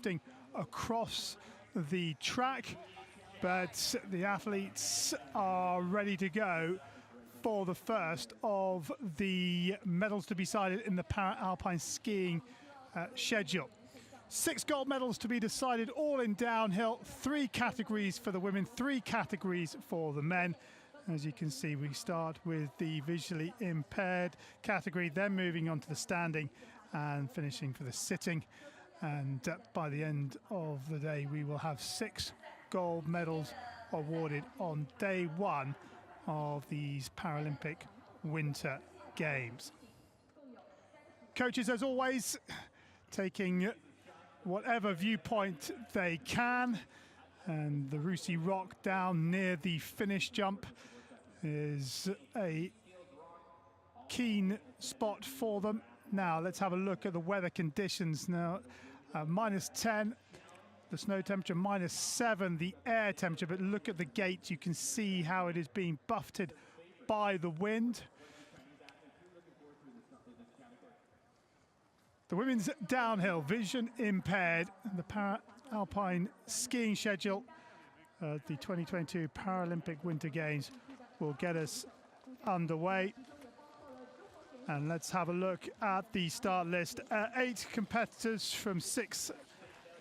drifting across the track, but the athletes are ready to go for the first of the medals to be decided in the Alpine skiing schedule. 6 gold medals to be decided, all in downhill. 3 categories for the women, 3 categories for the men. As you can see, we start with the visually impaired category, then moving on to the standing and finishing for the sitting. And by the end of the day, we will have 6 gold medals awarded on day 1 of these Paralympic Winter Games. Coaches, as always, taking whatever viewpoint they can, and the Russi Rock down near the finish jump is a keen spot for them. Now let's have a look at the weather conditions. Now -10, the snow temperature, -7 the air temperature, but look at the gate, you can see how it is being buffeted by the wind. The women's downhill, vision impaired, the Alpine skiing schedule, the 2022 Paralympic Winter Games will get us underway. And let's have a look at the start list. 8 competitors from 6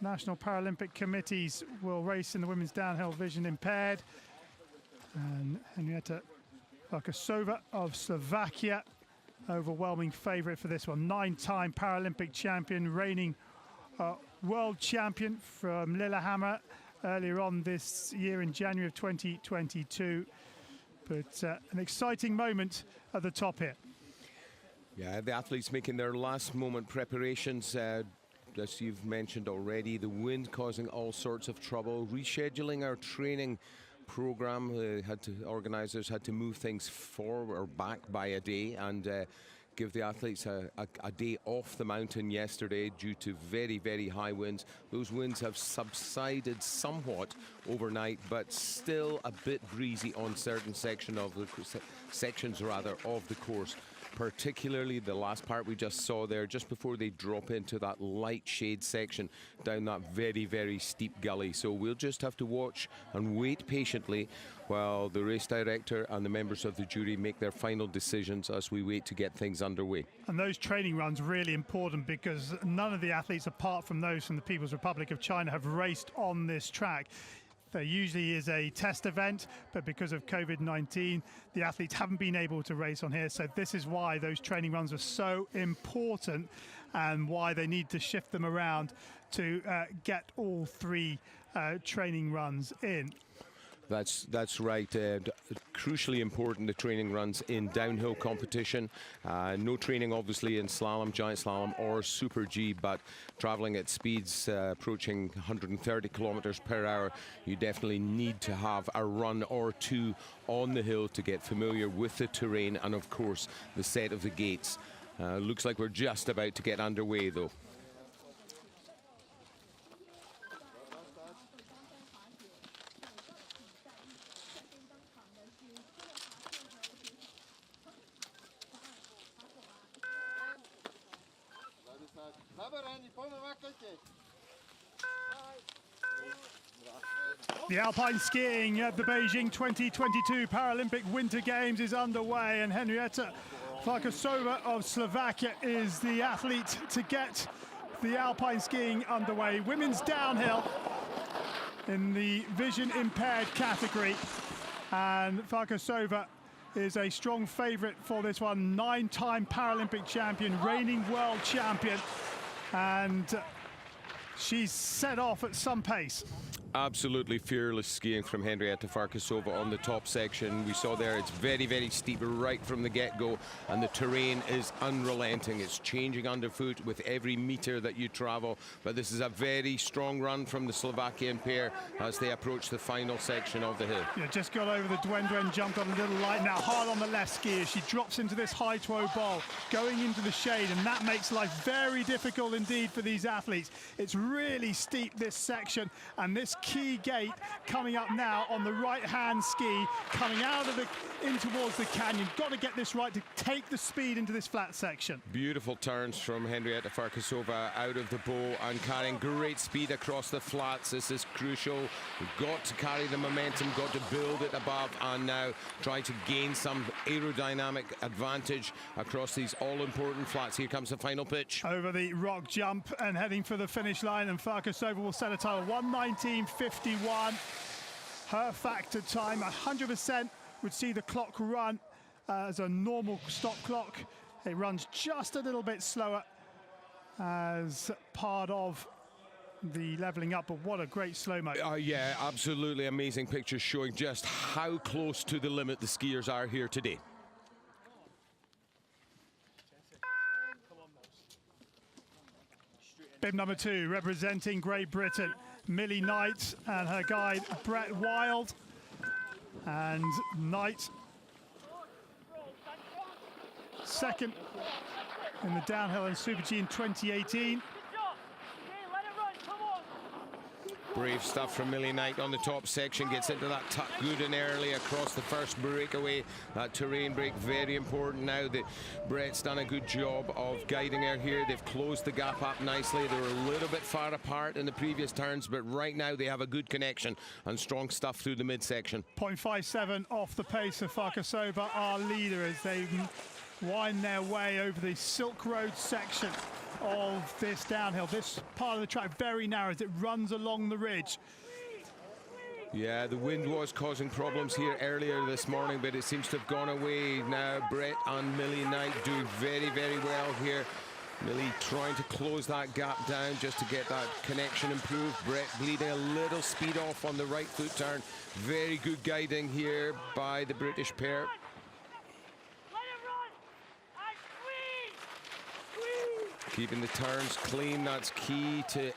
national Paralympic committees will race in the women's downhill vision impaired. And Henrietta Farkasova of Slovakia, overwhelming favourite for this one. 9-time Paralympic champion, reigning world champion from Lillehammer earlier on this year in January of 2022. But an exciting moment at the top here. Yeah, the athletes making their last moment preparations. As you've mentioned already, the wind causing all sorts of trouble. Rescheduling our training program, organisers had to move things forward or back by a day and give the athletes a day off the mountain yesterday due to very, very high winds. Those winds have subsided somewhat overnight, but still a bit breezy on certain sections of the course. Particularly the last part we just saw there, just before they drop into that light shade section down that very, very steep gully. So we'll just have to watch and wait patiently while the race director and the members of the jury make their final decisions as we wait to get things underway. And those training runs really important, because none of the athletes, apart from those from the People's Republic of China, have raced on this track. There usually is a test event, but because of COVID-19, the athletes haven't been able to race on here. So this is why those training runs are so important and why they need to shift them around to get all 3 training runs in. That's right. Crucially important, the training runs in downhill competition. No training, obviously, in slalom, giant slalom, or Super G, but traveling at speeds approaching 130 kilometers per hour, you definitely need to have a run or 2 on the hill to get familiar with the terrain and, of course, the set of the gates. Looks like we're just about to get underway, though. The Alpine skiing at the Beijing 2022 Paralympic Winter Games is underway, and Henrietta Farkasova of Slovakia is the athlete to get the Alpine skiing underway. Women's downhill in the vision impaired category, and Farkasova is a strong favourite for this one. 9-time Paralympic champion, reigning world champion, and she's set off at some pace. Absolutely fearless skiing from Henrietta Farkasova on the top section. We saw there it's very, very steep right from the get-go, and the terrain is unrelenting. It's changing underfoot with every metre that you travel, but this is a very strong run from the Slovakian pair as they approach the final section of the hill. Yeah, just got over the Duen jump, got a little light now, hard on the left ski as she drops into this high toe bowl, going into the shade, and that makes life very difficult indeed for these athletes. It's really steep this section, and this key gate coming up now on the right-hand ski, coming out of in towards the canyon. Got to get this right to take the speed into this flat section. Beautiful turns from Henrietta Farkasova out of the bow and carrying great speed across the flats. This is crucial. We've got to carry the momentum, got to build it above, and now try to gain some aerodynamic advantage across these all-important flats. Here comes the final pitch. Over the rock jump and heading for the finish line, and Farkasova will set a time of 1:19.51. Her factor time, 100% would see the clock run as a normal stop clock. It runs just a little bit slower as part of the leveling up, but what a great slow-mo. Yeah, absolutely amazing pictures showing just how close to the limit the skiers are here today. Bib number 2, representing Great Britain, Millie Knight and her guide Brett Wild. And Knight second in the downhill and Super G in 2018. Brave stuff from Millie Knight on the top section, gets into that tuck good and early across the first breakaway. That terrain break, very important now that Brett's done a good job of guiding her here. They've closed the gap up nicely. They were a little bit far apart in the previous turns, but right now they have a good connection and strong stuff through the midsection. 0.57 off the pace of Farkasova, our leader, as they wind their way over the Silk Road section of this downhill. This part of the track very narrow as it runs along the ridge. Yeah, the wind was causing problems here earlier this morning, but it seems to have gone away now. Brett and Millie Knight doing very, very well here. Millie trying to close that gap down just to get that connection improved. Brett bleeding a little speed off on the right foot turn. Very good guiding here by the British pair. Keeping the turns clean, that's key to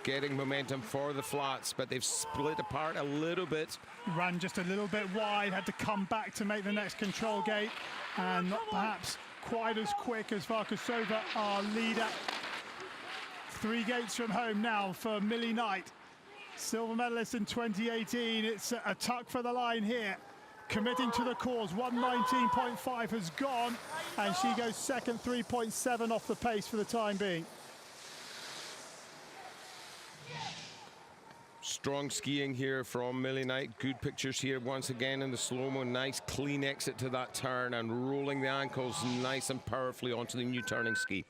getting momentum for the flats, but they've split apart a little bit. Ran just a little bit wide, had to come back to make the next control gate, and not perhaps quite as quick as Farkasova, our leader. 3 gates from home now for Millie Knight. Silver medalist in 2018, it's a tuck for the line here. Committing to the cause, 1:19.5 has gone, and she goes second, 3.7 off the pace for the time being. Strong skiing here from Millie Knight. Good pictures here once again in the slow-mo. Nice clean exit to that turn and rolling the ankles nice and powerfully onto the new turning ski.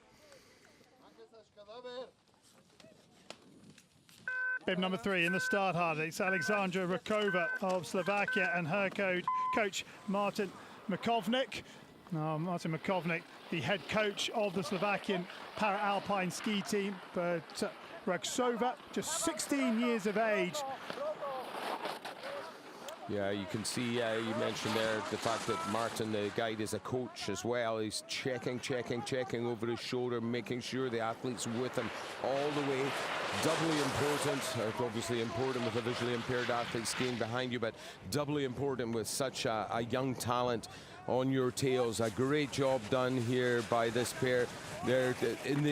Bib number 3 in the start hard. It's Alexandra Rakova of Slovakia and her coach Martin Makovnik. Martin Makovnik, the head coach of the Slovakian Paralpine ski team, but Rakova, just 16 years of age. Yeah, you can see, you mentioned there the fact that Martin, the guide, is a coach as well. He's checking over his shoulder, making sure the athlete's with him all the way. Doubly important, obviously important with a visually impaired athlete skiing behind you, but doubly important with such a young talent on your tails. A great job done here by this pair. They're in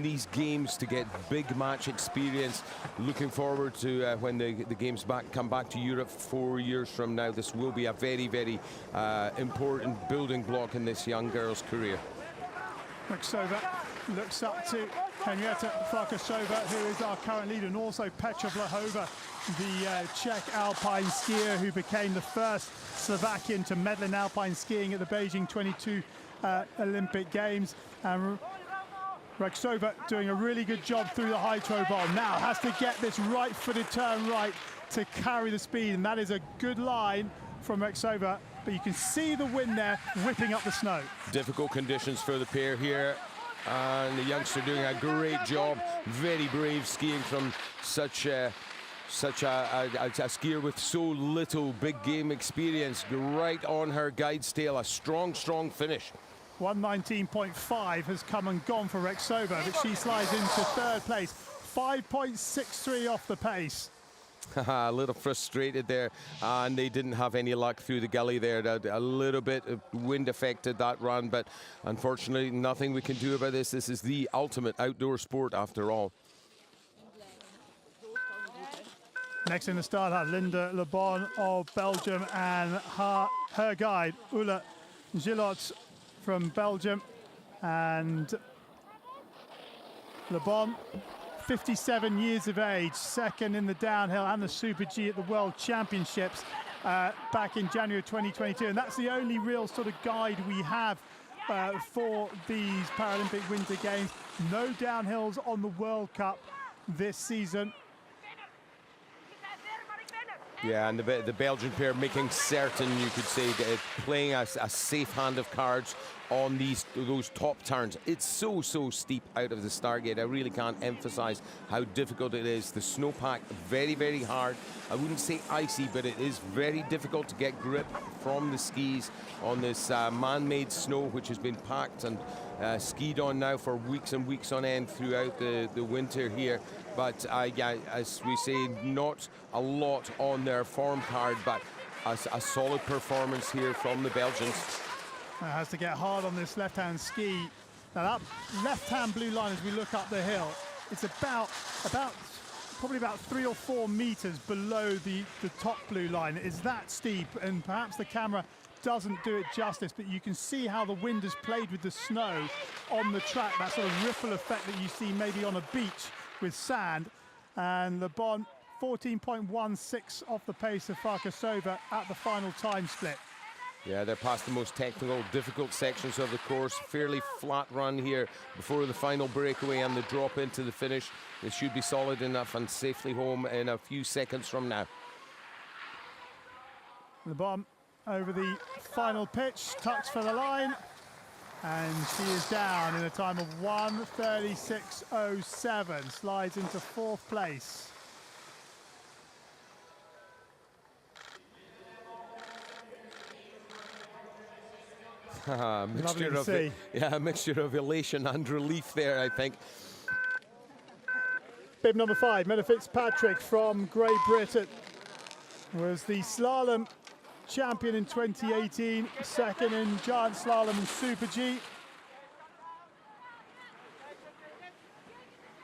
these games to get big match experience. Looking forward to when the games come back to Europe 4 years from now. This will be a very, very important building block in this young girl's career. Rakova looks up to Henrietta Farkasova, who is our current leader, and also Petra Blahova, the Czech alpine skier who became the first Slovakian to medal in alpine skiing at the Beijing 22 Olympic Games. And Rakova doing a really good job through the high toe bowl. Now has to get this right-footed turn right to carry the speed, and that is a good line from Rakova, but you can see the wind there whipping up the snow. Difficult conditions for the pair here, and the youngster doing a great job. Very brave skiing from such a skier with so little big game experience. Right on her guide's tail, a strong finish. 1:19.5 has come and gone for Rakova, but she slides into third place. 5.63 off the pace. A little frustrated there, and they didn't have any luck through the gully there. A little bit of wind affected that run, but unfortunately nothing we can do about this. This is the ultimate outdoor sport after all. Next in the start, Linda Le Bon of Belgium and her guide, Ulla Gillot from Belgium. And Le Bon, 57 years of age, second in the downhill and the Super G at the World Championships back in January 2022. And that's the only real sort of guide we have for these Paralympic Winter Games. No downhills on the World Cup this season. Yeah, and the Belgian pair making certain, you could say, playing a safe hand of cards on those top turns. It's so steep out of the start gate. I really can't emphasize how difficult it is. The snowpack, very, very hard. I wouldn't say icy, but it is very difficult to get grip from the skis on this man-made snow, which has been packed and skied on now for weeks and weeks on end throughout the winter here. But yeah, as we say, not a lot on their form card, but a solid performance here from the Belgians. Has to get hard on this left-hand ski. Now that left-hand blue line, as we look up the hill, it's probably about 3 or 4 meters below the top blue line. It's that steep, and perhaps the camera doesn't do it justice, but you can see how the wind has played with the snow on the track, that sort of ripple effect that you see maybe on a beach with sand. And Le Bon, 14.16 off the pace of Farkasova at the final time split. Yeah, they're past the most technical, difficult sections of the course. Fairly flat run here before the final breakaway and the drop into the finish. They should be solid enough and safely home in a few seconds from now. Le Bon over the final pitch, tucks for the line, and she is down in a time of 1:36.07, slides into 4th place. A mixture of elation and relief there, I think. Bib number 5, Mena Fitzpatrick from Great Britain, was the slalom champion in 2018, second in giant slalom and Super G.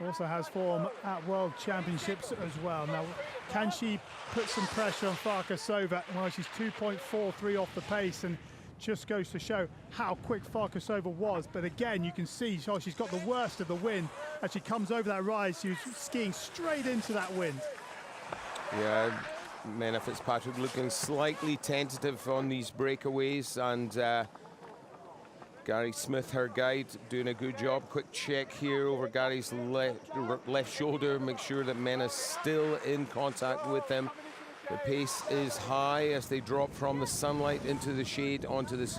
Also has form at World Championships as well. Now, can she put some pressure on Farkasova? Well, she's 2.43 off the pace, and just goes to show how quick Farkasova was. But again, you can see she's got the worst of the wind as she comes over that rise. She was skiing straight into that wind. Yeah, Mena Fitzpatrick looking slightly tentative on these breakaways, and Gary Smith, her guide, doing a good job. Quick check here over Gary's left shoulder, make sure that Mena's still in contact with them. The pace is high as they drop from the sunlight into the shade onto this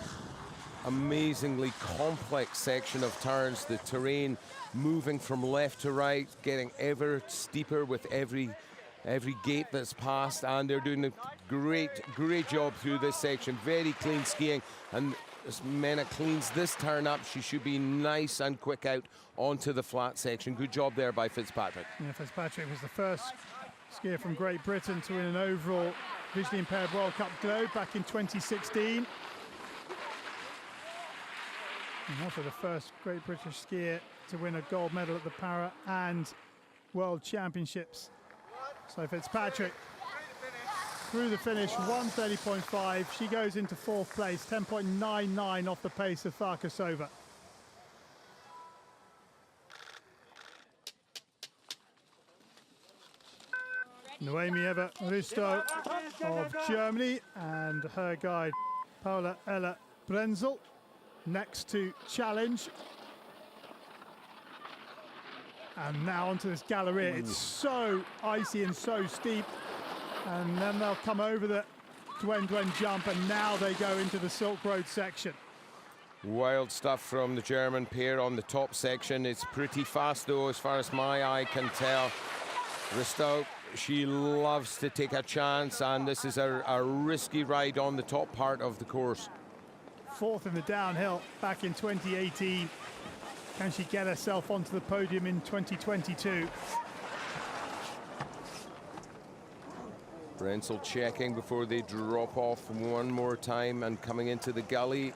amazingly complex section of turns. The terrain moving from left to right, getting ever steeper with every gate that's passed, and they're doing a great job through this section. Very clean skiing, and as Mena cleans this turn up, she should be nice and quick out onto the flat section. Good job there by Fitzpatrick. Yeah, Fitzpatrick was the first skier from Great Britain to win an overall visually impaired World Cup Globe back in 2016. And also the first Great British skier to win a gold medal at the Para and World Championships. So Fitzpatrick through the finish, 1:30.5. She goes into 4th place, 10.99 off the pace of Farkasova. Noemi Eva Risto of Germany and her guide Paula Ella Brenzel next to challenge. And now onto this Galleria. It's so icy and so steep. And then they'll come over the Duen jump, and now they go into the Silk Road section. Wild stuff from the German pair on the top section. It's pretty fast though, as far as my eye can tell. Risto, she loves to take a chance, and this is a risky ride on the top part of the course. 4th in the downhill back in 2018. Can she get herself onto the podium in 2022? Brenzel checking before they drop off one more time, and coming into the gully.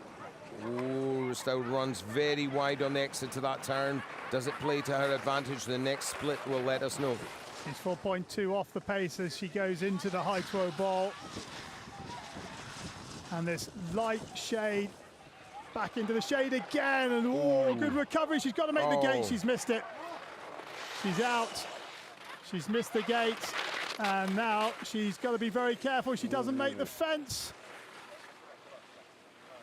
Risto runs very wide on the exit to that turn. Does it play to her advantage? The next split will let us know. She's 4.2 off the pace as she goes into the high throw ball. And this light shade, back into the shade again, and oh, good recovery. She's got to make the gate. She's missed it. She's out. She's missed the gate, and now she's got to be very careful she doesn't make the fence.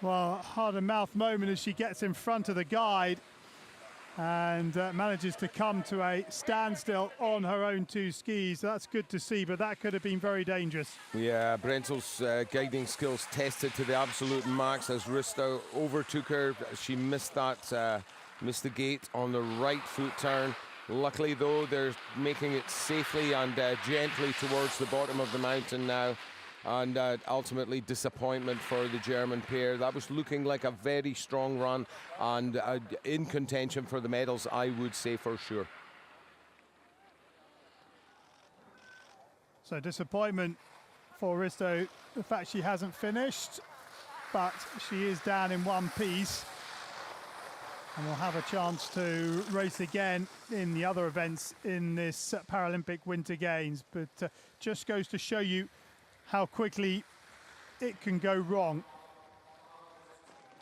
Well, heart-and-mouth moment as she gets in front of the guide and manages to come to a standstill on her own two skis. That's good to see, but that could have been very dangerous. Yeah, Brentel's guiding skills tested to the absolute max as Risto overtook her. She missed that, missed the gate on the right foot turn. Luckily, though, they're making it safely and gently towards the bottom of the mountain now. And ultimately disappointment for the German pair. That was looking like a very strong run and in contention for the medals, I would say for sure. So disappointment for Risto, the fact she hasn't finished, but she is down in one piece. And will have a chance to race again in the other events in this Paralympic Winter Games. But just goes to show you how quickly it can go wrong.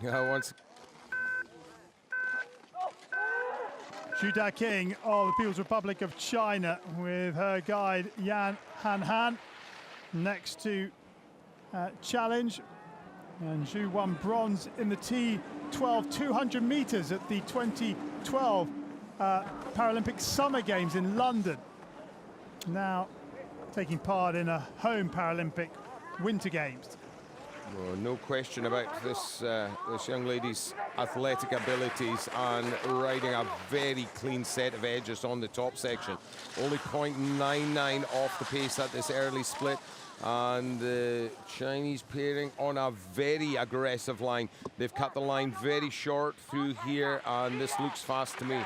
Yeah, once. Xu Daking of the People's Republic of China with her guide Yan Han next to challenge. And Xu won bronze in the T12 200 meters at the 2012 Paralympic Summer Games in London. Now taking part in a home Paralympic Winter Games. Well, no question about this young lady's athletic abilities and riding a very clean set of edges on the top section. Only 0.99 off the pace at this early split. And the Chinese pairing on a very aggressive line. They've cut the line very short through here, and this looks fast to me.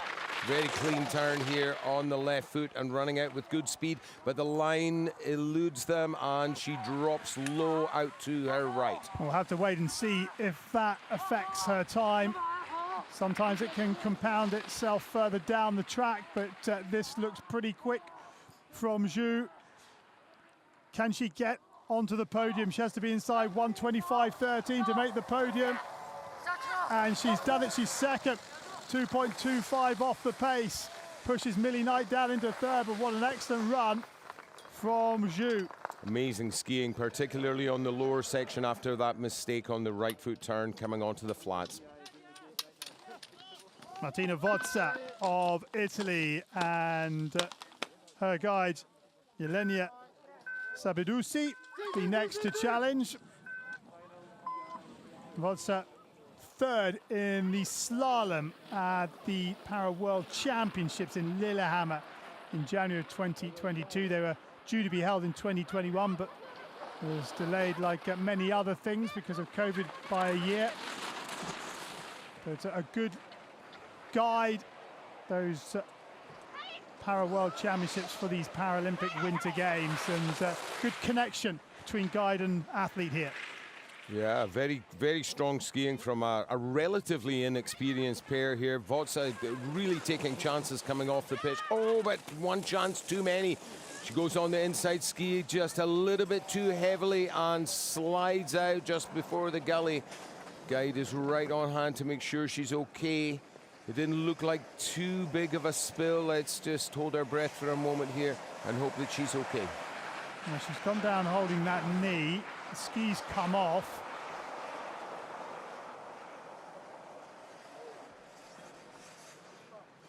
Very clean turn here on the left foot and running out with good speed, but the line eludes them and she drops low out to her right. We'll have to wait and see if that affects her time. Sometimes it can compound itself further down the track, but this looks pretty quick from Xu. Can she get onto the podium? She has to be inside 1:25.13 to make the podium. And she's done it, she's second. 2.25 off the pace. Pushes Millie Knight down into third, but what an excellent run from Xu. Amazing skiing, particularly on the lower section after that mistake on the right foot turn coming onto the flats. Martina Vozza of Italy and her guide Jelenia Sabidusi be next to challenge. Vozza third in the slalom at the Para World Championships in Lillehammer in January of 2022. They were due to be held in 2021, but it was delayed like many other things because of COVID by a year. But a good guide, those Para World Championships for these Paralympic Winter Games, and good connection between guide and athlete here. Yeah, very, very strong skiing from a relatively inexperienced pair here. Vozza really taking chances coming off the pitch. Oh, but one chance too many. She goes on the inside ski just a little bit too heavily and slides out just before the gully. Guide is right on hand to make sure she's okay. It didn't look like too big of a spill. Let's just hold our breath for a moment here and hope that she's okay. Well, she's gone down holding that knee. The skis come off.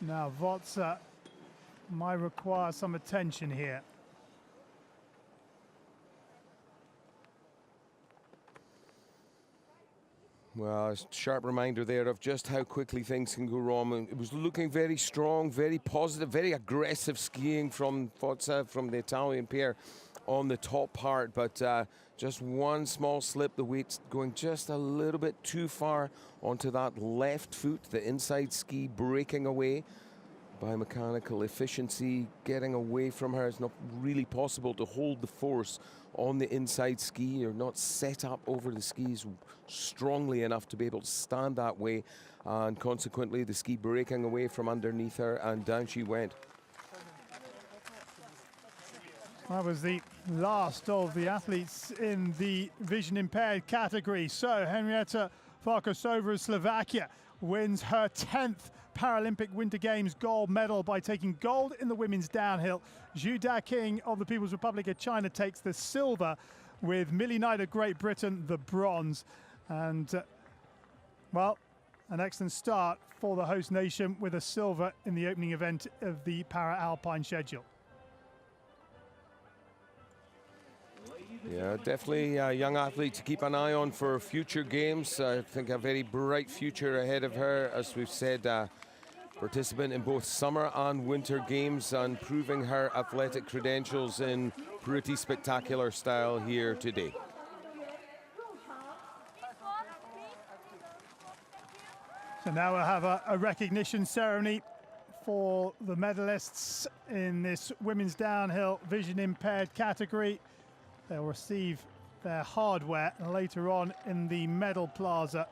Now Vozza might require some attention here. Well, a sharp reminder there of just how quickly things can go wrong. It was looking very strong, very positive, very aggressive skiing from Vozza, from the Italian pair on the top part, but just one small slip, the weight's going just a little bit too far onto that left foot, the inside ski breaking away. Biomechanical efficiency getting away from her. It's not really possible to hold the force on the inside ski. You're not set up over the skis strongly enough to be able to stand that way, and consequently the ski breaking away from underneath her, and down she went. That was the last of the athletes in the vision impaired category. So Henrietta Farkasova of Slovakia wins her 10th Paralympic Winter Games gold medal by taking gold in the women's downhill. Zhu Daking of the People's Republic of China takes the silver, with Millie Knight of Great Britain the bronze. And well, an excellent start for the host nation with a silver in the opening event of the Para-Alpine schedule. Yeah, definitely a young athlete to keep an eye on for future games. I think a very bright future ahead of her. As we've said, participant in both summer and winter games, and proving her athletic credentials in pretty spectacular style here today. So now we'll have a recognition ceremony for the medalists in this women's downhill vision impaired category. They'll receive their hardware later on in the medal plaza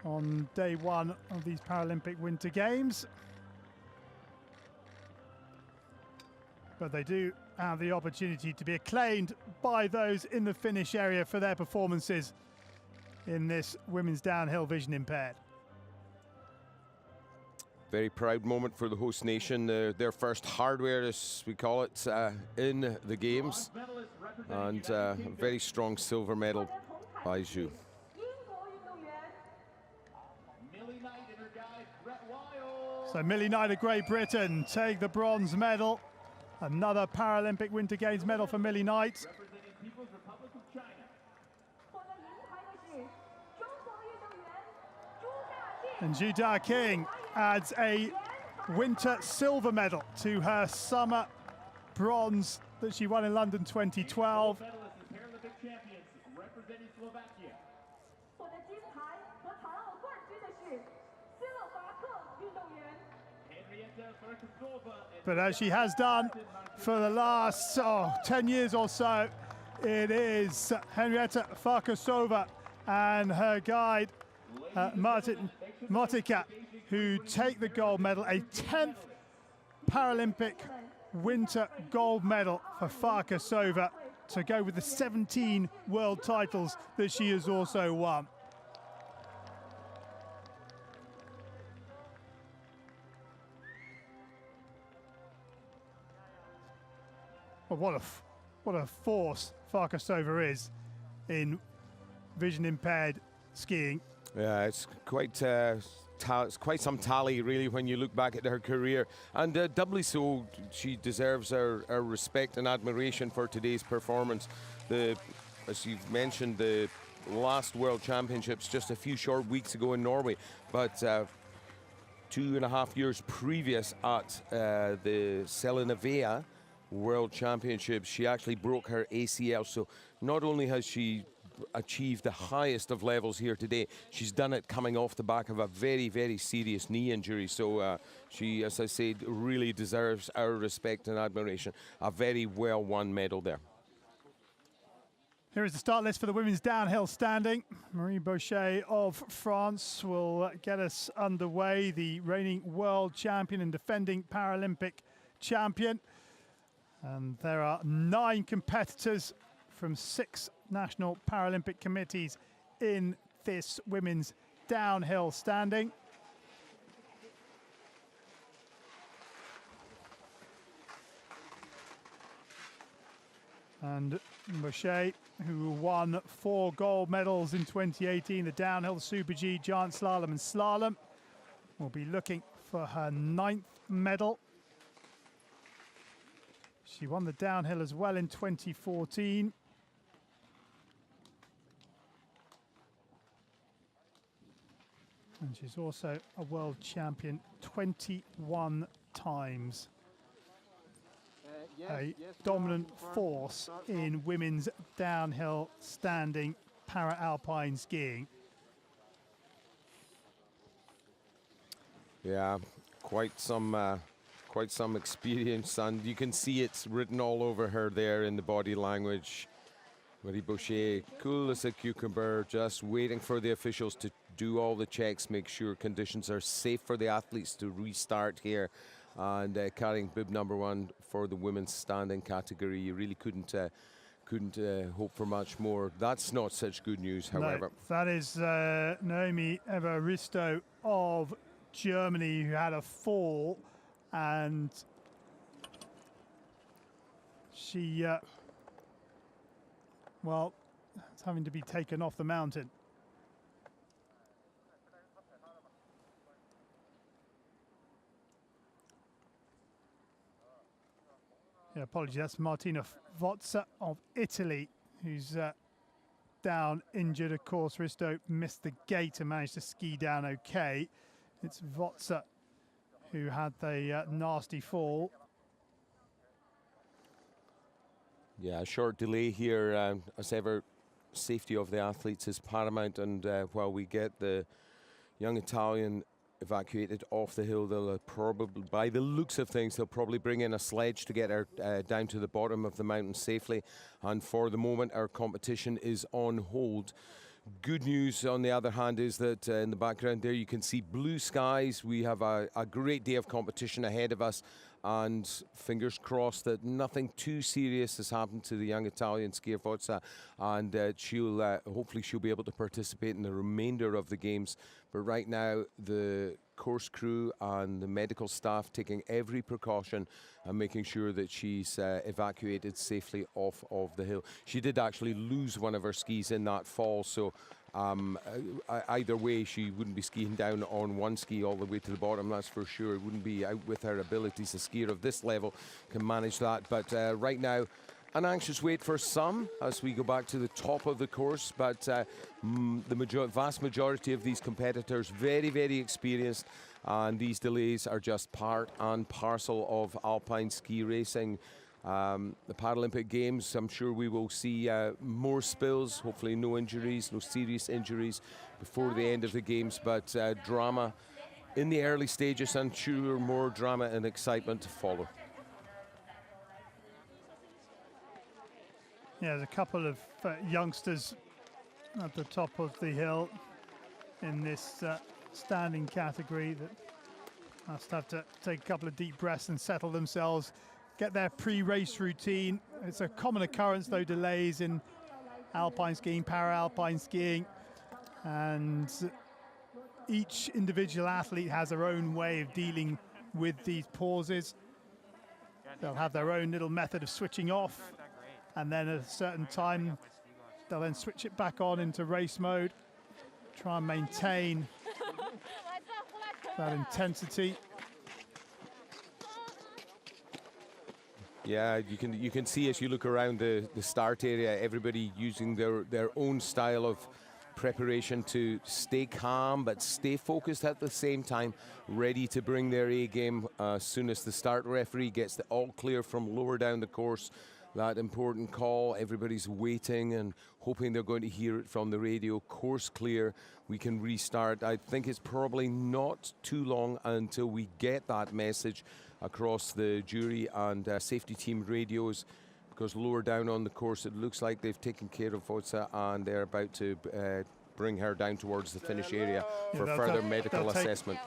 on day one of these Paralympic Winter Games. But they do have the opportunity to be acclaimed by those in the finish area for their performances in this women's downhill vision impaired. Very proud moment for the host nation. Their first hardware, as we call it, in the games. And a very strong silver medal by Zhu. So Millie Knight of Great Britain take the bronze medal. Another Paralympic Winter Games medal for Millie Knight. And Zhu Daking adds a winter silver medal to her summer bronze that she won in London 2012. But as she has done for the last 10 years or so, it is Henrietta Farkasova and her guide Martin Motika who take the gold medal, a 10th Paralympic winter gold medal for Farkasova to go with the 17 world titles that she has also won. Well, what a force Farkasova is in vision impaired skiing. Yeah, it's quite some tally, really, when you look back at her career. And doubly so, she deserves our respect and admiration for today's performance. As you've mentioned, the last World Championships just a few short weeks ago in Norway, but 2.5 years previous at the Selinavea World Championships, she actually broke her ACL. So not only has she achieved the highest of levels here today, she's done it coming off the back of a very, very serious knee injury. So she, as I said, really deserves our respect and admiration. A very well won medal there. Here is the start list for the women's downhill standing. Marie Bochet of France will get us underway, the reigning world champion and defending Paralympic champion. And there are 9 competitors from 6 national Paralympic committees in this women's downhill standing. And Bochet, who won 4 gold medals in 2018, the downhill, the Super G, giant slalom and slalom, will be looking for her 9th medal. She won the downhill as well in 2014. And she's also a world champion 21 times. A dominant force in women's downhill standing para-alpine skiing. Yeah, quite some experience, and you can see it's written all over her there in the body language. Marie Bochet, cool as a cucumber, just waiting for the officials to do all the checks, make sure conditions are safe for the athletes to restart here and carrying bib number 1 for the women's standing category. You really couldn't hope for much more. That's not such good news, however. No, that is Naomi Evaristo of Germany, who had a fall, and she, well, it's having to be taken off the mountain. Yeah, apologies, that's Martina Vozza of Italy, who's down injured. Of course, Risto missed the gate and managed to ski down okay. It's Vozza who had the nasty fall. Yeah, a short delay here. As ever, safety of the athletes is paramount, and while we get the young Italian evacuated off the hill, they'll probably, by the looks of things, they'll probably bring in a sledge to get her down to the bottom of the mountain safely. And for the moment, our competition is on hold. Good news, on the other hand, is that in the background there you can see blue skies. We have a great day of competition ahead of us, and fingers crossed that nothing too serious has happened to the young Italian skier Vozza, and hopefully she'll be able to participate in the remainder of the games. But right now, the course crew and the medical staff taking every precaution and making sure that she's evacuated safely off of the hill. She did actually lose one of her skis in that fall, so either way, she wouldn't be skiing down on one ski all the way to the bottom, that's for sure. It wouldn't be out with her abilities. A skier of this level can manage that. But right now, an anxious wait for some as we go back to the top of the course. But the vast majority of these competitors, very, very experienced. And these delays are just part and parcel of alpine ski racing. The Paralympic Games, I'm sure we will see more spills, hopefully no injuries, no serious injuries before the end of the games, but drama in the early stages, and sure more drama and excitement to follow. Yeah, there's a couple of youngsters at the top of the hill in this standing category that must have to take a couple of deep breaths and settle themselves, get their pre-race routine. It's a common occurrence, though, delays in alpine skiing, para-alpine skiing, and each individual athlete has their own way of dealing with these pauses. They'll have their own little method of switching off, and then at a certain time they'll then switch it back on into race mode, try and maintain that intensity. Yeah, you can see as you look around the start area, everybody using their own style of preparation to stay calm but stay focused at the same time, ready to bring their A game as soon as the start referee gets the all clear from lower down the course. That important call, everybody's waiting and hoping they're going to hear it from the radio. Course clear, we can restart. I think it's probably not too long until we get that message across the jury and safety team radios, because lower down on the course it looks like they've taken care of Vozza and they're about to bring her down towards the finish area for further medical assessment.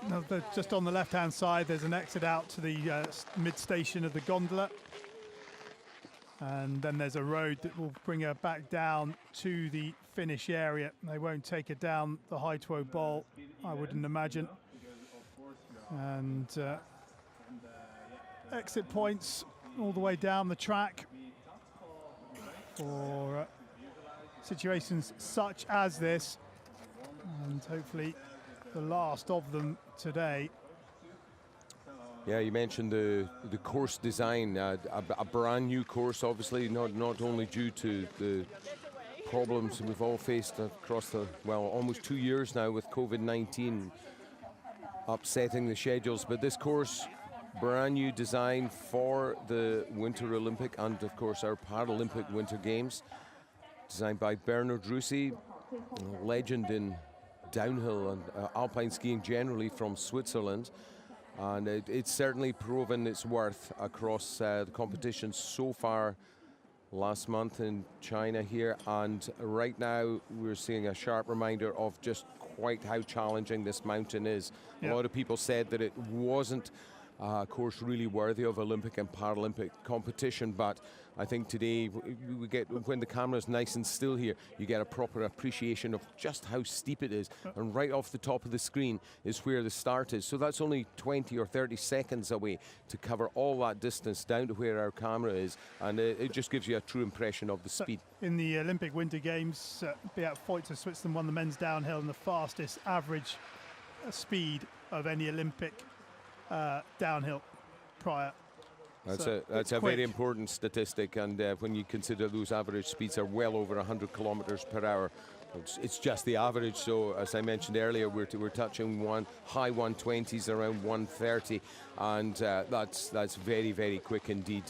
Just on the left-hand side, there's an exit out to the mid-station of the gondola. And then there's a road that will bring her back down to the finish area. They won't take her down the Haitwo Bowl, I wouldn't imagine. And exit points all the way down the track for situations such as this, and hopefully the last of them today. Yeah, you mentioned the course design, a brand new course, obviously, not only due to the problems we've all faced across the, well, almost 2 years now with COVID-19 upsetting the schedules, but this course, brand new design for the Winter Olympic and, of course, our Paralympic Winter Games, designed by Bernard Russi, a legend in downhill and alpine skiing generally from Switzerland. And it's certainly proven its worth across the competition so far. Last month in China here, and right now we're seeing a sharp reminder of just quite how challenging this mountain is. Yep. A lot of people said that it wasn't a course really worthy of Olympic and Paralympic competition. But I think today we get, when the camera is nice and still here, you get a proper appreciation of just how steep it is. And right off the top of the screen is where the start is. So that's only 20 or 30 seconds away to cover all that distance down to where our camera is. And it just gives you a true impression of the speed. In the Olympic Winter Games, Beat Voigt of Switzerland won the men's downhill in the fastest average speed of any Olympic downhill prior. That's a very important statistic, and when you consider those average speeds are well over 100 kilometers per hour, it's just the average. So as I mentioned earlier, we're touching high 120s, around 130, and that's very, very quick indeed.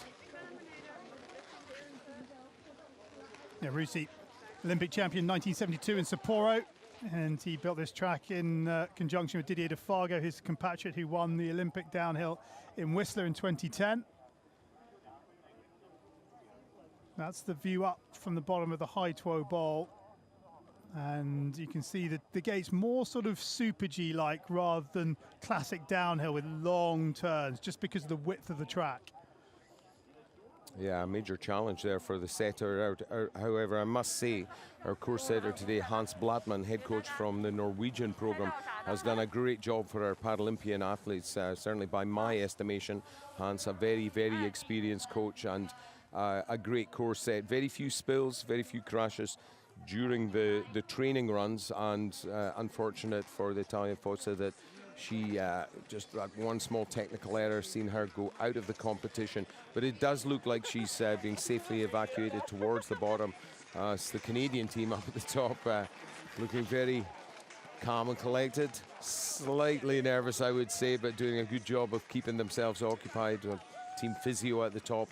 Yeah, Russi, Olympic champion 1972 in Sapporo, and he built this track in conjunction with Didier Defargo, his compatriot, who won the Olympic downhill in Whistler in 2010. That's the view up from the bottom of the High Tuo Bowl. And you can see that the gate's more sort of Super G-like rather than classic downhill with long turns, just because of the width of the track. Yeah, a major challenge there for the setter. However, I must say, our course setter today, Hans Bladman, head coach from the Norwegian program, has done a great job for our Paralympian athletes. Certainly by my estimation, Hans, a very, very experienced coach, and a great course set. Very few spills, very few crashes during the training runs, and unfortunate for the Italian Fossa that she just that one small technical error seen her go out of the competition. But it does look like she's being safely evacuated towards the bottom. It's the Canadian team up at the top, looking very calm and collected, slightly nervous I would say, but doing a good job of keeping themselves occupied. Team physio at the top,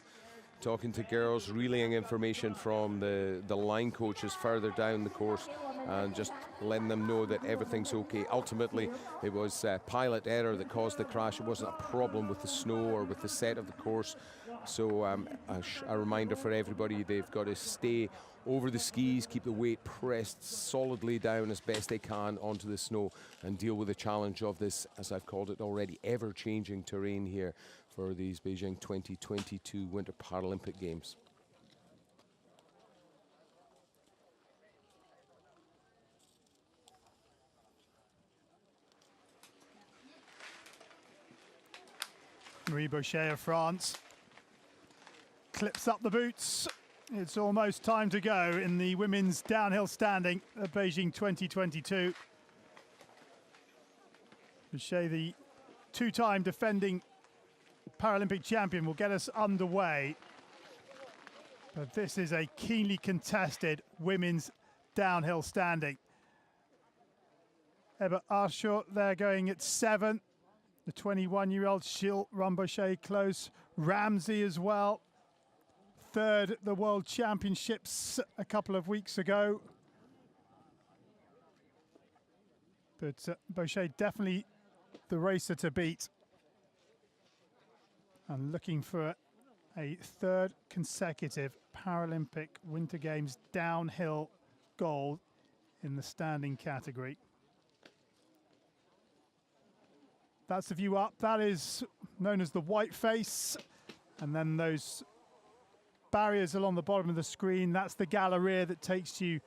talking to girls, relaying information from the line coaches further down the course, and just letting them know that everything's okay. Ultimately, it was pilot error that caused the crash. It wasn't a problem with the snow or with the set of the course. So a reminder for everybody, they've got to stay over the skis, keep the weight pressed solidly down as best they can onto the snow, and deal with the challenge of this, as I've called it already, ever-changing terrain here for these Beijing 2022 Winter Paralympic Games. Marie Bochet of France clips up the boots. It's almost time to go in the women's downhill standing at Beijing 2022. Bochet, the two-time defending Paralympic champion, will get us underway. But this is a keenly contested women's downhill standing. Ebba Arshot, they're going at 7. The 21-year-old she'll run Bochet close. Ramsey as well. Third at the World Championships a couple of weeks ago. But Bochet definitely the racer to beat. And looking for a third consecutive Paralympic Winter Games downhill gold in the standing category. That's the view up. That is known as the white face. And then those barriers along the bottom of the screen, that's the Galleria that takes you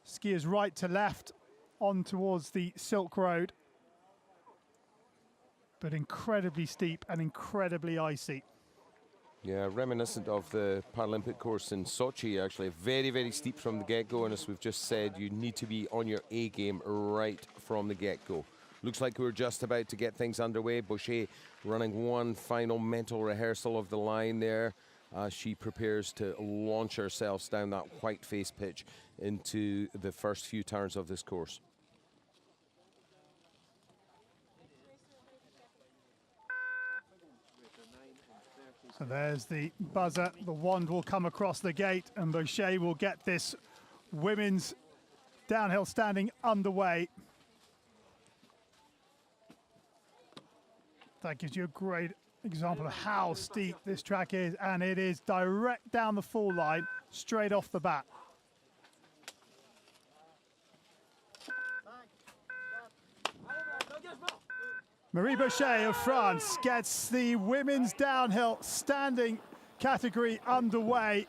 skiers right to left on towards the Silk Road. But incredibly steep and incredibly icy. Yeah, reminiscent of the Paralympic course in Sochi, actually. Very, very steep from the get-go, and as we've just said, you need to be on your A game right from the get-go. Looks like we're just about to get things underway. Bochet running one final mental rehearsal of the line there. She prepares to launch herself down that white face pitch into the first few turns of this course. So there's the buzzer. The wand will come across the gate, and Bochet will get this women's downhill standing underway. That gives you a great example of how steep this track is, and it is direct down the fall line, straight off the bat. Marie Bochet of France gets the women's downhill standing category underway.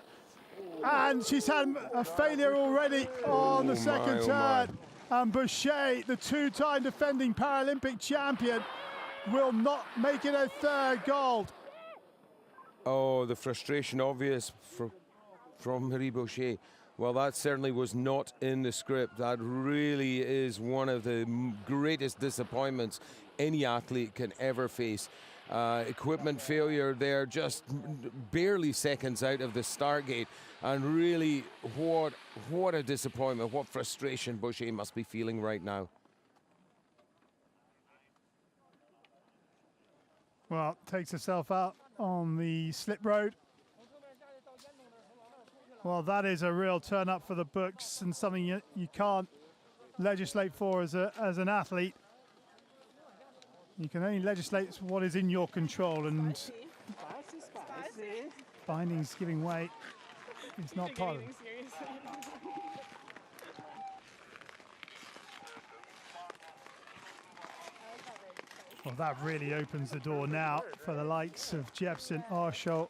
And she's had a failure already on the second turn. And Bochet, the two-time defending Paralympic champion, will not make it a third gold. Oh, the frustration obvious from Marie Bochet. Well, that certainly was not in the script. That really is one of the greatest disappointments any athlete can ever face. Equipment failure there, just barely seconds out of the start gate. And really, what a disappointment, what frustration Bochet must be feeling right now. Well, takes herself out on the slip road. Well, that is a real turn up for the books and something you can't legislate for as an athlete. You can only legislate what is in your control, and bindings giving way is not part of it. Well, that really opens the door now for the likes of Jepsen, Arshaw.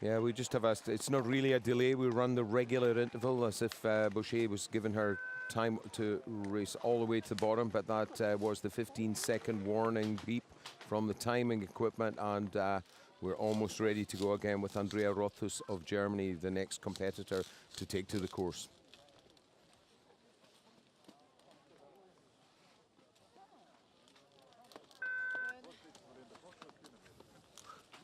Yeah, we just have it's not really a delay. We run the regular interval as if Bochet was given her time to race all the way to the bottom, but that was the 15-second warning beep from the timing equipment, and we're almost ready to go again with Andrea Rothfuss of Germany, the next competitor to take to the course.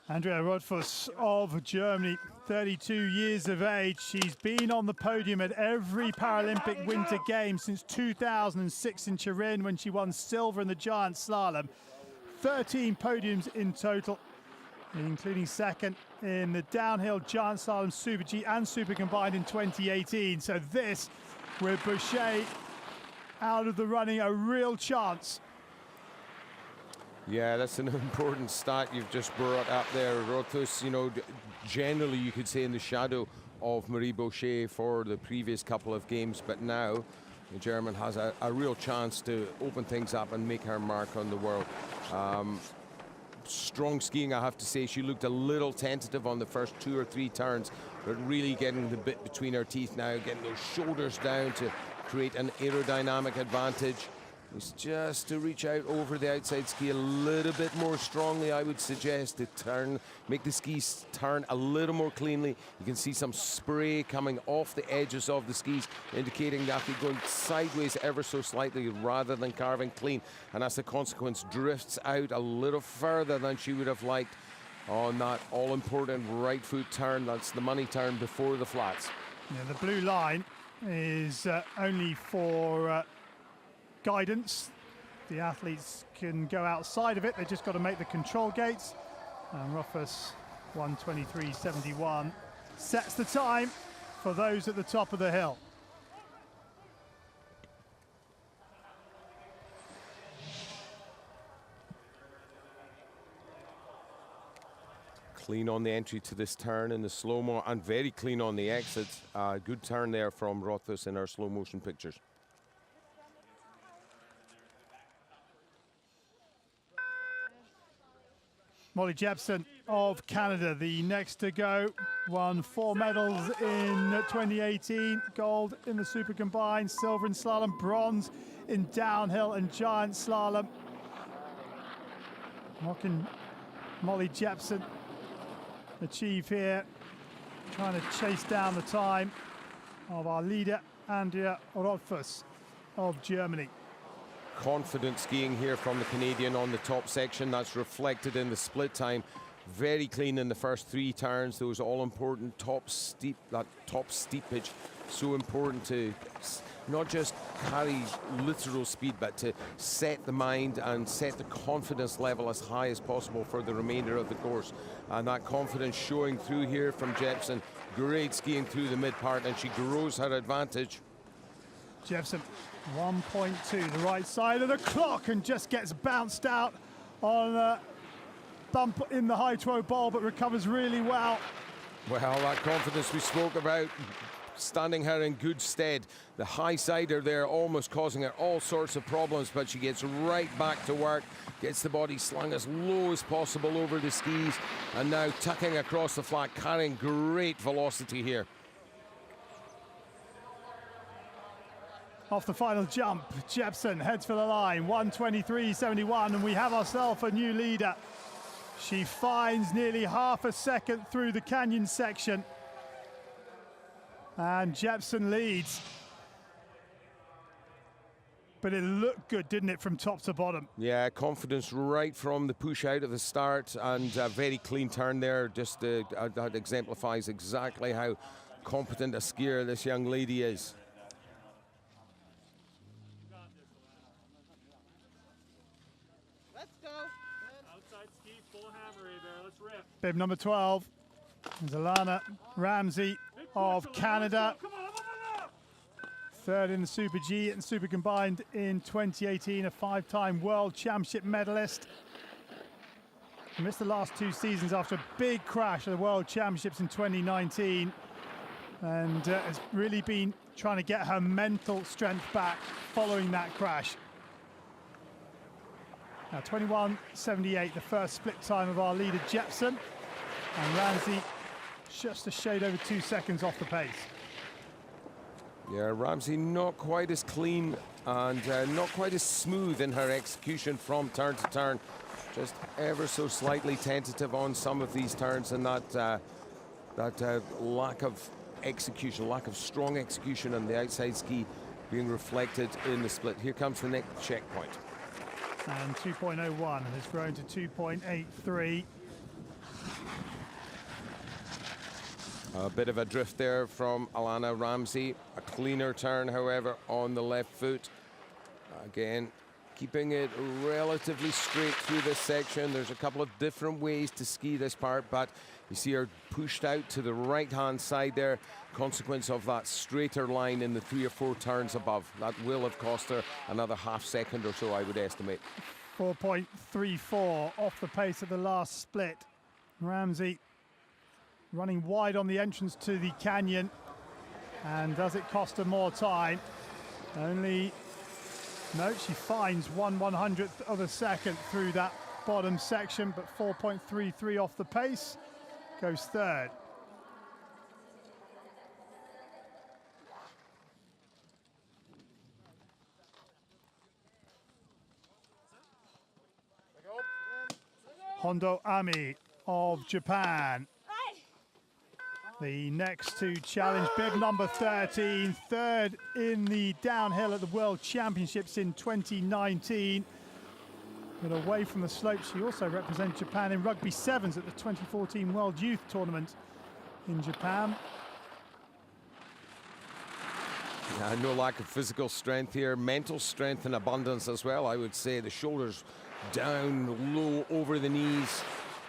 Andrea Rothfuss of Germany, 32 years of age. She's been on the podium at every Paralympic Winter Games since 2006 in Turin when she won silver in the giant slalom. 13 podiums in total, including second in the downhill giant slalom Super G and Super Combined in 2018. So this, with Bochet out of the running, a real chance. Yeah, that's an important stat you've just brought up there. Rothfuss, you know, generally you could say in the shadow of Marie Bochet for the previous couple of games, but now the German has a real chance to open things up and make her mark on the world. Strong skiing, I have to say. She looked a little tentative on the first 2 or 3 turns, but really getting the bit between her teeth now, getting those shoulders down to create an aerodynamic advantage. It's just to reach out over the outside ski a little bit more strongly, I would suggest, to turn, make the skis turn a little more cleanly. You can see some spray coming off the edges of the skis, indicating that they're going sideways ever so slightly rather than carving clean. And as a consequence, drifts out a little further than she would have liked on that all-important right foot turn. That's the money turn before the flats. Yeah, the blue line is only for guidance. The athletes can go outside of it. They just got to make the control gates. And Rothfuss 1:23.71 sets the time for those at the top of the hill. Clean on the entry to this turn in the slow-mo, and very clean on the exit. Good turn there from Rothfuss in our slow motion pictures. Molly Jepsen of Canada, the next to go, won 4 medals in 2018, gold in the Super Combined, silver in slalom, bronze in downhill and giant slalom. What can Molly Jepsen achieve here? Trying to chase down the time of our leader, Andrea Rothfuss of Germany. Confident skiing here from the Canadian on the top section. That's reflected in the split time. Very clean in the first 3 turns. Those all-important top steepage. So important to not just carry literal speed, but to set the mind and set the confidence level as high as possible for the remainder of the course. And that confidence showing through here from Jepsen. Great skiing through the mid part, and she grows her advantage. Jepsen 1.2, the right side of the clock, and just gets bounced out on a bump in the high throw ball, but recovers really well. Well, that confidence we spoke about standing her in good stead. The high sider there almost causing her all sorts of problems, but she gets right back to work, gets the body slung as low as possible over the skis, and now tucking across the flat, carrying great velocity here. Off the final jump, Jepsen heads for the line, 1:23.71, and we have ourselves a new leader. She finds nearly half a second through the canyon section, and Jepsen leads. But it looked good, didn't it, from top to bottom? Yeah, confidence right from the push out of the start, and a very clean turn there. Just that exemplifies exactly how competent a skier this young lady is. Bib number 12 is Alana Ramsey of Canada. Third in the Super G and Super Combined in 2018, a 5-time World Championship medalist. Missed the last 2 seasons after a big crash at the World Championships in 2019, and has really been trying to get her mental strength back following that crash. Now 21.78, the first split time of our leader Jepsen, and Ramsey just a shade over 2 seconds off the pace. Yeah, Ramsey not quite as clean and not quite as smooth in her execution from turn to turn. Just ever so slightly tentative on some of these turns, and that lack of execution, lack of strong execution on the outside ski being reflected in the split. Here comes the next checkpoint. And 2.01 has grown to 2.83. A bit of a drift there from Alana Ramsey. A cleaner turn, however, on the left foot. Again, keeping it relatively straight through this section. There's a couple of different ways to ski this part, but you see her pushed out to the right-hand side there. Consequence of that straighter line in the 3 or 4 turns above. That will have cost her another half second or so, I would estimate. 4.34 off the pace of the last split. Ramsey running wide on the entrance to the canyon. And does it cost her more time? Only, no, she finds 1/100th of a second through that bottom section, but 4.33 off the pace, goes third. Hondo Ami of Japan. The next to challenge, bib number 13, third in the downhill at the World Championships in 2019. But away from the slope, she also represents Japan in rugby sevens at the 2014 World Youth Tournament in Japan. No lack of physical strength here, mental strength and abundance as well, I would say. The shoulders down low over the knees,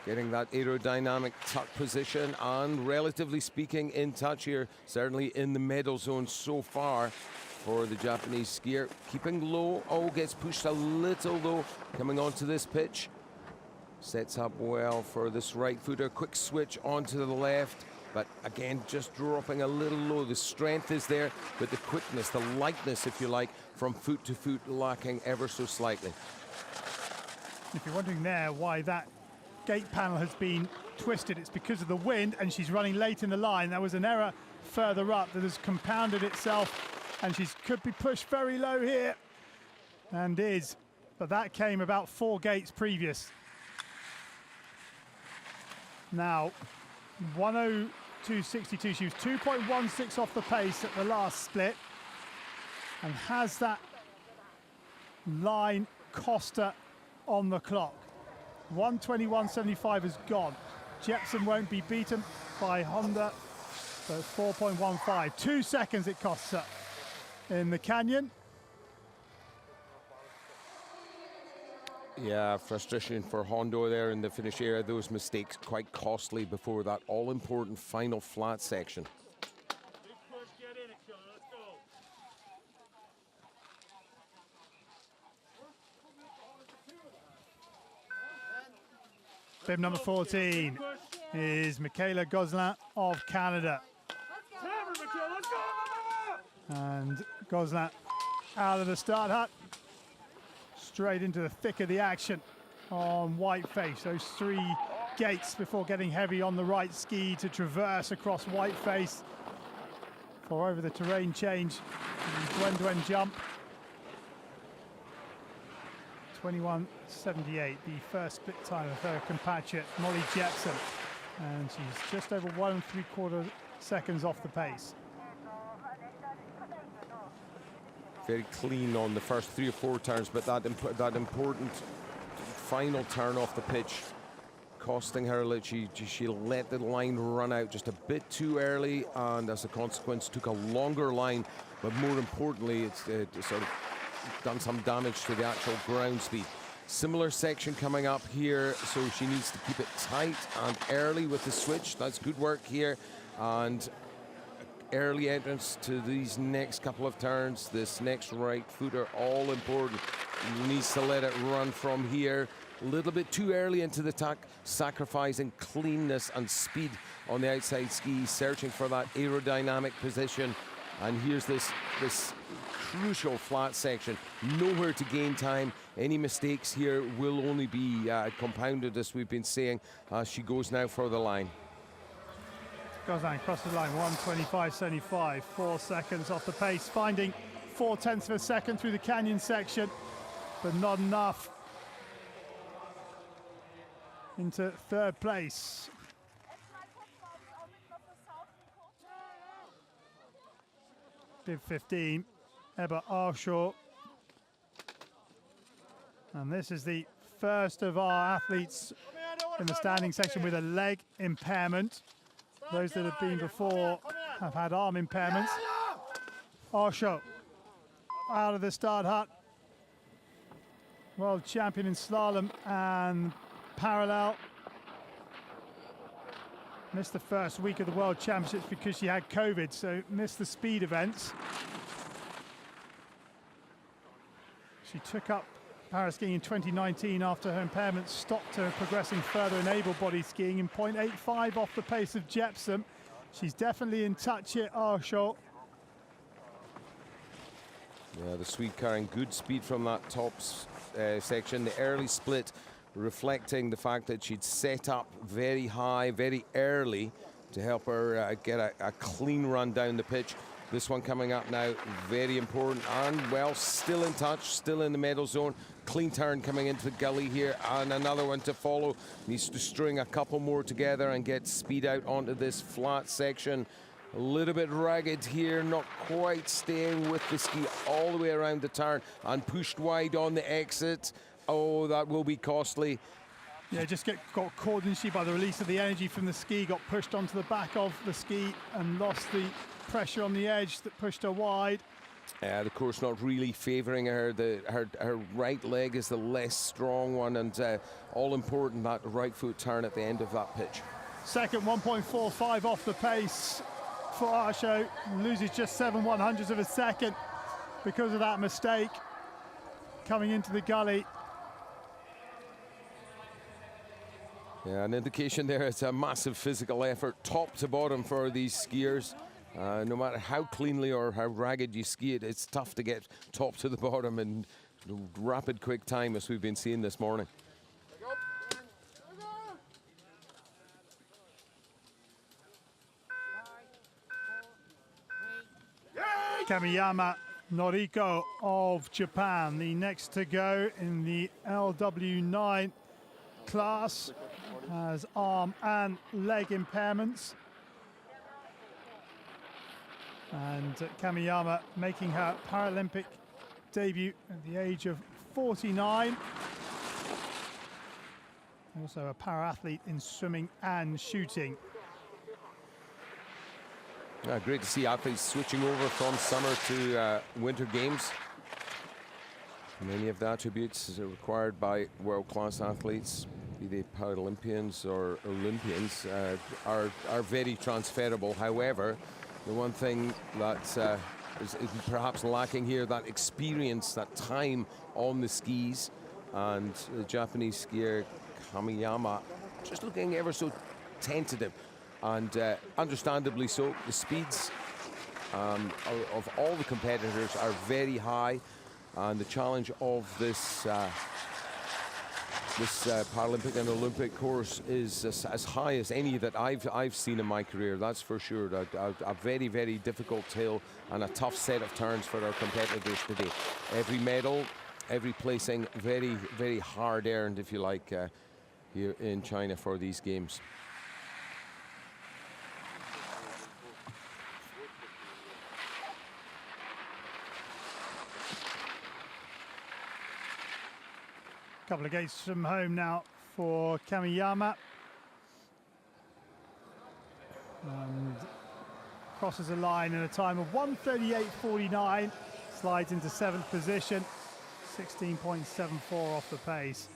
getting that aerodynamic tuck position, and relatively speaking in touch here, certainly in the medal zone so far for the Japanese skier. Keeping low, gets pushed a little though, coming onto this pitch. Sets up well for this right footer, quick switch onto the left, but again, just dropping a little low. The strength is there, but the quickness, the lightness, if you like, from foot to foot lacking ever so slightly. If you're wondering there why that gate panel has been twisted, it's because of the wind, and she's running late in the line. There was an error further up that has compounded itself, and she could be pushed very low here, and is, but that came about 4 gates previous. Now 1:02.62, she was 2.16 off the pace at the last split, and has that line cost her on the clock. 1:21.75 is gone. Jepsen won't be beaten by Honda, so 4.15. 2 seconds it costs her in the canyon. Yeah, frustration for Hondo there in the finish area. Those mistakes quite costly before that all-important final flat section. Bib number 14 is Michaela Gosselin of Canada. Let's go. And Goslan out of the start hut, straight into the thick of the action on Whiteface. Those 3 gates before getting heavy on the right ski to traverse across Whiteface for over the terrain change. Dwen jump. 21.78, the first split time of her compatriot Molly Jepson, and she's just over 1 3/4 seconds off the pace. Very clean on the first 3 or 4 turns, but that important final turn off the pitch costing her. She let the line run out just a bit too early, and as a consequence took a longer line, but more importantly it's sort of done some damage to the actual ground speed. Similar section coming up here, so she needs to keep it tight and early with the switch. That's good work here, and early entrance to these next couple of turns. This next right footer, all important. Needs to let it run from here. A little bit too early into the attack, sacrificing cleanness and speed on the outside ski, searching for that aerodynamic position. And here's this crucial flat section. Nowhere to gain time. Any mistakes here will only be compounded, as we've been saying, as she goes now for the line. Goslan crosses the line, 1:25.75, 4 seconds off the pace, finding 0.4 of a second through the canyon section, but not enough. Into 3rd place. Bib 15, Ebba Arshaw. And this is the first of our athletes in the standing section with a leg impairment. Those that have been before have had arm impairments. Arshaw out of the start hut. World champion in slalom and parallel. Missed the first week of the World Championships because she had COVID, so missed the speed events. She took up paraskiing in 2019 after her impairment stopped her progressing further in able-body skiing in 0.85 off the pace of Jepson. She's definitely in touch here, Arshaw. Yeah, the Swede carrying good speed from that top section. The early split reflecting the fact that she'd set up very high, very early to help her get a clean run down the pitch. This one coming up now, very important, and well, still in touch, still in the medal zone. Clean turn coming into the gully here, and another one to follow. Needs to string a couple more together and get speed out onto this flat section. A little bit ragged here, not quite staying with the ski all the way around the turn, and pushed wide on the exit. Oh, that will be costly. Yeah, just got caught, didn't she, by the release of the energy from the ski, got pushed onto the back of the ski and lost the pressure on the edge that pushed her wide. The course not really favouring her. Her right leg is the less strong one, and all important, that right foot turn at the end of that pitch. Second, 1.45 off the pace for Arshaw. Loses just 7/100ths of a second because of that mistake coming into the gully. Yeah, an indication there it's a massive physical effort, top to bottom, for these skiers. No matter how cleanly or how ragged you ski it, it's tough to get top to the bottom in rapid, quick time, as we've been seeing this morning. Kamiyama Noriko of Japan, the next to go in the LW9 class, has arm and leg impairments. And Kamiyama making her Paralympic debut at the age of 49. Also a para-athlete in swimming and shooting. Great to see athletes switching over from summer to winter games. Many of the attributes required by world-class athletes, be they Paralympians or Olympians, are very transferable. However, the one thing that is perhaps lacking here, that experience, that time on the skis, and the Japanese skier Kamiyama just looking ever so tentative, and understandably so. The speeds of all the competitors are very high, and the challenge of this Paralympic and Olympic course is as high as any that I've seen in my career. That's for sure. A very, very difficult hill and a tough set of turns for our competitors today. Every medal, every placing, very, very hard earned, if you like, here in China for these games. Couple of gates from home now for Kamiyama. And crosses a line in a time of 1:38.49. Slides into 7th position. 16.74 off the pace.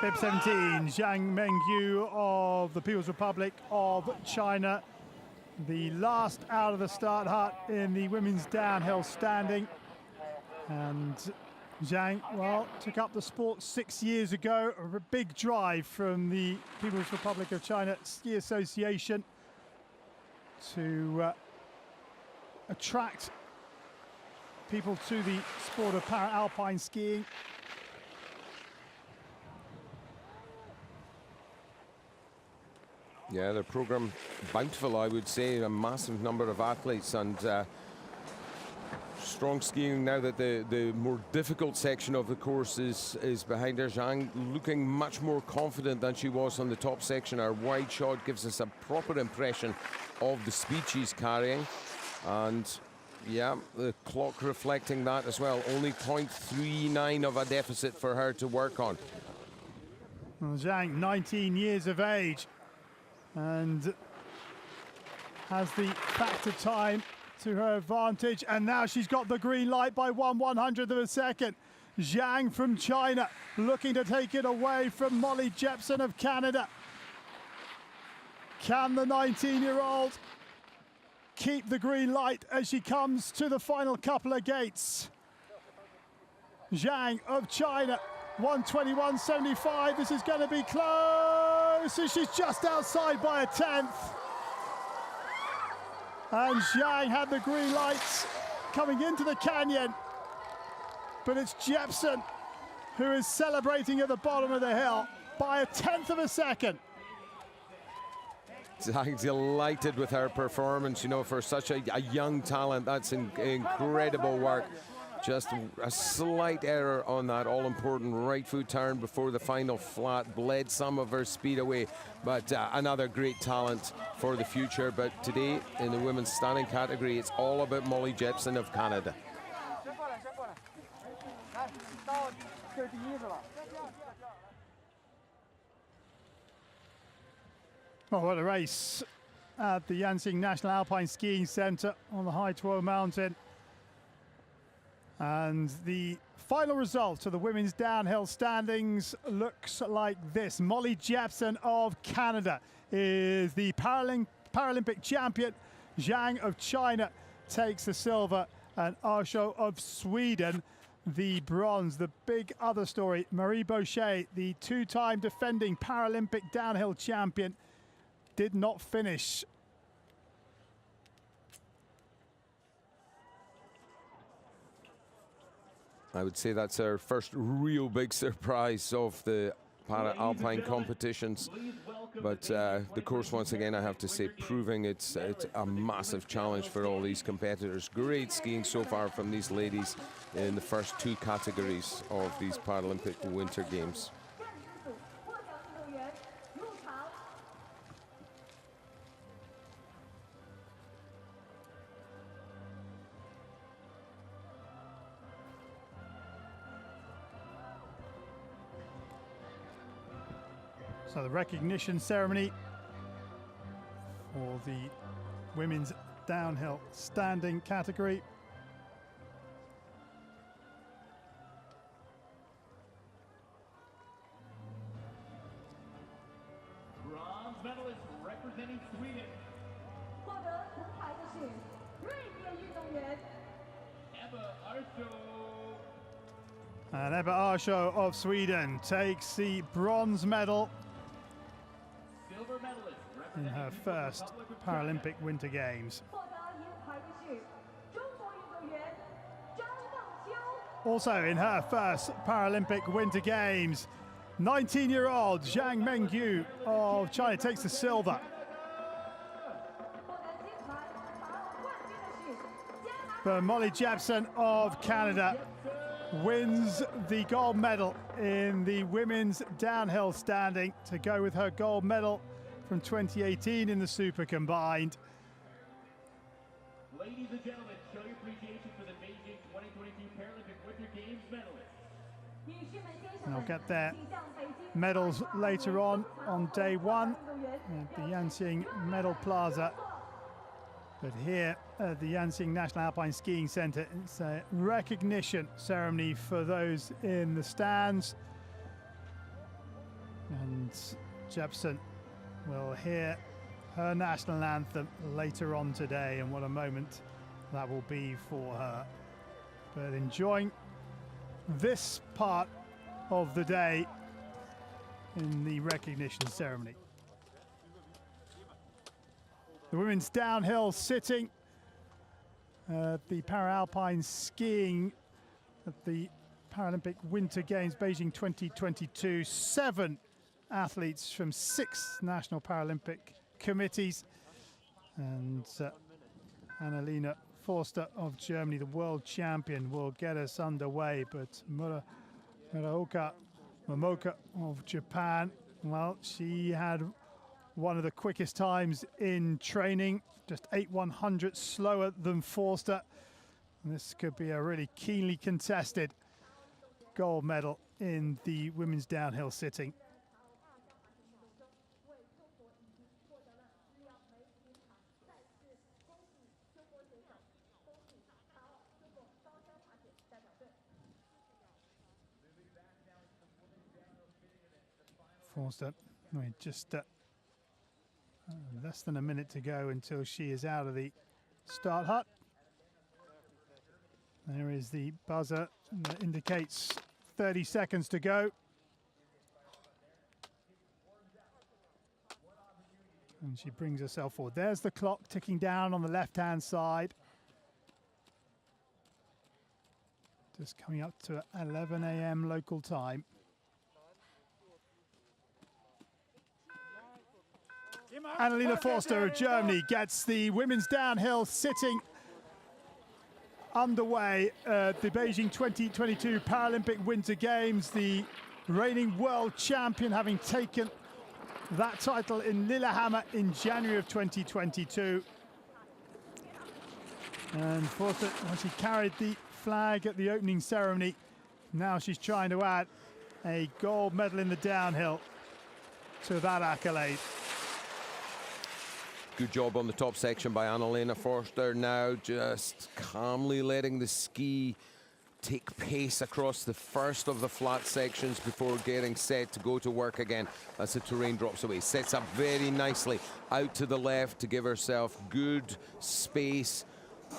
Bib 17, Zhang Mengyu of the People's Republic of China. The last out of the start hut in the women's downhill standing. And Zhang, well, took up the sport 6 years ago. A big drive from the People's Republic of China Ski Association to attract people to the sport of para-alpine skiing. Yeah, the program bountiful, I would say. A massive number of athletes, and strong skiing now that the more difficult section of the course is behind her. Zhang looking much more confident than she was on the top section. Her wide shot gives us a proper impression of the speed she's carrying, and yeah, the clock reflecting that as well. Only 0.39 of a deficit for her to work on. Well, Zhang, 19 years of age, and has the factor time to her advantage, and now she's got the green light by 1/100th of a second. Zhang from China looking to take it away from Molly Jepson of Canada. Can the 19-year-old keep the green light as she comes to the final couple of gates? Zhang of China, 1:21.75. This is going to be close, and she's just outside by a 10th. And Zhang had the green lights coming into the canyon, but it's Jepson who is celebrating at the bottom of the hill by a 10th of a second. I'm delighted with her performance, you know, for such a young talent. That's incredible work. Just a slight error on that all-important right foot turn before the final flat bled some of her speed away, but another great talent for the future. But today in the women's standing category, it's all about Molly Jepson of Canada. Oh, what a race at the Yansing National Alpine Skiing Centre on the Hai Tuo Mountain. And the final result of the women's downhill standings looks like this. Molly Jepson of Canada is the Paralympic champion. Zhang of China takes the silver, and Arsho of Sweden the bronze. The big other story, Marie Bochet, the two-time defending Paralympic downhill champion, did not finish. I would say that's our first real big surprise of the para-alpine competitions. But the course, once again, I have to say, proving it's a massive challenge for all these competitors. Great skiing so far from these ladies in the first two categories of these Paralympic Winter Games. So the recognition ceremony for the women's downhill standing category. Bronze medalist representing Sweden. 获得铜牌的是瑞典运动员 Emma Arsho. And Ebba Arsho of Sweden takes the bronze medal Silver medalist in her representing first Republic of Paralympic Winter Games. 获得银牌的是中国运动员张梦秋。 Also in her first Paralympic Winter Games, 19-year-old Zhang Mengyu of China takes the silver. 获得金牌和冠军的是加拿大。 But Molly Jepson of Canada wins the gold medal in the women's downhill standing to go with her gold medal from 2018 in the super combined. Ladies and gentlemen, show your appreciation for the Beijing 2022 Paralympic Winter Games medalists. 女士们、先生 And 们 I'll get their 请向北京 medals later on day one 运动员 at the Yanqing Medal Plaza. But here at the Yanqing National Alpine Skiing Centre, it's a recognition ceremony for those in the stands. And Jepson will hear her national anthem later on today, and what a moment that will be for her. But enjoying this part of the day in the recognition ceremony. The women's downhill sitting at the Paralpine skiing at the Paralympic Winter Games Beijing 2022. 7 athletes from 6 national Paralympic committees. And Annalena Forster of Germany, the world champion, will get us underway. But Muraoka Momoka of Japan, well, she had one of the quickest times in training, just 8/100 slower than Forster. And this could be a really keenly contested gold medal in the women's downhill sitting. Forster, just less than a minute to go until she is out of the start hut. There is the buzzer that indicates 30 seconds to go. And she brings herself forward. There's the clock ticking down on the left-hand side. Just coming up to 11 a.m. local time. Annalena Forster of Germany gets the women's downhill sitting underway at the Beijing 2022 Paralympic Winter Games. The reigning world champion, having taken that title in Lillehammer in January of 2022. And Forster, well, she carried the flag at the opening ceremony. Now she's trying to add a gold medal in the downhill to that accolade. Good job on the top section by Annalena Forster. Now just calmly letting the ski take pace across the first of the flat sections before getting set to go to work again as the terrain drops away. Sets up very nicely out to the left to give herself good space.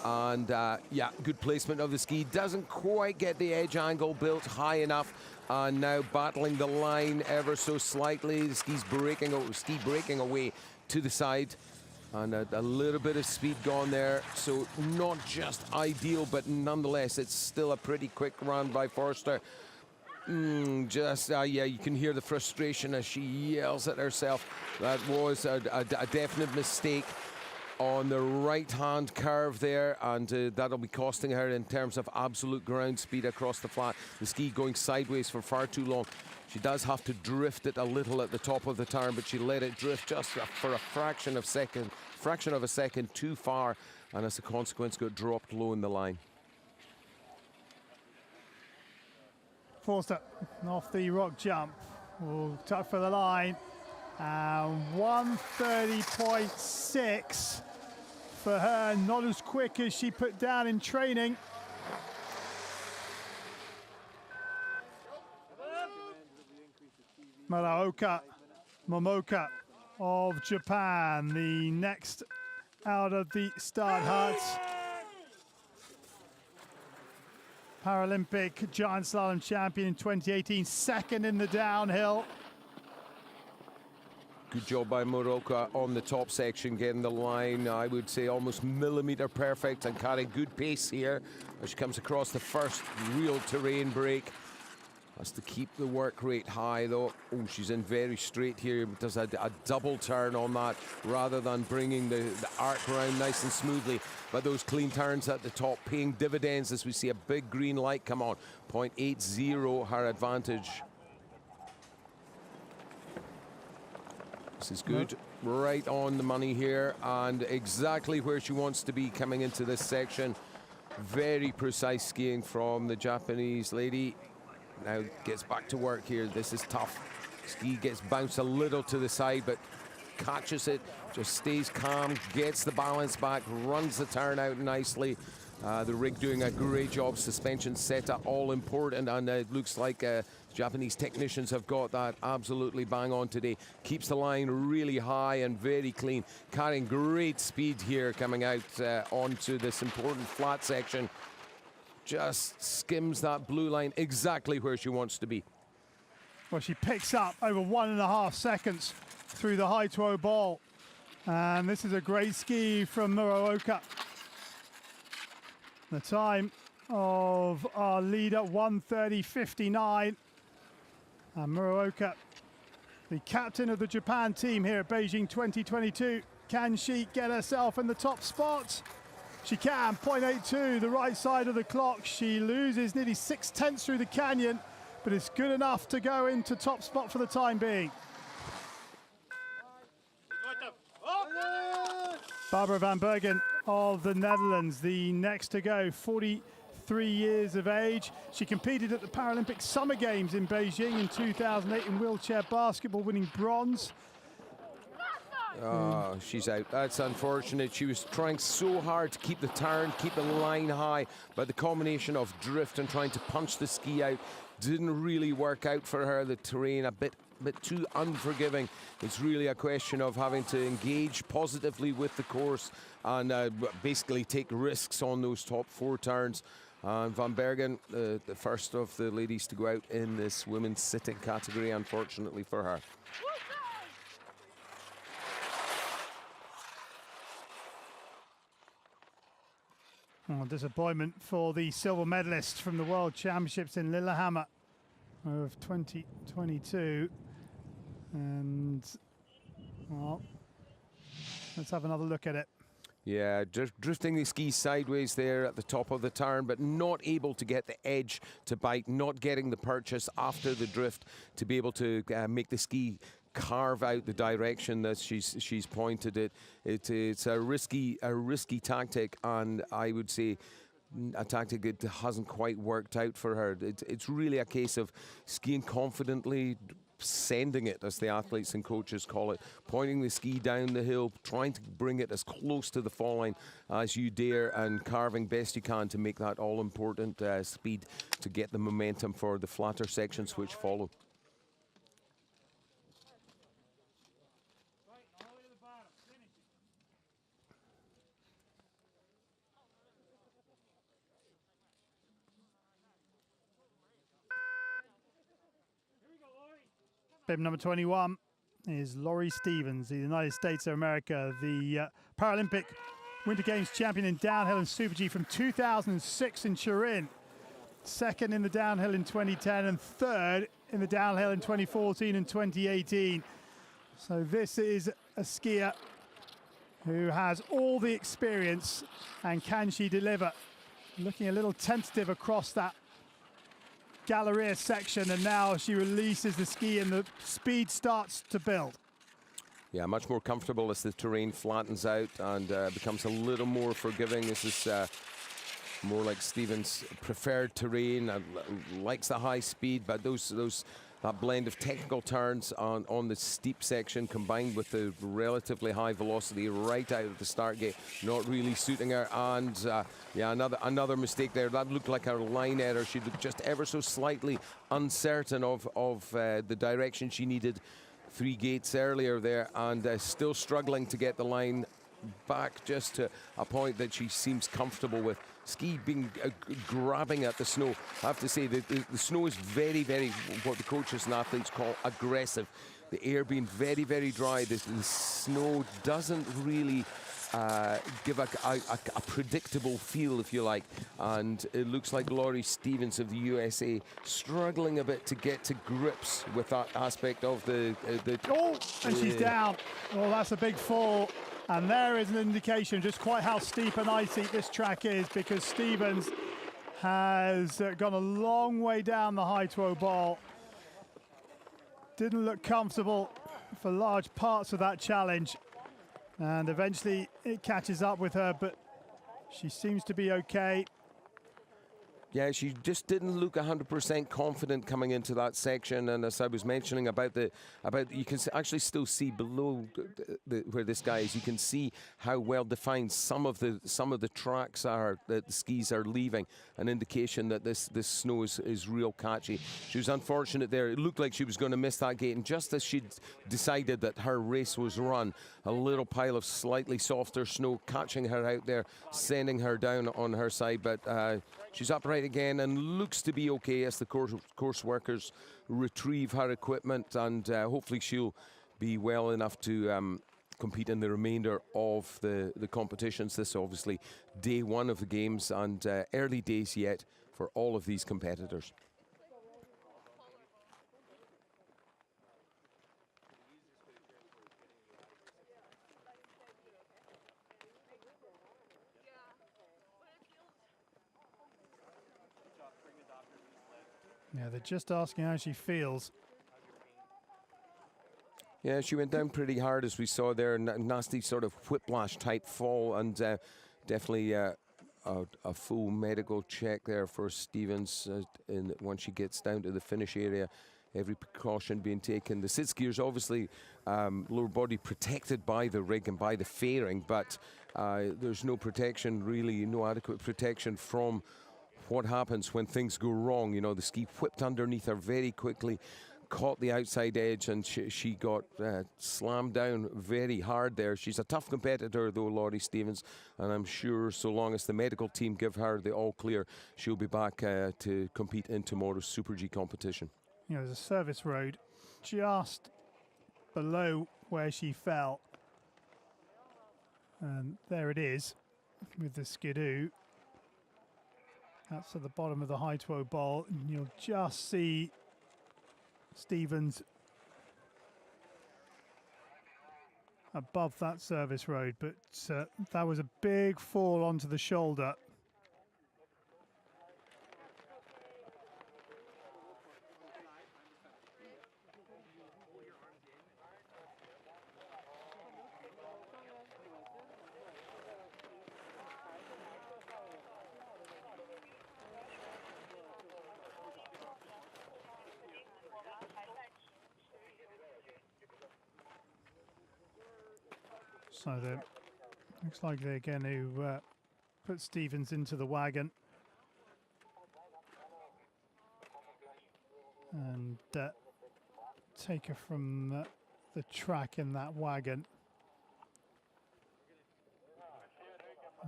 And yeah, good placement of the ski. Doesn't quite get the edge angle built high enough. And now battling the line ever so slightly. The ski breaking away to the side. And a little bit of speed gone there. So not just ideal, but nonetheless, it's still a pretty quick run by Forster. Yeah, you can hear the frustration as she yells at herself. That was a definite mistake on the right-hand curve there, and that'll be costing her in terms of absolute ground speed across the flat. The ski going sideways for far too long. She does have to drift it a little at the top of the turn, but she let it drift just for a fraction of a second too far, and as a consequence got dropped low in the line. Forster off the rock jump, will tuck for the line, and 1:30.6 for her, not as quick as she put down in training. Muraoka Momoka of Japan, the next out of the start hut. Paralympic giant slalom champion in 2018, second in the downhill. Good job by Muraoka on the top section, getting the line, I would say, almost millimetre perfect, and carrying good pace here as she comes across the first real terrain break. Has to keep the work rate high, though. Oh, she's in very straight here. Does a double turn on that rather than bringing the arc round nice and smoothly. But those clean turns at the top paying dividends as we see a big green light come on. 0.80 her advantage. This is good. Right on the money here, and exactly where she wants to be coming into this section. Very precise skiing from the Japanese lady. Now gets back to work here. This is tough. Ski gets bounced a little to the side, but catches it, just stays calm, gets the balance back, runs the turn out nicely. The rig doing a great job. Suspension setup, all important, and it looks like Japanese technicians have got that absolutely bang on today. Keeps the line really high and very clean. Carrying great speed here coming out onto this important flat section. Just skims that blue line exactly where she wants to be. Well, she picks up over 1.5 seconds through the high toe ball. And this is a great ski from Muraoka. The time of our leader, 1:30.59. And Muraoka, the captain of the Japan team here at Beijing 2022. Can she get herself in the top spot? She can. 0.82, the right side of the clock. She loses nearly 0.6 through the canyon, but it's good enough to go into top spot for the time being. Barbara van Bergen of the Netherlands, the next to go, 43 years of age. She competed at the Paralympic Summer Games in Beijing in 2008 in wheelchair basketball, winning bronze. Oh, she's out. That's unfortunate. She was trying so hard to keep the turn, keep the line high, but the combination of drift and trying to punch the ski out didn't really work out for her. The terrain a bit too unforgiving. It's really a question of having to engage positively with the course and basically take risks on those top 4 turns. Van Bergen, the first of the ladies to go out in this women's sitting category, unfortunately for her. Oh, disappointment for the silver medalist from the World Championships in Lillehammer of 2022. And, well, let's have another look at it. Yeah, just drifting the ski sideways there at the top of the turn, but not able to get the edge to bite, not getting the purchase after the drift to be able to make the ski carve out the direction that she's pointed it. It's a risky tactic, and I would say a tactic that hasn't quite worked out for her. It's really a case of skiing confidently, sending it, as the athletes and coaches call it, pointing the ski down the hill, trying to bring it as close to the fall line as you dare, and carving best you can to make that all important speed to get the momentum for the flatter sections which follow. Bib number 21 is Laurie Stevens, the United States of America, the Paralympic Winter Games champion in downhill and Super G from 2006 in Turin. Second in the downhill in 2010 and third in the downhill in 2014 and 2018. So this is a skier who has all the experience, and can she deliver? Looking a little tentative across that Galleria section, and now she releases the ski and the speed starts to build. Yeah, much more comfortable as the terrain flattens out and becomes a little more forgiving. This is more like Stevens' preferred terrain. Likes the high speed, but that blend of technical turns on the steep section combined with the relatively high velocity right out of the start gate, not really suiting her. And yeah, another mistake there. That looked like her line error. She looked just ever so slightly uncertain of the direction she needed 3 gates earlier there, and still struggling to get the line back just to a point that she seems comfortable with. Ski being grabbing at the snow. I have to say that the snow is very, very, what the coaches and athletes call aggressive. The air being very, very dry. The snow doesn't really give a predictable feel, if you like. And it looks like Laurie Stevens of the USA struggling a bit to get to grips with that aspect of the Oh, and she's down. Oh, that's a big fall. And there is an indication just quite how steep and icy this track is, because Stevens has gone a long way down the high toe ball. Didn't look comfortable for large parts of that challenge. And eventually it catches up with her, but she seems to be okay. Yeah, she just didn't look 100% confident coming into that section. And as I was mentioning about you can actually still see below where this guy is. You can see how well defined some of the tracks are that the skis are leaving. An indication that this snow is real catchy. She was unfortunate there. It looked like she was going to miss that gate, and just as she'd decided that her race was run, a little pile of slightly softer snow catching her out there, sending her down on her side. But she's upright again and looks to be okay as the course workers retrieve her equipment, and hopefully she'll be well enough to compete in the remainder of the competitions. This is obviously day one of the games, and early days yet for all of these competitors. Yeah, they're just asking how she feels. Yeah, she went down pretty hard, as we saw there. Nasty sort of whiplash type fall, and definitely a full medical check there for Stevens once she gets down to the finish area. Every precaution being taken. The sit skiers obviously lower body protected by the rig and by the fairing, but there's no protection really, no adequate protection from what happens when things go wrong. You know, the ski whipped underneath her very quickly, caught the outside edge, and she got slammed down very hard there. She's a tough competitor though, Laurie Stevens, and I'm sure so long as the medical team give her the all clear, she'll be back to compete in tomorrow's Super G competition. You know, there's a service road just below where she fell. And there it is with the skidoo. That's at the bottom of the high toe bowl, and you'll just see Stevens above that service road, but that was a big fall onto the shoulder. So looks like they're going to put Stevens into the wagon and take her from the track in that wagon.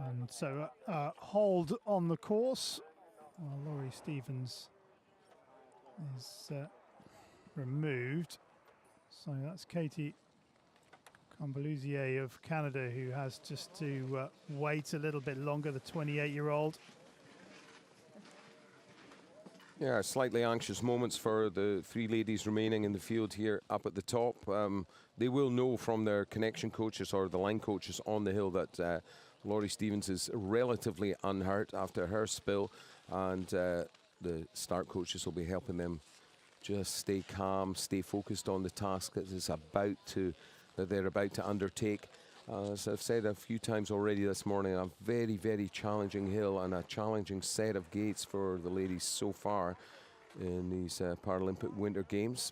And so hold on the course while Laurie Stevens is removed. So that's Katie Combeluzier of Canada, who has just to wait a little bit longer, the 28-year-old. Yeah, slightly anxious moments for the three ladies remaining in the field here up at the top. They will know from their connection coaches or the line coaches on the hill that Laurie Stevens is relatively unhurt after her spill, and the start coaches will be helping them just stay calm, stay focused on the task that they're about to undertake. As I've said a few times already this morning, a very, very challenging hill and a challenging set of gates for the ladies so far in these Paralympic Winter Games.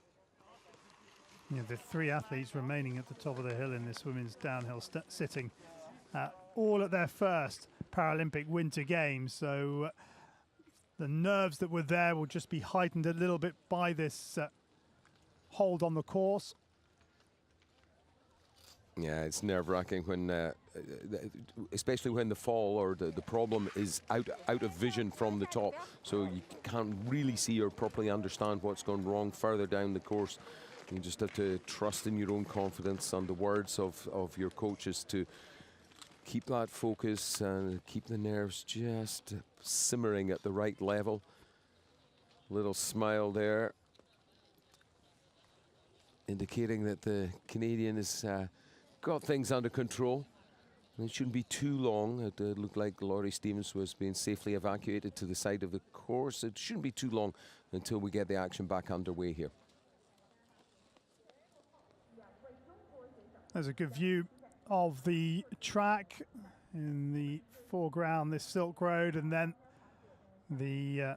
Yeah, the three athletes remaining at the top of the hill in this women's downhill sitting, all at their first Paralympic Winter Games. So the nerves that were there will just be heightened a little bit by this hold on the course. Yeah, it's nerve-wracking when, especially when the fall or the problem is out of vision from the top, so you can't really see or properly understand what's gone wrong further down the course. You just have to trust in your own confidence and the words of your coaches to keep that focus and keep the nerves just simmering at the right level. Little smile there, indicating that the Canadian has got things under control. It shouldn't be too long. It looked like Laurie Stevens was being safely evacuated to the side of the course. It shouldn't be too long until we get the action back underway here. There's a good view of the track in the foreground, this Silk Road, and then the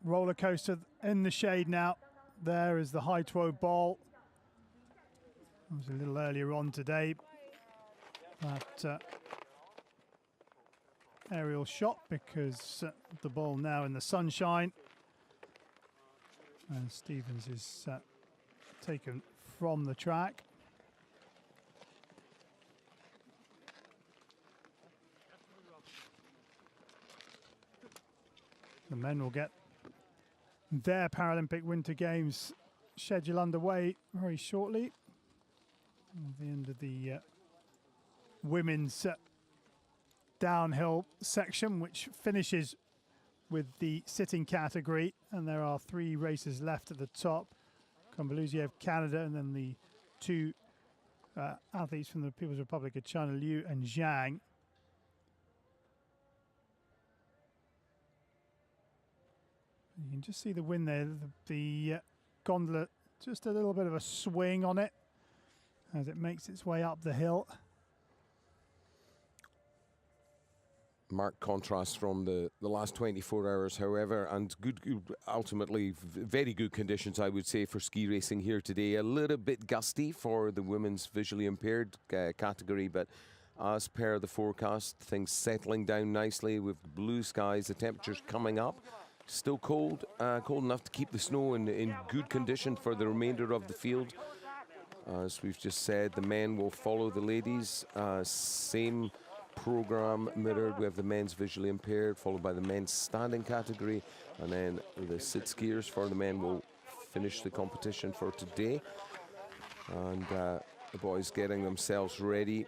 roller coaster in the shade now. There is the Haituo Bowl. It was a little earlier on today, that aerial shot, because the ball now in the sunshine. And Stevens is taken from the track. The men will get their Paralympic Winter Games schedule underway very shortly. At the end of the women's downhill section, which finishes with the sitting category, and there are 3 races left at the top. Komboluziev, Canada, and then the 2 athletes from the People's Republic of China, Liu and Zhang. You can just see the wind there, the gondola, just a little bit of a swing on it as it makes its way up the hill. Marked contrast from the last 24 hours, however, and good, ultimately very good conditions, I would say, for ski racing here today. A little bit gusty for the women's visually impaired category, but as per the forecast, things settling down nicely with blue skies, the temperatures coming up. Still cold, cold enough to keep the snow in good condition for the remainder of the field. As we've just said, the men will follow the ladies. Same program mirrored. We have the men's visually impaired, followed by the men's standing category, and then the sit skiers for the men will finish the competition for today. And the boys getting themselves ready.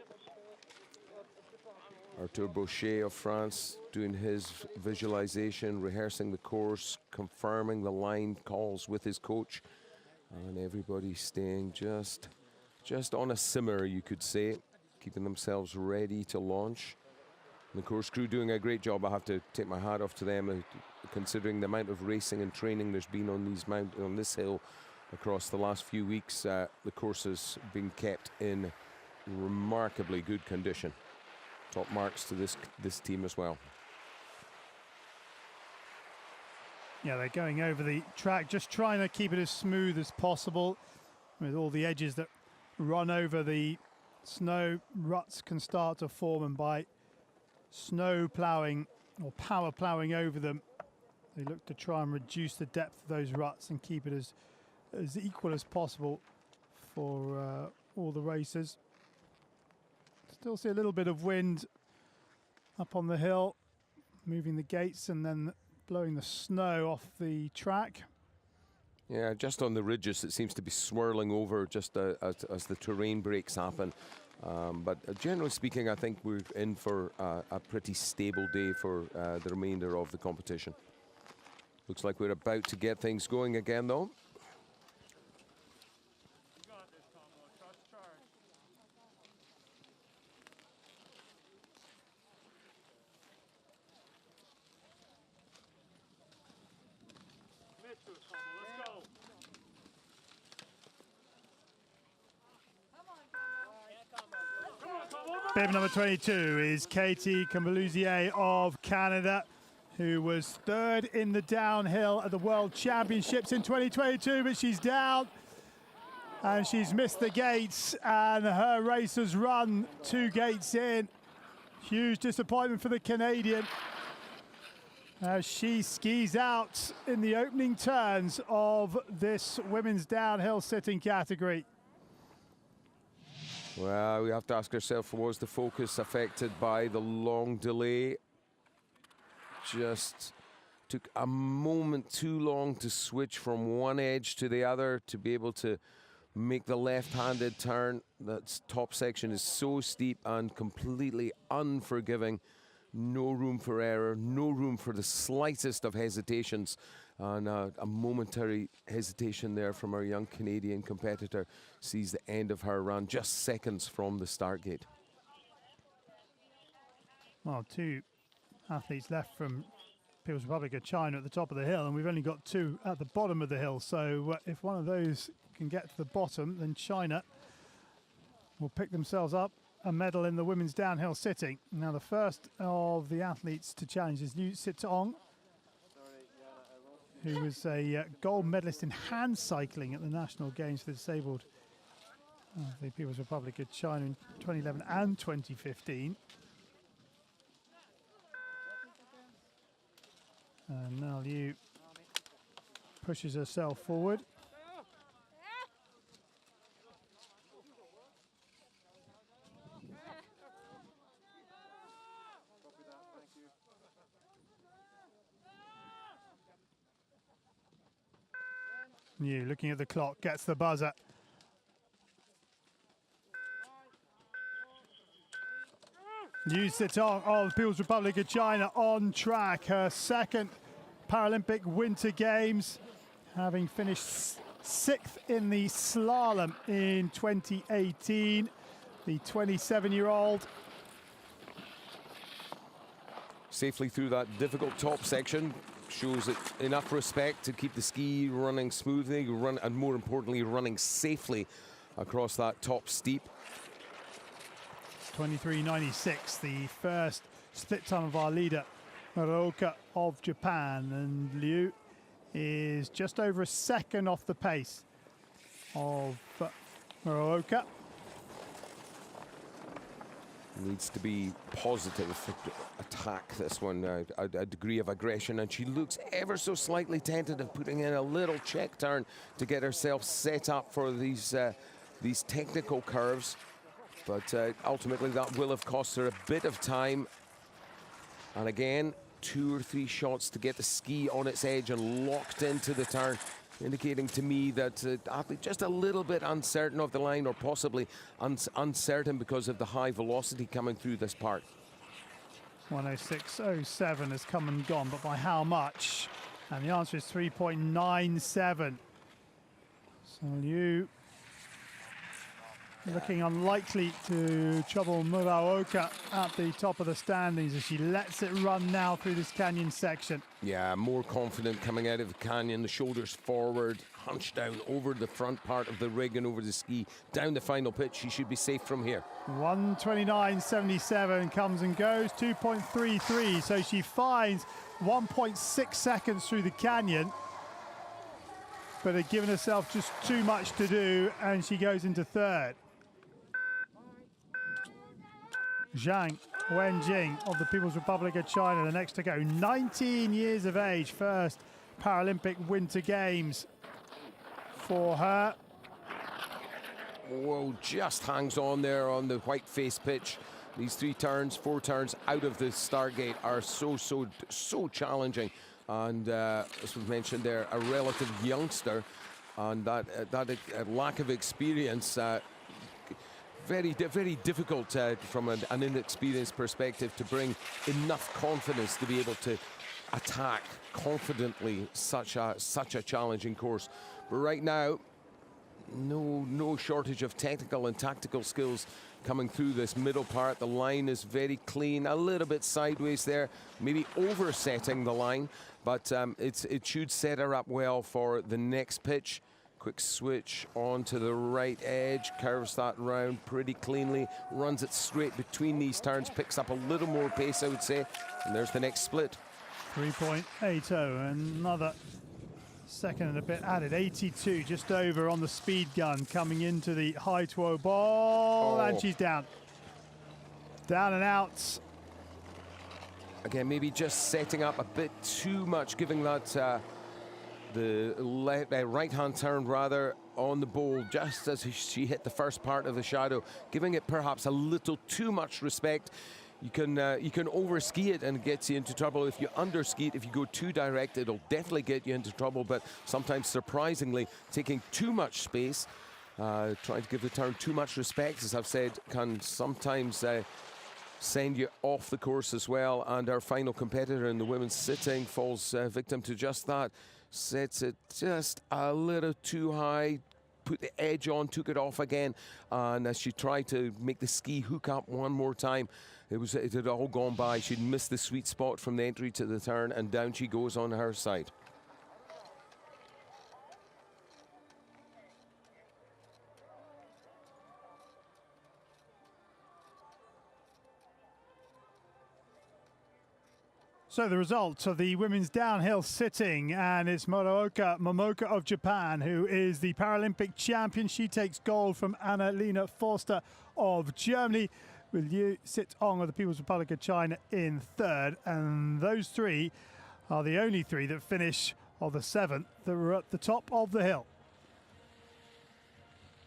Arthur Boucher of France doing his visualization, rehearsing the course, confirming the line calls with his coach, and everybody staying just on a simmer, you could say, keeping themselves ready to launch. And the course crew doing a great job. I have to take my hat off to them, considering the amount of racing and training there's been on this hill across the last few weeks. The course has been kept in remarkably good condition. Top marks to this team as well. Yeah, they're going over the track, just trying to keep it as smooth as possible, with all the edges that run over the snow. Ruts can start to form, and by snow ploughing or power ploughing over them, they look to try and reduce the depth of those ruts and keep it as equal as possible for all the racers. Still see a little bit of wind up on the hill, moving the gates and then blowing the snow off the track. Yeah, just on the ridges, it seems to be swirling over just as the terrain breaks happen. But generally speaking, I think we're in for a pretty stable day for the remainder of the competition. Looks like we're about to get things going again, though. Bib number 22 is Katie Komboluziev of Canada, who was 3rd in the downhill at the World Championships in 2022, but she's down and she's missed the gates, and her race has run 2 gates in. Huge disappointment for the Canadian as she skis out in the opening turns of this women's downhill sitting category. Well, we have to ask ourselves, was the focus affected by the long delay? Just took a moment too long to switch from one edge to the other to be able to make the left-handed turn. That top section is so steep and completely unforgiving. No room for error, no room for the slightest of hesitations. And a momentary hesitation there from our young Canadian competitor sees the end of her run just seconds from the start gate. Well, 2 athletes left from People's Republic of China at the top of the hill, and we've only got 2 at the bottom of the hill. So if one of those can get to the bottom, then China will pick themselves up a medal in the women's downhill sitting. Now, the first of the athletes to challenge is Liu Sitong, who was a gold medalist in hand cycling at the National Games for the Disabled of the People's Republic of China in 2011 and 2015. And now Liu pushes herself forward. Liu, looking at the clock, gets the buzzer. Liu Sitong of the People's Republic of China on track. Her second Paralympic Winter Games, having finished 6th in the slalom in 2018. The 27-year-old. Safely through that difficult top section. Shows it enough respect to keep the ski running smoothly, and more importantly, running safely across that top steep. 23.96, the first split time of our leader, Muraoka of Japan, and Liu is just over a second off the pace of Muraoka. Needs to be positive, attack this one, a degree of aggression, and she looks ever so slightly tentative, putting in a little check turn to get herself set up for these technical curves. But ultimately that will have cost her a bit of time. And again, 2 or 3 shots to get the ski on its edge and locked into the turn, indicating to me that the athlete just a little bit uncertain of the line, or possibly uncertain because of the high velocity coming through this part. 106.07 has come and gone, but by how much? And the answer is 3.97. So Liu looking unlikely to trouble Muraoka at the top of the standings as she lets it run now through this canyon section. Yeah, more confident coming out of the canyon, the shoulders forward, hunched down over the front part of the rig and over the ski. Down the final pitch, she should be safe from here. 129.77 comes and goes, 2.33, so she finds 1.6 seconds through the canyon, but had given herself just too much to do, and she goes into third. Zhang Wenjing of the People's Republic of China, the next to go. 19 years of age, first Paralympic Winter Games for her. Whoa, just hangs on there on the white face pitch. These 4 turns out of the start gate are so challenging. And as we've mentioned there, a relative youngster, and that lack of experience, very difficult from an inexperienced perspective to bring enough confidence to be able to attack confidently such a challenging course. But right now, no shortage of technical and tactical skills coming through this middle part. The line is very clean, a little bit sideways there, maybe oversetting the line, but it should set her up well for the next pitch. Quick switch onto the right edge, curves that round pretty cleanly, runs it straight between these turns, picks up a little more pace, I would say, and there's the next split. 3.80, another second and a bit added. 82 just over on the speed gun coming into the high twirl ball, and she's down. Down and out. Again, maybe just setting up a bit too much, giving that the right-hand turn rather on the bowl just as she hit the first part of the shadow, giving it perhaps a little too much respect. You can over-ski it and it gets you into trouble. If you under-ski it, if you go too direct, it'll definitely get you into trouble. But sometimes, surprisingly, taking too much space, trying to give the turn too much respect, as I've said, can sometimes send you off the course as well. And our final competitor in the women's sitting falls victim to just that. Sets it just a little too high, put the edge on, took it off again, and as she tried to make the ski hook up one more time, it had all gone by. She'd missed the sweet spot from the entry to the turn, and down she goes on her side. So the results of the women's downhill sitting, and it's Muraoka Momoka of Japan, who is the Paralympic champion. She takes gold from Annalena Forster of Germany, with Liu Sitong of the People's Republic of China in third. And those three are the only three that finish of the 7 that were at the top of the hill.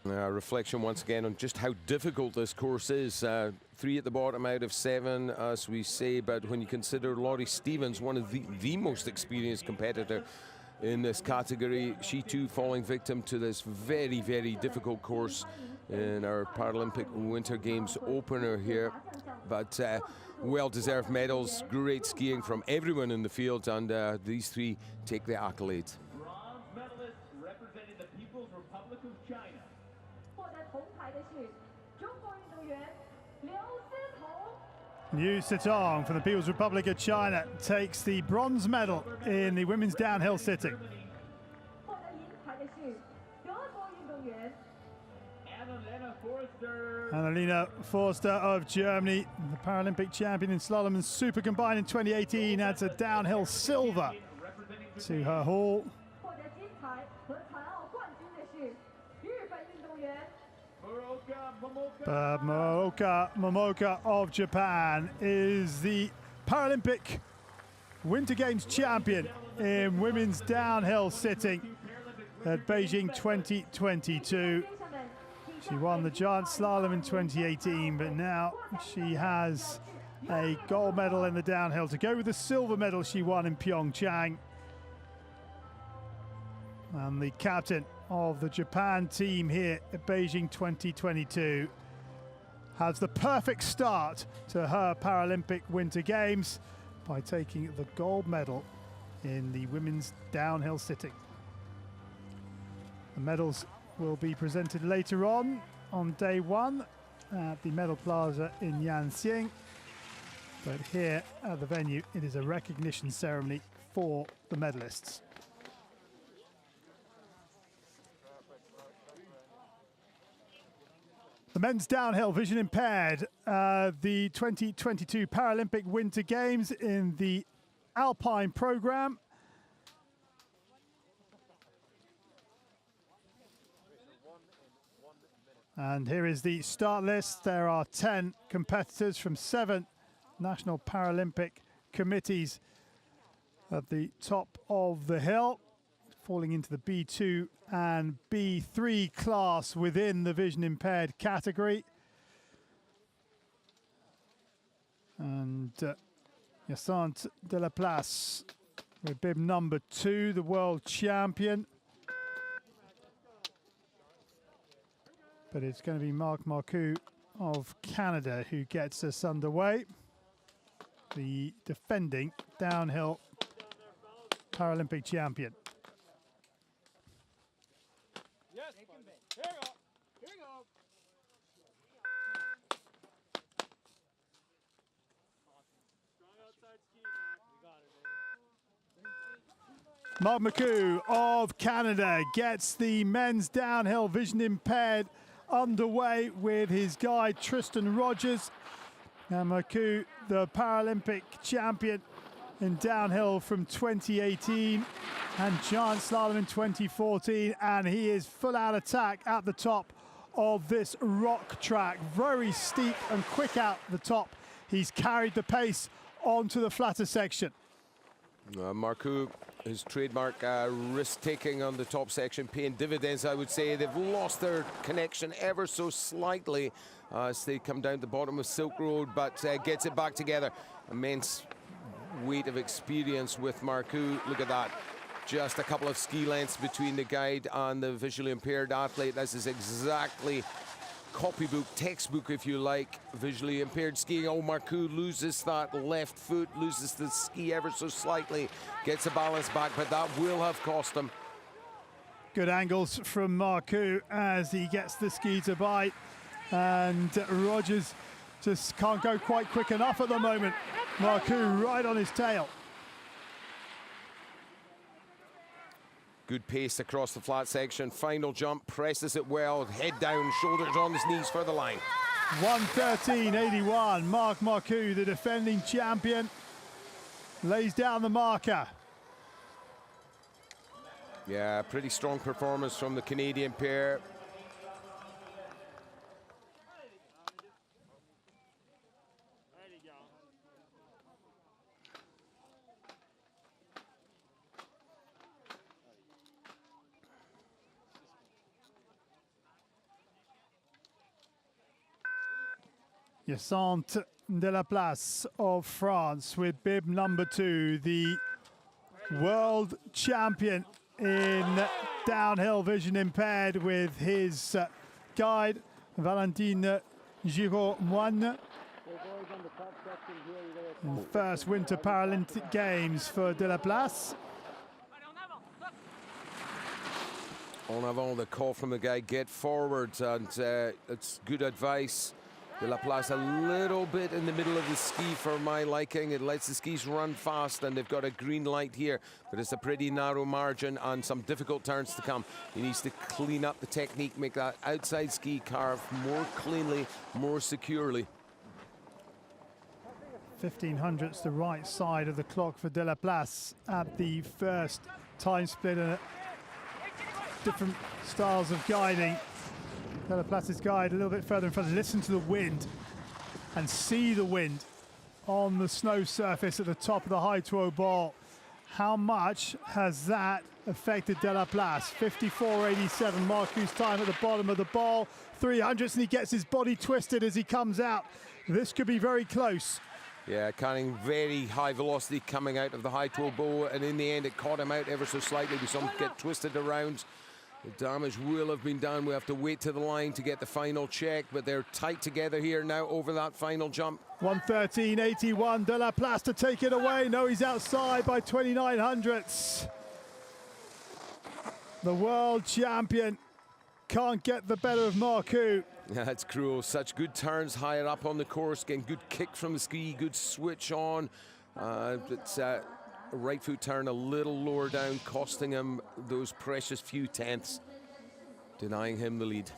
Reflection once again on just how difficult this course is. 3 at the bottom out of 7, as we say, but when you consider Laurie Stevens, one of the most experienced competitor in this category, she too falling victim to this very, very difficult course in our Paralympic Winter Games opener here. But well-deserved medals, great skiing from everyone in the field, and these 3 take the accolades. Bronze medalist representing the People's Republic of China. 获得铜牌的是中国运动员刘思彤。 Liu Sitong from the People's Republic of China takes the bronze medal in the women's downhill sitting. 获得银牌的是德国运动员 Annalena Forster. Annalena Forster of Germany, the Paralympic champion in slalom and super combined in 2018, adds a downhill silver to her haul. 获得金牌和残奥冠军的是日本运动员 Muraoka Momoka. Muraoka Momoka of Japan is the Paralympic Winter Games champion in women's downhill sitting at Beijing 2022. 先生们，请 She won the giant slalom in 2018, but now she has a gold medal in the downhill to go with the silver medal she won in Pyeongchang. And the captain of the Japan team here at Beijing 2022 has the perfect start to her Paralympic Winter Games by taking the gold medal in the women's downhill sitting. The medals will be presented later on day 1 at the Medal Plaza in Yanxing. But here at the venue, it is a recognition ceremony for the medalists. The men's downhill vision impaired, the 2022 Paralympic Winter Games in the Alpine program. And here is the start list. There are 10 competitors from 7 national Paralympic committees at the top of the hill, falling into the B2 and B3 class within the vision impaired category. And Hyacinthe Delaplace with bib number 2, the world champion. But it's going to be Marc Marcoux of Canada who gets us underway. The defending downhill Paralympic champion. Yes, here we go. Here we go. Strong outside ski, Mac. You got it, baby. Marc Marcoux of Canada gets the men's downhill vision impaired underway with his guide Tristan Rogers. Now Marcoux, the Paralympic champion in downhill from 2018 and giant slalom in 2014, and he is full out attack at the top of this rock track. Very steep and quick out the top. He's carried the pace onto the flatter section. Marcoux his trademark risk-taking on the top section paying dividends, I would say. They've lost their connection ever so slightly as they come down the bottom of Silk Road, but gets it back together. Immense weight of experience with Marcoux. Look at that. Just a couple of ski lengths between the guide and the visually impaired athlete. This is exactly copybook, textbook, if you like, visually impaired skiing. Oh, Marcoux loses that left foot, loses the ski ever so slightly, gets the balance back, but that will have cost him. Good angles from Marcoux as he gets the ski to bite, and Rogers just can't go quite quick enough at the moment. Marcoux right on his tail. Good pace across the flat section. Final jump, presses it well, head down, shoulders on his knees for the line. 1:13.81. Marc Marcoux, the defending champion, lays down the marker. Yeah, pretty strong performance from the Canadian pair. Yacinthe Delaplace of France with bib number 2, the world champion in downhill vision impaired, with his guide Valentine Giraud-Moine. In the first Winter Paralympic Games for Delaplace. En avant, the call from the guy, get forward, and it's good advice. Delaplace a little bit in the middle of the ski for my liking. It lets the skis run fast, and they've got a green light here, but it's a pretty narrow margin and some difficult turns to come. He needs to clean up the technique, make that outside ski carve more cleanly, more securely. 1500ths the right side of the clock for Delaplace at the first time split, and different styles of guiding. Delaplace's guide a little bit further in front. Listen to the wind and see the wind on the snow surface at the top of the Hautevaux ball. How much has that affected Delaplace? 54.87, Marcoux's time at the bottom of the ball. 300ths, and he gets his body twisted as he comes out. This could be very close. Yeah, carrying very high velocity coming out of the Hautevaux bow, and in the end it caught him out ever so slightly. We saw him get twisted around. The damage will have been done. We have to wait to the line to get the final check, but they're tight together here now over that final jump. 1:13.81, Delaplace to take it away. No, he's outside by 2900ths. The world champion can't get the better of Marcoux. Yeah, that's cruel. Such good turns higher up on the course, getting good kick from the ski, good switch on. It's right foot turn a little lower down, costing him those precious few tenths, denying him the lead.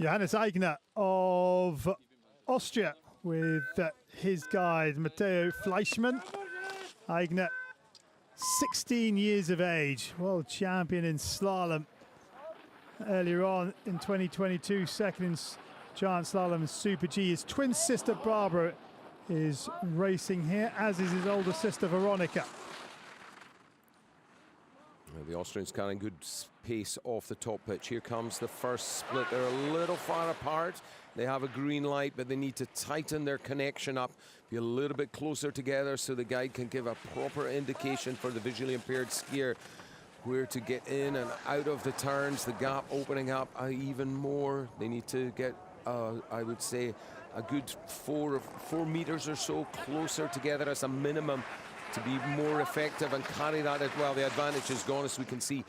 Johannes Aigner of Austria with his guide Matteo Fleischmann. Aigner, 16 years of age, world champion in slalom earlier on in 2022, second in giant slalom and Super G. His twin sister Barbara is racing here, as is his older sister Veronica. The Austrians carrying good pace off the top pitch. Here comes the first split. They're a little far apart. They have a green light, but they need to tighten their connection up, be a little bit closer together so the guide can give a proper indication for the visually impaired skier where to get in and out of the turns, the gap opening up even more. They need to get, I would say, a good 4 meters or so closer together as a minimum to be more effective and carry that as well. The advantage is gone, as we can see,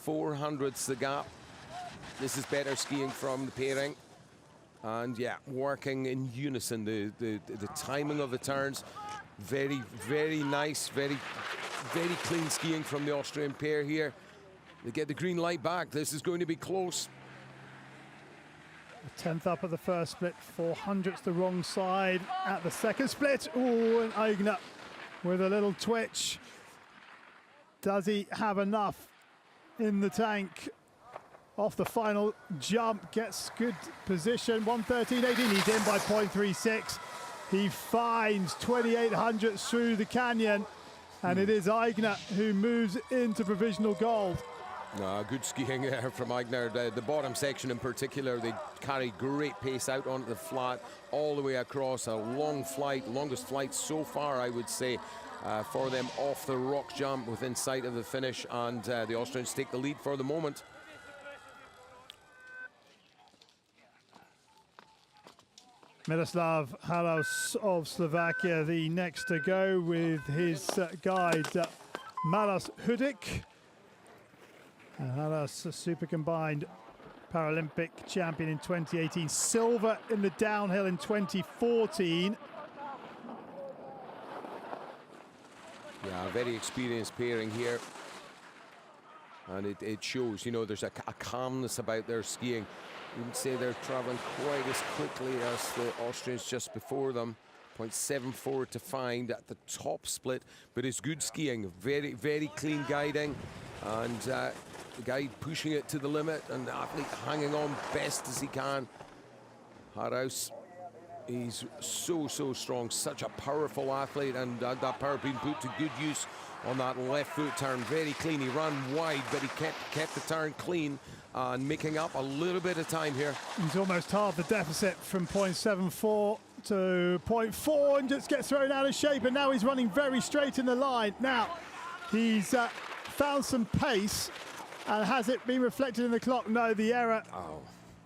400ths the gap. This is better skiing from the pairing. And yeah, working in unison, the timing of the turns, very, very nice, very clean skiing from the Austrian pair here. They get the green light back. This is going to be close. 10th up at the first split, 400ths the wrong side at the second split. Oh, and Aigner with a little twitch. Does he have enough in the tank? Off the final jump, gets good position. 1:13.18, he's in by 0.36. He finds 2,800 through the canyon, and it is Aigner who moves into provisional gold. Good skiing there from Aigner. The bottom section in particular, they carry great pace out onto the flat, all the way across. A long flight, longest flight so far, I would say, for them off the rock jump within sight of the finish, and the Austrians take the lead for the moment. Miroslav Halos of Slovakia, the next to go with his guide Maros Hudik. Halos, a super combined Paralympic champion in 2018, silver in the downhill in 2014. Yeah, very experienced pairing here. And it shows, you know, there's a calmness about their skiing. You would say they're traveling quite as quickly as the Austrians just before them. 0.74 to find at the top split, but it's good skiing, very, very clean guiding, and the guide pushing it to the limit, and the athlete hanging on best as he can. Haraus, he's so strong, such a powerful athlete, and that power being put to good use on that left foot turn. Very clean. He ran wide, but he kept the turn clean and making up a little bit of time here. He's almost halved the deficit from 0.74 to 0.4 and just gets thrown out of shape, and now he's running very straight in the line. Now he's found some pace, and has it been reflected in the clock? No, the error.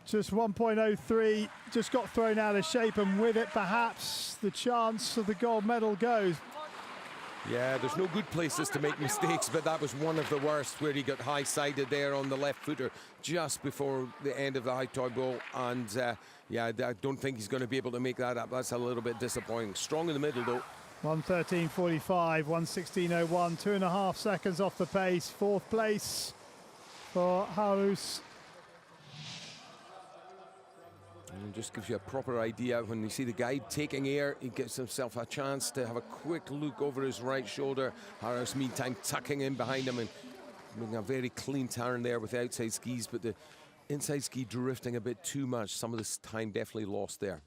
Just 1.03, just got thrown out of shape, and with it perhaps the chance of the gold medal goes. Yeah, there's no good places to make mistakes, but that was one of the worst, where he got high-sided there on the left footer just before the end of the high toy ball. And yeah, I don't think he's going to be able to make that up. That's a little bit disappointing. Strong in the middle, though. 1:13.45, 1:16.01, 2.5 seconds off the pace. Fourth place for Harus. And just gives you a proper idea. When you see the guide taking air, he gives himself a chance to have a quick look over his right shoulder. Harris, meantime, tucking in behind him and making a very clean turn there with the outside skis, but the inside ski drifting a bit too much. Some of this time definitely lost there.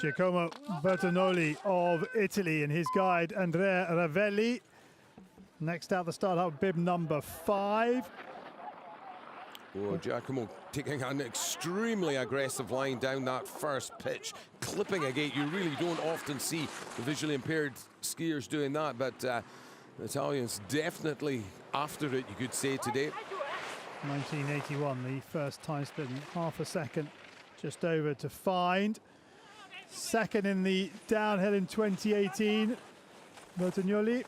Giacomo Bertagnoli of Italy and his guide Andrea Ravelli. Next out the start out, bib number 5. Oh, Giacomo taking an extremely aggressive line down that first pitch, clipping a gate. You really don't often see the visually impaired skiers doing that, but the Italians definitely after it, you could say, today. 1981, the first time split in half a second, just over to find. Second in the downhill in 2018, Bertagnoli.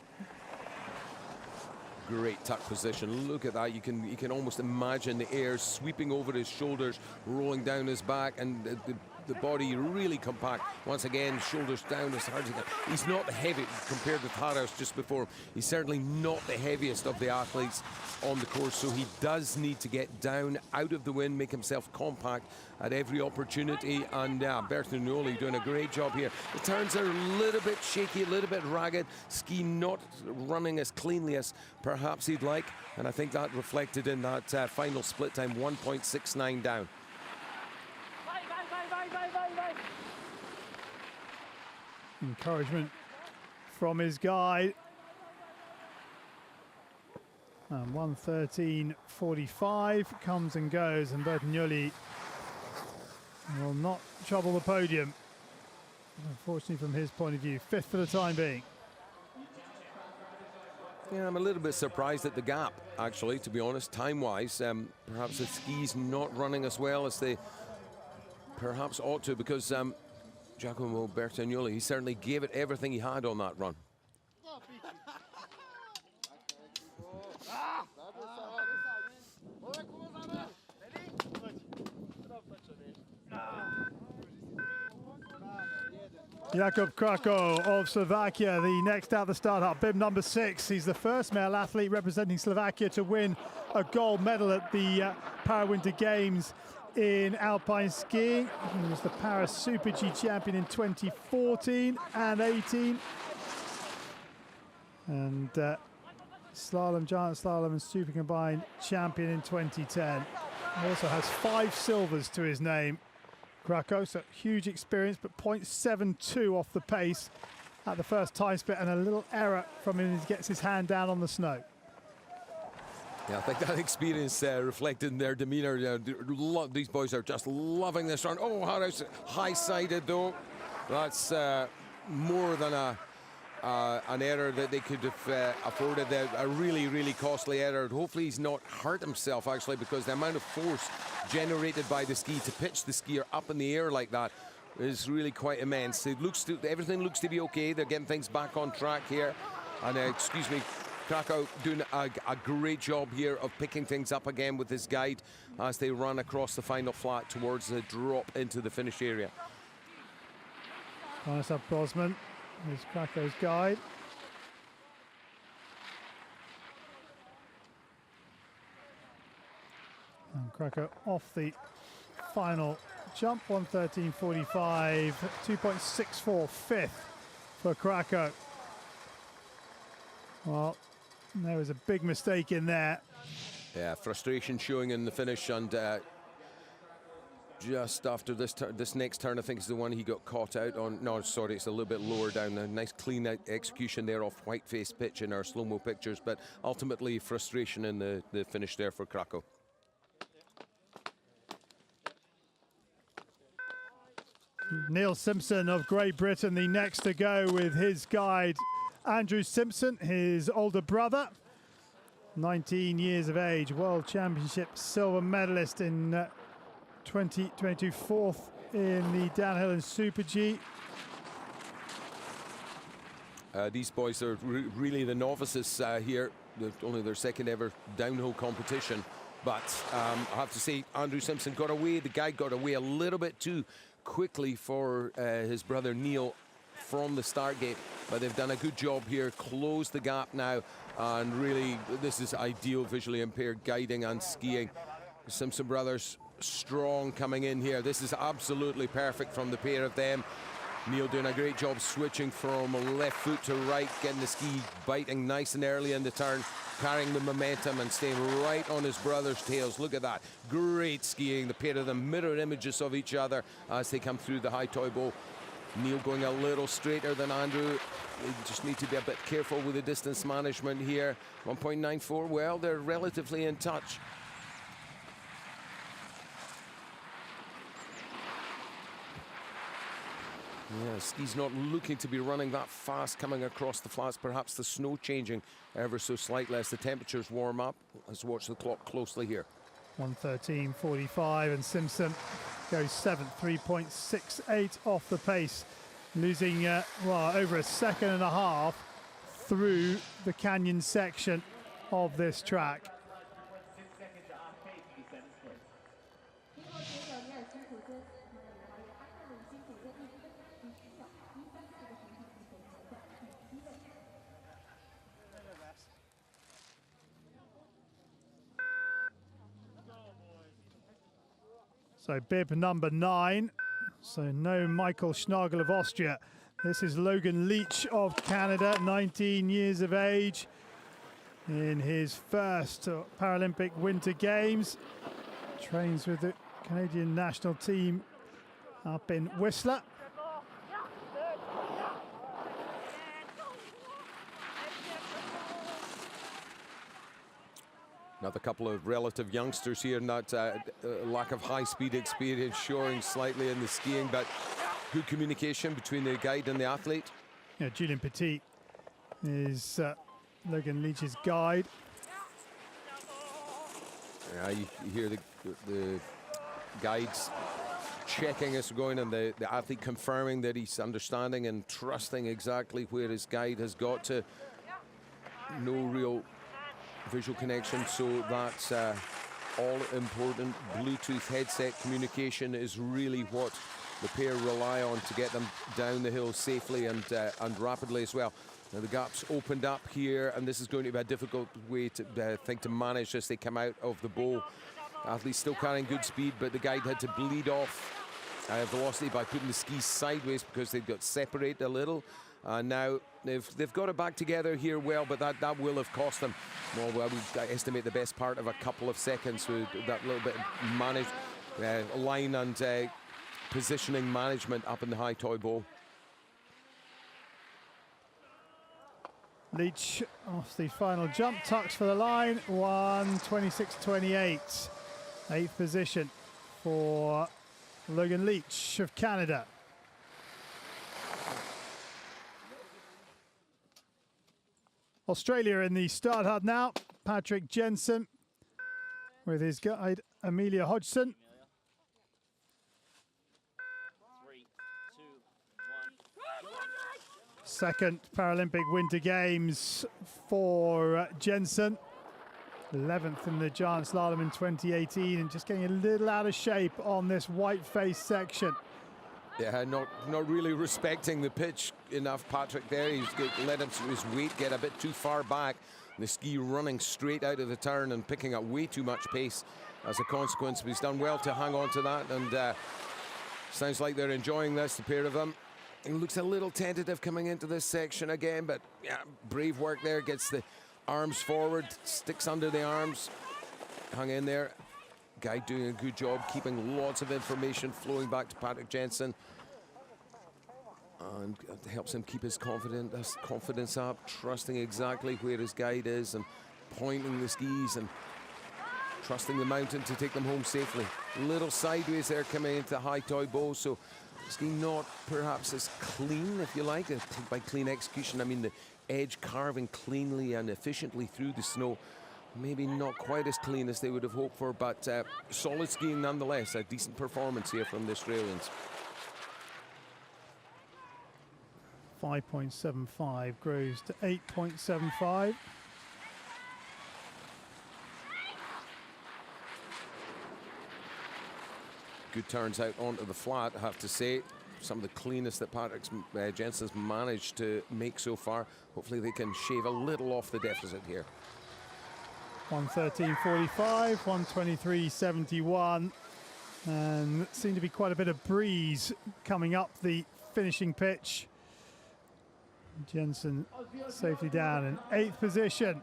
Great tuck position. Look at that. You can almost imagine the air sweeping over his shoulders, rolling down his back, and the body really compact. Once again, shoulders down as hard as he can. He's not heavy compared with Haraus just before. He's certainly not the heaviest of the athletes on the course, so he does need to get down out of the wind, make himself compact at every opportunity. And Bertagnoli doing a great job here. The turns are a little bit shaky, a little bit ragged. Ski not running as cleanly as perhaps he'd like, and I think that reflected in that final split time, 1.69 down. Encouragement from his guide. And 1:13.45 comes and goes, and Bertagnoli will not trouble the podium, unfortunately, from his point of view. 5th for the time being. Yeah, I'm a little bit surprised at the gap, actually, to be honest, time-wise. Perhaps the skis not running as well as they perhaps ought to, because Giacomo Bertagnoli, he certainly gave it everything he had on that run. Jakub Krakow of Slovakia, the next out the start up, bib number 6. He's the first male athlete representing Slovakia to win a gold medal at the Parawinter Games in Alpine skiing. He was the Paris Super G champion in 2014 and 18. And slalom, giant slalom and super combined champion in 2010. He also has 5 silvers to his name. Krakow, so huge experience, but 0.72 off the pace at the first time split, and a little error from him as he gets his hand down on the snow. Yeah, I think that experience reflected in their demeanour. These boys are just loving this run. Oh, how high-sided though. That's more than an error that they could have afforded. A really, really costly error. Hopefully he's not hurt himself, actually, because the amount of force generated by the ski to pitch the skier up in the air like that is really quite immense. Everything looks to be okay. They're getting things back on track here. And excuse me, Krakow doing a great job here of picking things up again with his guide as they run across the final flat towards the drop into the finish area. Stanislav Brosman is Krakow's guide. And Krakow off the final jump, 1:13.45, 2.64 fifth for Krakow. Well, there was a big mistake in there. Yeah, frustration showing in the finish, and just after this next turn, I think is the one he got caught out on. No, sorry, it's a little bit lower down. A nice clean execution there off white-faced pitch in our slow-mo pictures, but ultimately frustration in the finish there for Krakow. Neil Simpson of Great Britain, the next to go with his guide, Andrew Simpson, his older brother, 19 years of age, World Championship silver medalist in 2022, fourth in the downhill and Super G. These boys are really the novices here. Only their second ever downhill competition. But I have to say, Andrew Simpson got away. The guy got away a little bit too quickly for his brother Neil from the start gate. But they've done a good job here, closed the gap now. And really, this is ideal visually impaired guiding and skiing. Simpson brothers strong coming in here. This is absolutely perfect from the pair of them. Neil doing a great job switching from left foot to right, getting the ski biting nice and early in the turn, carrying the momentum and staying right on his brother's tails. Look at that. Great skiing. The pair of them mirror images of each other as they come through the high toy bowl. Neil going a little straighter than Andrew. They just need to be a bit careful with the distance management here. 1.94, well, they're relatively in touch. Yeah, ski's not looking to be running that fast coming across the flats. Perhaps the snow changing ever so slightly as the temperatures warm up. Let's watch the clock closely here. 1:13.45, and Simpson goes 7th, 3.68 off the pace, losing well, over a second and a half through the canyon section of this track. So bib number 9, so no Michael Schnagel of Austria. This is Logan Leach of Canada, 19 years of age, in his first Paralympic Winter Games. Trains with the Canadian national team up in Whistler. Another couple of relative youngsters here, not lack of high-speed experience showing slightly in the skiing, but good communication between the guide and the athlete. Yeah, Julien Petit is Logan Leach's guide. Yeah, you hear the guides checking as we're going, and the athlete confirming that he's understanding and trusting exactly where his guide has got to. No real visual connection, so that's all important. Bluetooth headset communication is really what the pair rely on to get them down the hill safely and rapidly as well. Now the gap's opened up here, and this is going to be a difficult way to to manage as they come out of the bowl. Athletes still carrying good speed, but the guide had to bleed off velocity by putting the skis sideways because they got separated a little. And now they've got it back together here well, but that will have cost them. Well, we estimate the best part of a couple of seconds with that little bit managed line and positioning management up in the high toy bowl. Leach off the final jump, tucks for the line, 1:26.28. 8th position for Logan Leach of Canada. Australia in the start hut now. Patrick Jensen with his guide Amelia Hodgson. 3, 2, 1. Second Paralympic Winter Games for Jensen. 11th in the giant slalom in 2018 and just getting a little out of shape on this white face section. Yeah, not really respecting the pitch enough, Patrick, there. He's let his weight get a bit too far back. The ski running straight out of the turn and picking up way too much pace as a consequence. But he's done well to hang on to that, and sounds like they're enjoying this, the pair of them. He looks a little tentative coming into this section again, but yeah, brave work there. Gets the arms forward, sticks under the arms. Hung in there. Guy doing a good job, keeping lots of information flowing back to Patrick Jensen. And it helps him keep his confidence up, trusting exactly where his guide is and pointing the skis and trusting the mountain to take them home safely. A little sideways there coming into the high toy bowl, so ski not perhaps as clean, if you like. By clean execution, I mean the edge carving cleanly and efficiently through the snow. Maybe not quite as clean as they would have hoped for, but solid skiing nonetheless. A decent performance here from the Australians. 5.75 grows to 8.75. Good turns out onto the flat, I have to say. Some of the cleanest that Patrick Jensen's managed to make so far. Hopefully they can shave a little off the deficit here. 1:13.45, 1:23.71, and seemed to be quite a bit of breeze coming up the finishing pitch. Jensen safely down in 8th position.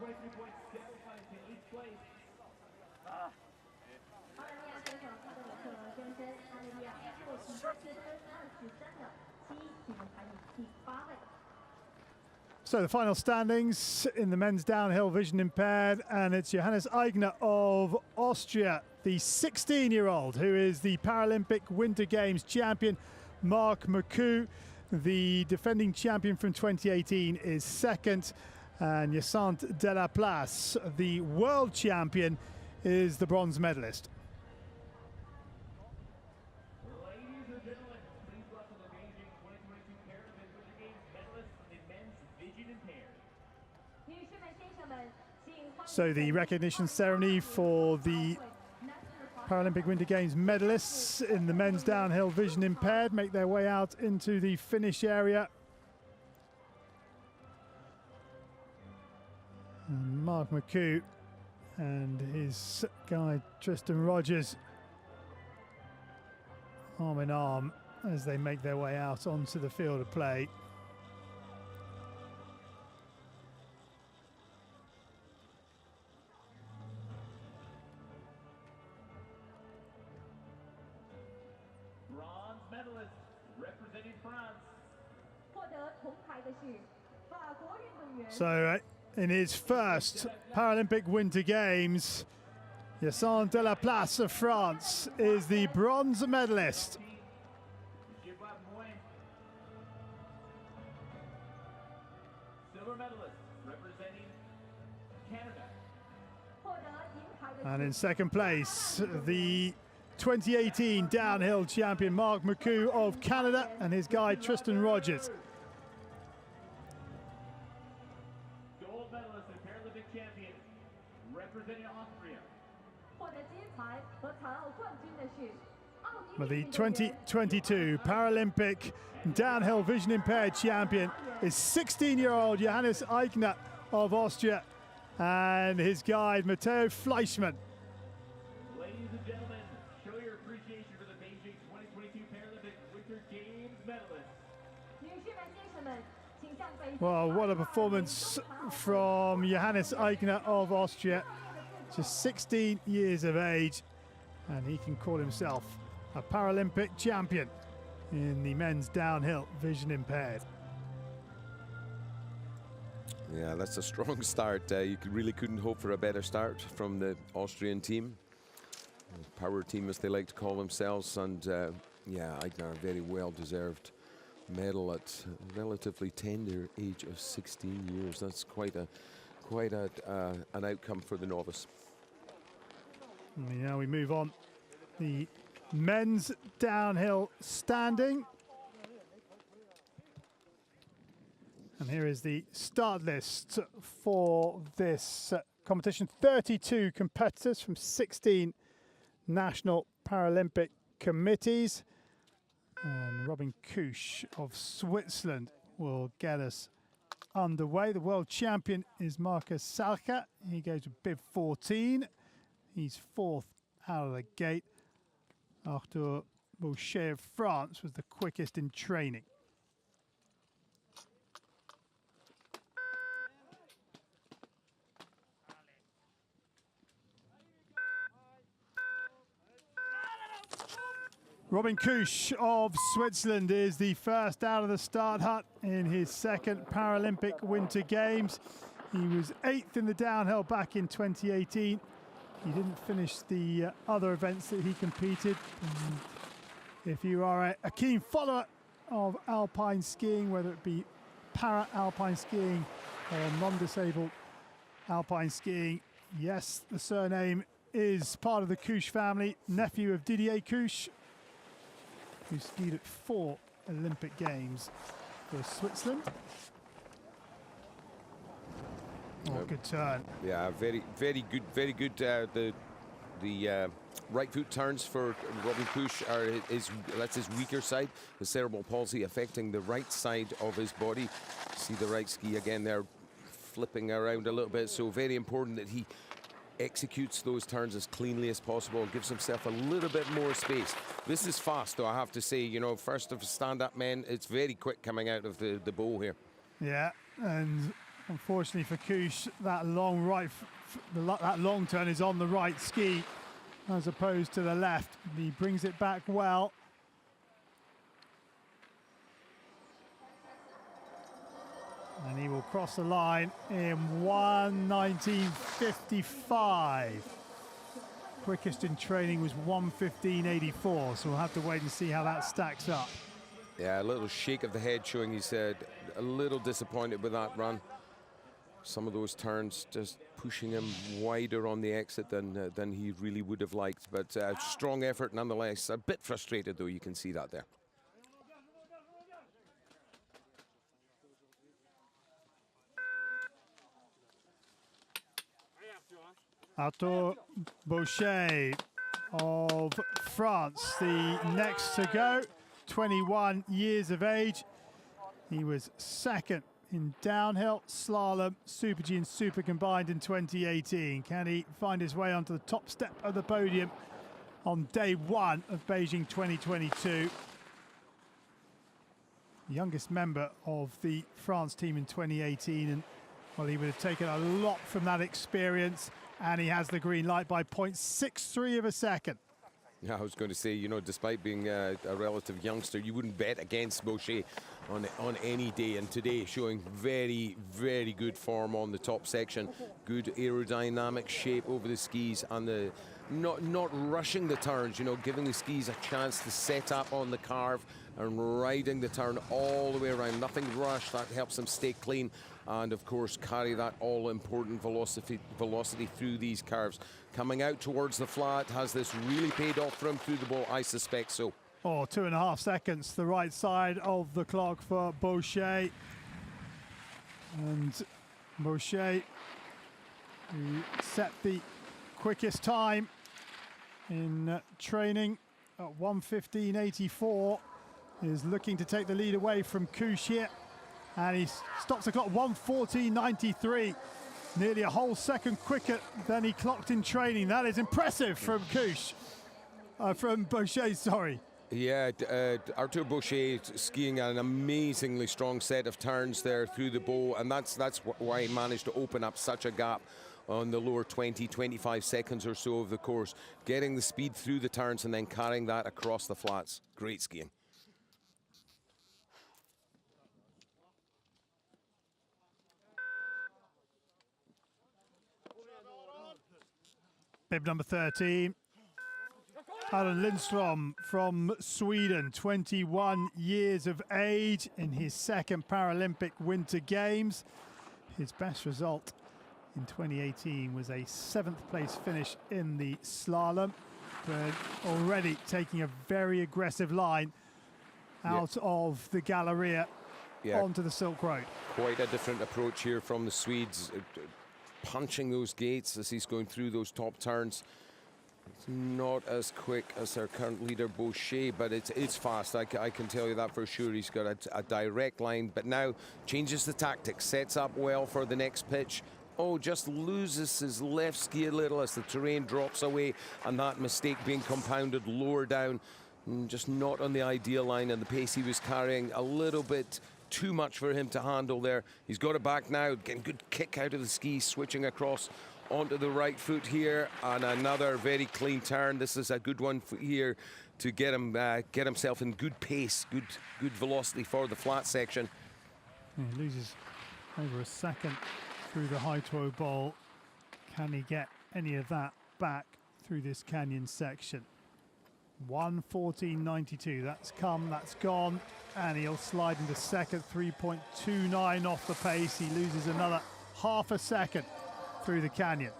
So the final standings in the men's downhill vision impaired, and it's Johannes Aigner of Austria, the 16-year-old who is the Paralympic Winter Games champion. Marc Marcoux, the defending champion from 2018, is second, and Yacinthe Delaplace, the world champion, is the bronze medalist. Ladies and gentlemen, please welcome the Beijing 2022 Paralympic Winter Games medalists in men's vision impaired. So the recognition ceremony for the Paralympic Winter Games medalists in the men's downhill vision impaired make their way out into the finish area. And Marc Marcoux and his guide Tristan Rogers arm in arm as they make their way out onto the field of play. Bronze medalist representing France. So in his first Paralympic Winter Games, Yacinthe Delaplace of France is the bronze medalist. Silver medalist representing Canada. And in second place, the 2018 downhill champion Marc Marcoux of Canada and his guide Tristan Rogers. Gold medalist and Paralympic champion representing Austria. But the 2022 Paralympic downhill vision impaired champion is 16-year-old Johannes Aigner of Austria and his guide Matteo Fleischmann. Ladies and gentlemen, show your appreciation for the Beijing 2022 Paralympic Winter Games medalists. Well, what a performance from Johannes Aigner of Austria. Just 16 years of age, and he can call himself a Paralympic champion in the men's downhill, vision impaired. Yeah, that's a strong start. You really couldn't hope for a better start from the Austrian team. Power team, as they like to call themselves. And yeah, Eigner, very well-deserved medal at a relatively tender age of 16 years. That's quite an outcome for the novice. And now we move on. The men's downhill standing. And here is the start list for this competition. 32 competitors from 16 national Paralympic committees. And Robin Kusch of Switzerland will get us underway. The world champion is Marcus Salka. He goes with bib 14. He's 4th out of the gate. Arthur Boucher of France was the quickest in training. Robin Kusch of Switzerland is the first out of the start hut in his 2nd Paralympic Winter Games. He was 8th in the downhill back in 2018. He didn't finish the other events that he competed. If you are a keen follower of alpine skiing, whether it be para-alpine skiing or non-disabled alpine skiing, yes, the surname is part of the Kusch family, nephew of Didier Kusch, who skied at 4 Olympic Games for Switzerland. Oh, good turn. Yeah, very good, very good. The right foot turns for Robin Kusch that's his weaker side. The cerebral palsy affecting the right side of his body. See the right ski again there, flipping around a little bit. So very important that he executes those turns as cleanly as possible, gives himself a little bit more space. This is fast, though, I have to say. You know, first of stand-up men, it's very quick coming out of the bow here. Yeah, and unfortunately for Kusch, that long turn is on the right ski as opposed to the left. He brings it back well. And he will cross the line in 1:19.55. Quickest in training was 1:15.84, so we'll have to wait and see how that stacks up. Yeah, a little shake of the head showing he's a little disappointed with that run. Some of those turns just pushing him wider on the exit than he really would have liked. But strong effort nonetheless. A bit frustrated, though, you can see that there. Arthur Boucher of France, the next to go, 21 years of age. He was 2nd in downhill, slalom, Super G and Super combined in 2018. Can he find his way onto the top step of the podium on day 1 of Beijing 2022? Youngest member of the France team in 2018, and well, he would have taken a lot from that experience. And he has the green light by 0.63 of a second. Yeah, I was going to say, you know, despite being a relative youngster, you wouldn't bet against Boucher on any day. And today, showing very, very good form on the top section. Good aerodynamic shape over the skis and the not rushing the turns, you know, giving the skis a chance to set up on the carve and riding the turn all the way around. Nothing rushed. That helps them stay clean. And of course carry that all-important velocity through these curves. Coming out towards the flat, has this really paid off for him through the ball? I suspect so. Oh, 2.5 seconds, the right side of the clock for Boucher. And Boucher, who set the quickest time in training at 1:15.84, is looking to take the lead away from Kusch here. And he stops the clock 1:14.93, nearly a whole second quicker than he clocked in training. That is impressive from Kusch, from Boucher, sorry. Yeah, Arthur Boucher skiing an amazingly strong set of turns there through the bow, and that's why he managed to open up such a gap on the lower 20, 25 seconds or so of the course, getting the speed through the turns and then carrying that across the flats. Great skiing. Bib number 13, Alan Lindstrom from Sweden, 21 years of age, in his second Paralympic Winter Games. His best result in 2018 was a 7th place finish in the slalom, but already taking a very aggressive line out of the Galleria onto the Silk Road. Quite a different approach here from the Swedes, punching those gates as he's going through those top turns. It's not as quick as our current leader Boucher, but it's fast. I can tell you that for sure. He's got a direct line, but now changes the tactics, sets up well for the next pitch. Oh, just loses his left ski a little as the terrain drops away, and that mistake being compounded lower down, just not on the ideal line, and the pace he was carrying a little bit too much for him to handle there. He's got it back now, getting good kick out of the skis, switching across onto the right foot here, and another very clean turn. This is a good one here to get him get himself in good pace, good velocity for the flat section. He loses over a second through the high toe bowl. Can he get any of that back through this canyon section? 1:14.92. That's come, that's gone, and he'll slide into second. 3.29 off the pace. He loses another half a second through the canyon.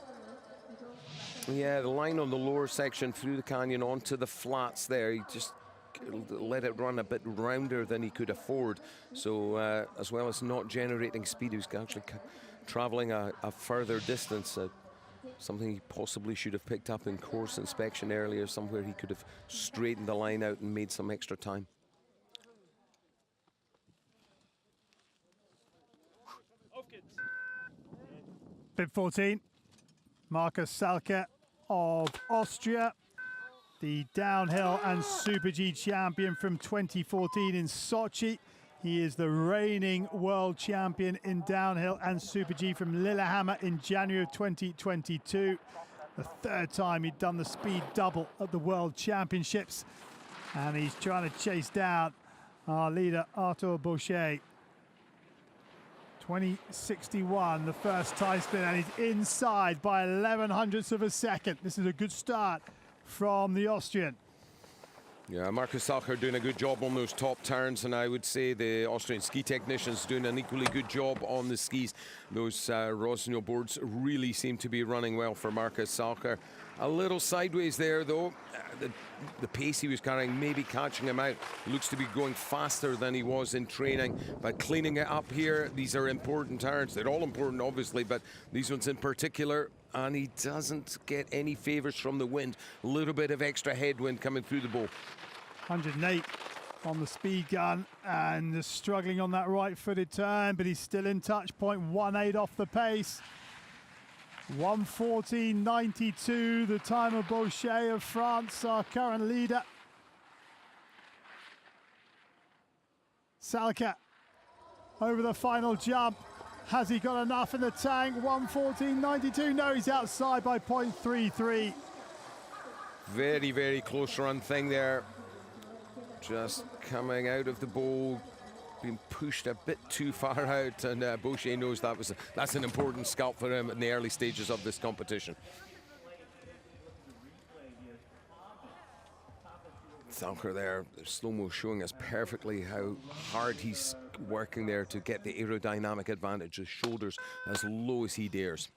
Yeah, the line on the lower section through the canyon onto the flats there, he just let it run a bit rounder than he could afford. So as well as not generating speed, he was actually traveling a further distance, something he possibly should have picked up in course inspection earlier, somewhere he could have straightened the line out and made some extra time. Bib 14, Markus Salke of Austria, the downhill and Super G champion from 2014 in Sochi. He is the reigning world champion in downhill and Super G from Lillehammer in January of 2022. The third time he'd done the speed double at the World Championships. And he's trying to chase down our leader, Arthur Boucher. 2061, the first time spin, and he's inside by 11/100ths of a second. This is a good start from the Austrian. Yeah, Markus Salker doing a good job on those top turns, and I would say the Austrian ski technicians doing an equally good job on the skis. Those Rossignol boards really seem to be running well for Markus Salker. A little sideways there, though. The pace he was carrying maybe catching him out. Looks to be going faster than he was in training, but cleaning it up here. These are important turns. They're all important, obviously, but these ones in particular. And he doesn't get any favors from the wind. A little bit of extra headwind coming through the bowl. 108 on the speed gun, and struggling on that right-footed turn, but he's still in touch. 0.18 off the pace. 1:14.92, the time of Boucher of France, our current leader. Salke over the final jump. Has he got enough in the tank? 1:14.92. No, he's outside by 0.33. Very, very close run thing there. Just coming out of the bowl, being pushed a bit too far out, and Boucher knows that's an important scalp for him in the early stages of this competition. Salker there, slow-mo showing us perfectly how hard he's working there to get the aerodynamic advantage, his shoulders as low as he dares.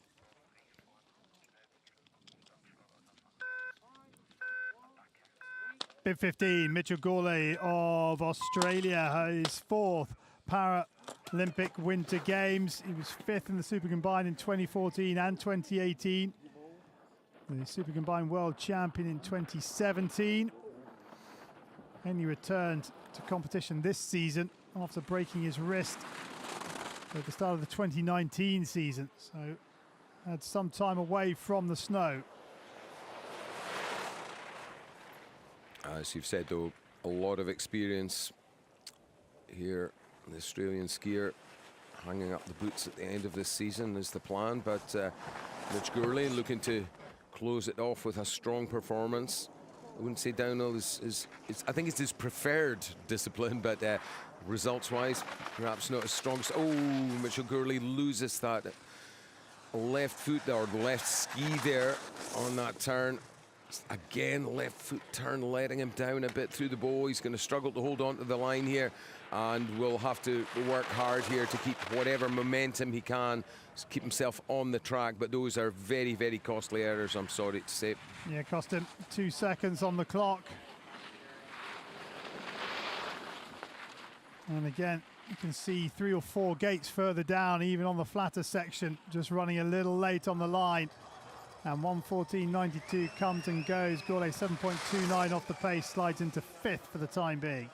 Bib 15, Mitchell Gawley of Australia, his fourth Paralympic Winter Games. He was fifth in the Super Combined in 2014 and 2018. The Super Combined World Champion in 2017. And he returned to competition this season after breaking his wrist at the start of the 2019 season. So had some time away from the snow. As you've said, though, a lot of experience here. The Australian skier hanging up the boots at the end of this season is the plan, but Mitch Gurley looking to close it off with a strong performance. I wouldn't say downhill is I think it's his preferred discipline, but results-wise, perhaps not as strong. Oh, Mitchell Gurley loses that left foot there, or the left ski there on that turn. Again, left foot turn letting him down a bit through the bowl. He's going to struggle to hold on to the line here, and will have to work hard here to keep whatever momentum he can, keep himself on the track. But those are very, very costly errors, I'm sorry to say. Yeah, cost him 2 seconds on the clock. And again, you can see 3 or 4 gates further down, even on the flatter section, just running a little late on the line. And 1:14.92 comes and goes. Gurley 7.29 off the pace, slides into 5th for the time being.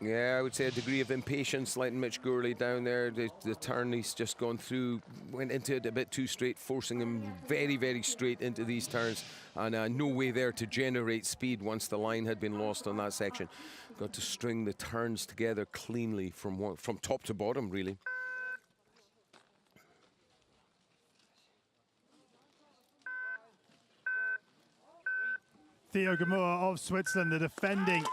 Yeah, I would say a degree of impatience letting Mitch Gurley down there. The turn he's just gone through, went into it a bit too straight, forcing him very, very straight into these turns. And no way there to generate speed once the line had been lost on that section. Got to string the turns together cleanly from top to bottom, really. Theo Gamur of Switzerland, the defending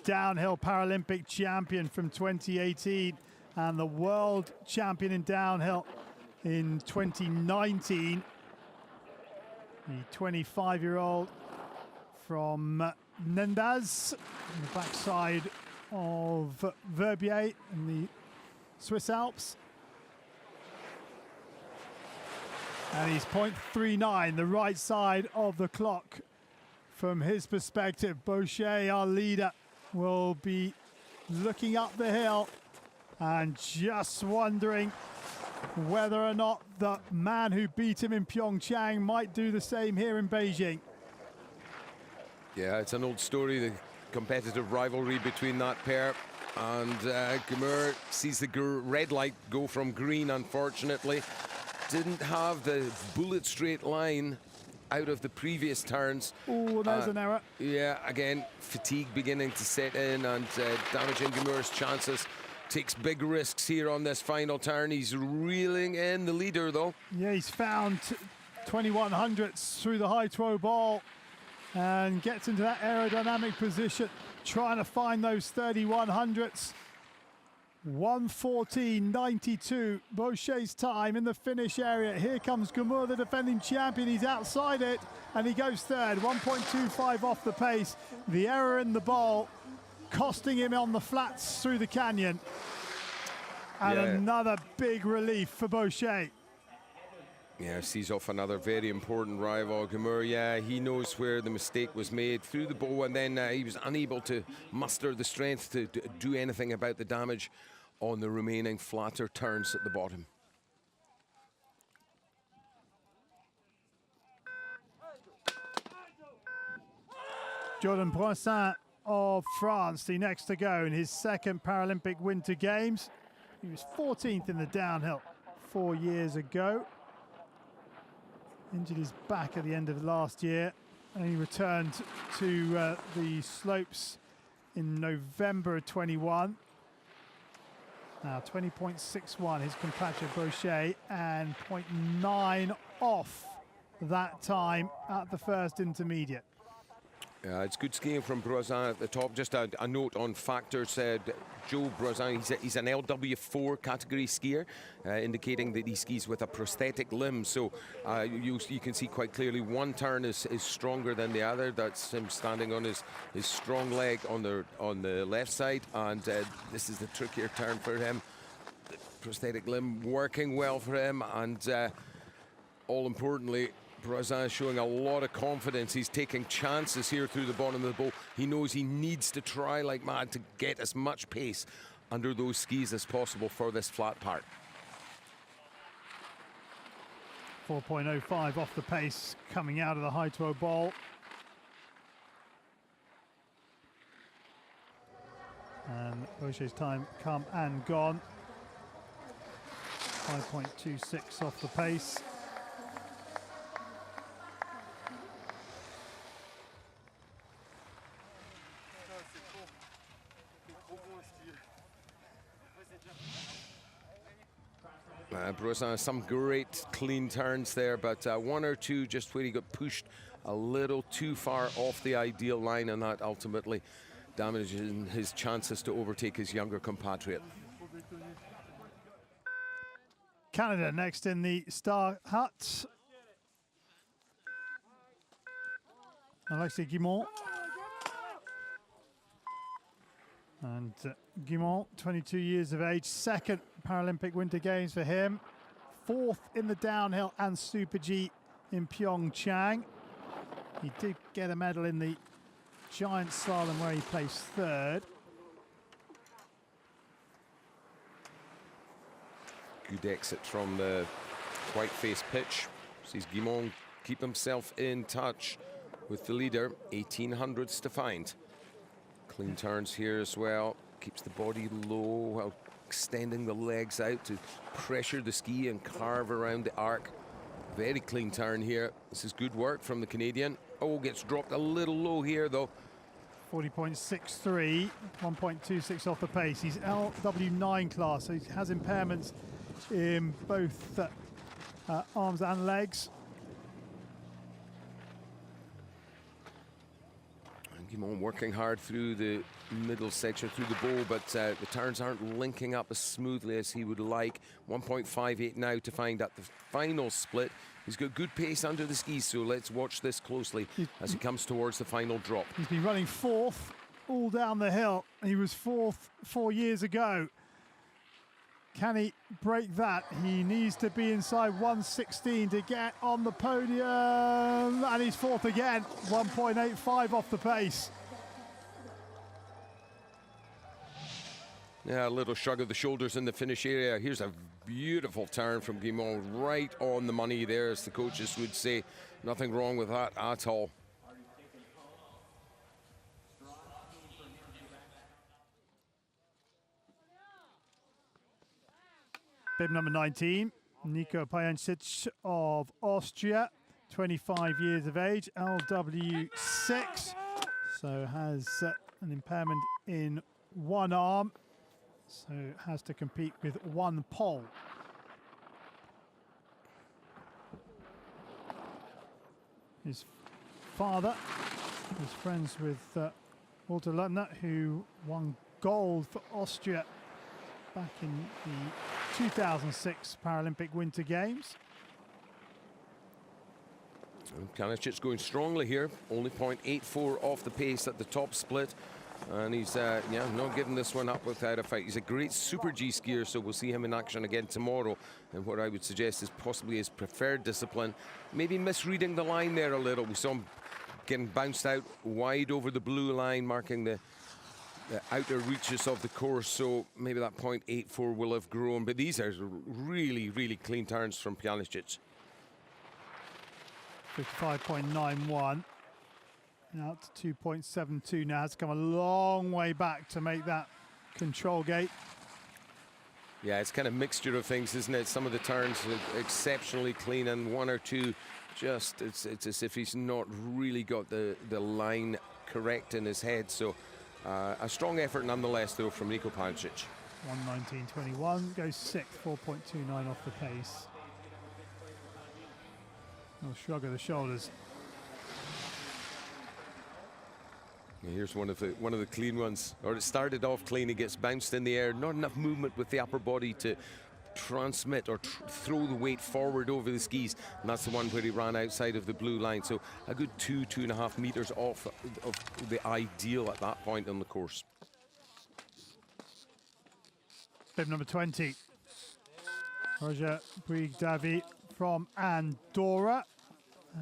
downhill Paralympic champion from 2018 and the world champion in downhill in 2019. The 25-year-old from Nendaz, on the backside of Verbier in the Swiss Alps. And he's 0.39, the right side of the clock. From his perspective, Boucher, our leader, will be looking up the hill and just wondering whether or not the man who beat him in Pyeongchang might do the same here in Beijing. Yeah, it's an old story, the competitive rivalry between that pair. And Gamur sees the red light go from green, unfortunately. Didn't have the bullet straight line out of the previous turns. Oh, there's an error. Yeah, again, fatigue beginning to set in and damaging Gamur's chances. Takes big risks here on this final turn. He's reeling in the leader, though. Yeah, he's found 2100s through the high throw ball and gets into that aerodynamic position, trying to find those 3100s. 1:14.92, Boucher's time in the finish area. Here comes Gamur, the defending champion. He's outside it, and he goes third. 1.25 off the pace. The error in the bowl costing him on the flats through the canyon. And another big relief for Boucher. Yeah, sees off another very important rival. Gamur, yeah, he knows where the mistake was made through the bow, and then he was unable to muster the strength to do anything about the damage on the remaining flatter turns at the bottom. Jordan Poisson of France, the next to go in his second Paralympic Winter Games. He was 14th in the downhill 4 years ago. Injured his back at the end of last year, and he returned to the slopes in November of 21. Now 20.61 his compatriot Boucher, and 0.9 off that time at the first intermediate. Yeah, it's good skiing from Brozin at the top. Just a note on factors. Joe Brozin, he's an LW4 category skier, indicating that he skis with a prosthetic limb. So you can see quite clearly one turn is stronger than the other. That's him standing on his strong leg on the left side, and this is the trickier turn for him. The prosthetic limb working well for him, and all importantly, Brozin is showing a lot of confidence. He's taking chances here through the bottom of the bowl. He knows he needs to try like mad to get as much pace under those skis as possible for this flat part. 4.05 off the pace coming out of the high throw ball. And Boucher's time come and gone. 5.26 off the pace. Brosnan, some great clean turns there, but one or two just where he got pushed a little too far off the ideal line, and that ultimately damaging his chances to overtake his younger compatriot. Canada next in the Star Hut. Alexis Guimont. And Guimont, 22 years of age, second Paralympic Winter Games for him. Fourth in the downhill and Super G in Pyeongchang. He did get a medal in the giant slalom where he placed third. Good exit from the white-faced pitch. Sees Guimont keep himself in touch with the leader. 1800s to find. Clean turns here as well. Keeps the body low while extending the legs out to pressure the ski and carve around the arc. Very clean turn here. This is good work from the Canadian. Oh, gets dropped a little low here though. 40.63, 1.26 off the pace. He's LW9 class, so he has impairments in both arms and legs. Guimont working hard through the middle section, through the bowl, but the turns aren't linking up as smoothly as he would like. 1.58 now to find at the final split. He's got good pace under the skis, so let's watch this closely as he comes towards the final drop. He's been running fourth all down the hill. He was fourth 4 years ago. Can he break that? He needs to be inside 116 to get on the podium. And he's fourth again, 1.85 off the pace. Yeah, a little shrug of the shoulders in the finish area. Here's a beautiful turn from Guimont, right on the money there, as the coaches would say. Nothing wrong with that at all. Bib number 19, Nico Pajancic of Austria, 25 years of age, LW6, so has an impairment in one arm, so has to compete with one pole. His father is friends with Walter Lutner, who won gold for Austria back in the 2006 Paralympic Winter Games. Pajancic going strongly here, only 0.84 off the pace at the top split. And he's not giving this one up without a fight. He's a great Super G skier, so we'll see him in action again tomorrow. And what I would suggest is possibly his preferred discipline. Maybe misreading the line there a little. We saw him getting bounced out wide over the blue line, marking the outer reaches of the course, so maybe that 0.84 will have grown. But these are really, really clean turns from Pajancic. 55.91. Now to 2.72 now. Has come a long way back to make that control gate. Yeah, it's kind of mixture of things, isn't it? Some of the turns are exceptionally clean, and one or two just, it's as if he's not really got the line correct in his head. So a strong effort nonetheless, though, from Nico Pajancic. 119.21, goes sixth, 4.29 off the pace. A shrug of the shoulders. Yeah, here's one of the clean ones. Or it started off clean, he gets bounced in the air. Not enough movement with the upper body to transmit or throw the weight forward over the skis, and that's the one where he ran outside of the blue line. So a good 2.5 meters off of the ideal at that point on the course. Bib number 20, Roger Puig-Davy from Andorra,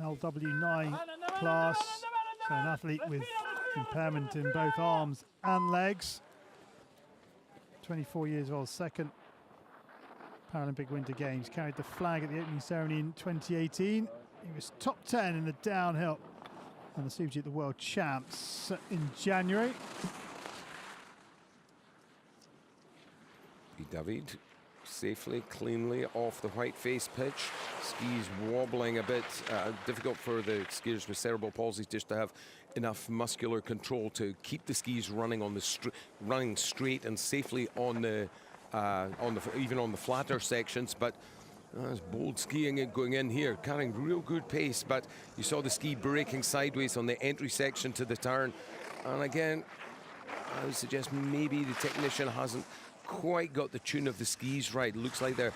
LW9 class, so an athlete with impairment in both arms and legs. 24 years old, second Paralympic Winter Games, carried the flag at the opening ceremony in 2018. He was top 10 in the downhill on the Super G at the World Champs in January. David safely, cleanly off the white face pitch. Skis wobbling a bit. Difficult for the skiers with cerebral palsy just to have enough muscular control to keep the skis running on the running straight and safely on the even on the flatter sections, but there's bold skiing going in here, carrying real good pace, but you saw the ski breaking sideways on the entry section to the turn. And again, I would suggest maybe the technician hasn't quite got the tune of the skis right. Looks like they're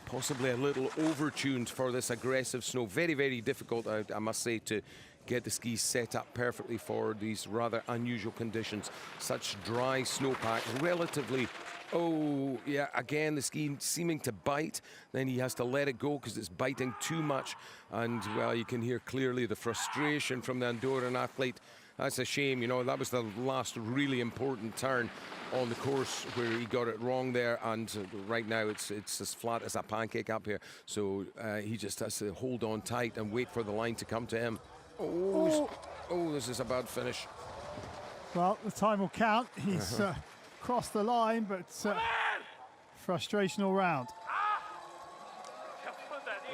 possibly a little over-tuned for this aggressive snow. Very, very difficult, I must say, to get the skis set up perfectly for these rather unusual conditions. Such dry snowpack, relatively, oh yeah, again the ski seeming to bite. Then he has to let it go because it's biting too much. And well, you can hear clearly the frustration from the Andorran athlete. That's a shame, you know, that was the last really important turn on the course where he got it wrong there, and right now it's as flat as a pancake up here. So he just has to hold on tight and wait for the line to come to him. Oh, this is a bad finish. Well, the time will count. He's crossed the line, but frustration all round.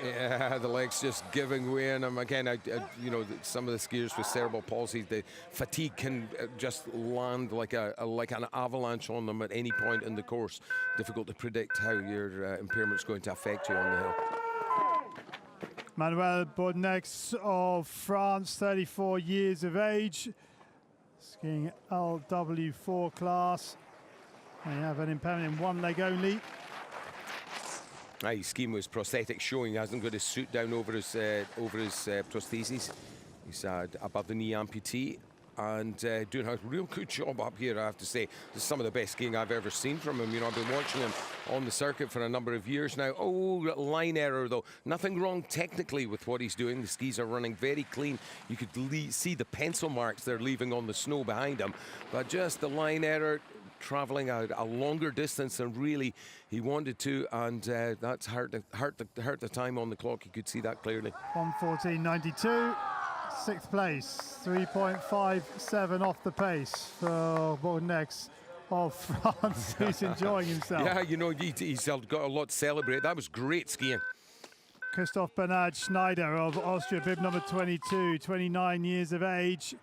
Yeah, the legs just giving way, and again, you know, some of the skiers with cerebral palsy, the fatigue can just land like an avalanche on them at any point in the course. Difficult to predict how your impairment's going to affect you on the hill. Manuel Bournex of France, 34 years of age, skiing LW4 class. They have an impairment in one leg only. He's skiing with his prosthetic showing. He hasn't got his suit down over his prostheses. He's above the knee amputee, and doing a real good job up here, I have to say. This is some of the best skiing I've ever seen from him. You know, I've been watching him on the circuit for a number of years now. Oh, line error though. Nothing wrong technically with what he's doing. The skis are running very clean. You could see the pencil marks they're leaving on the snow behind him, but just the line error, traveling a longer distance than really he wanted to, and that's hurt the time on the clock. You could see that clearly. 1:14.92, sixth place, 3.57 off the pace for Bournex of France, who's enjoying himself. Yeah, you know, he's got a lot to celebrate. That was great skiing. Christoph Bernhard Schneider of Austria, bib number 22, 29 years of age,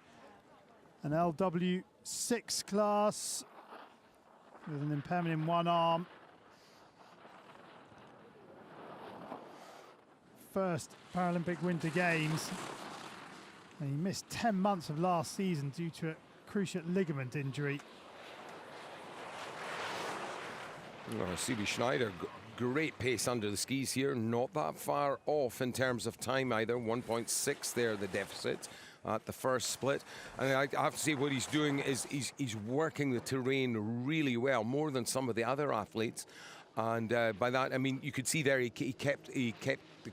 an LW6 class, with an impairment in one arm. First Paralympic Winter Games. And he missed 10 months of last season due to a cruciate ligament injury. CB Schneider, great pace under the skis here. Not that far off in terms of time either. 1.6 there, the deficit at the first split. And I have to say what he's doing is he's working the terrain really well, more than some of the other athletes. And by that, I mean, you could see there he kept the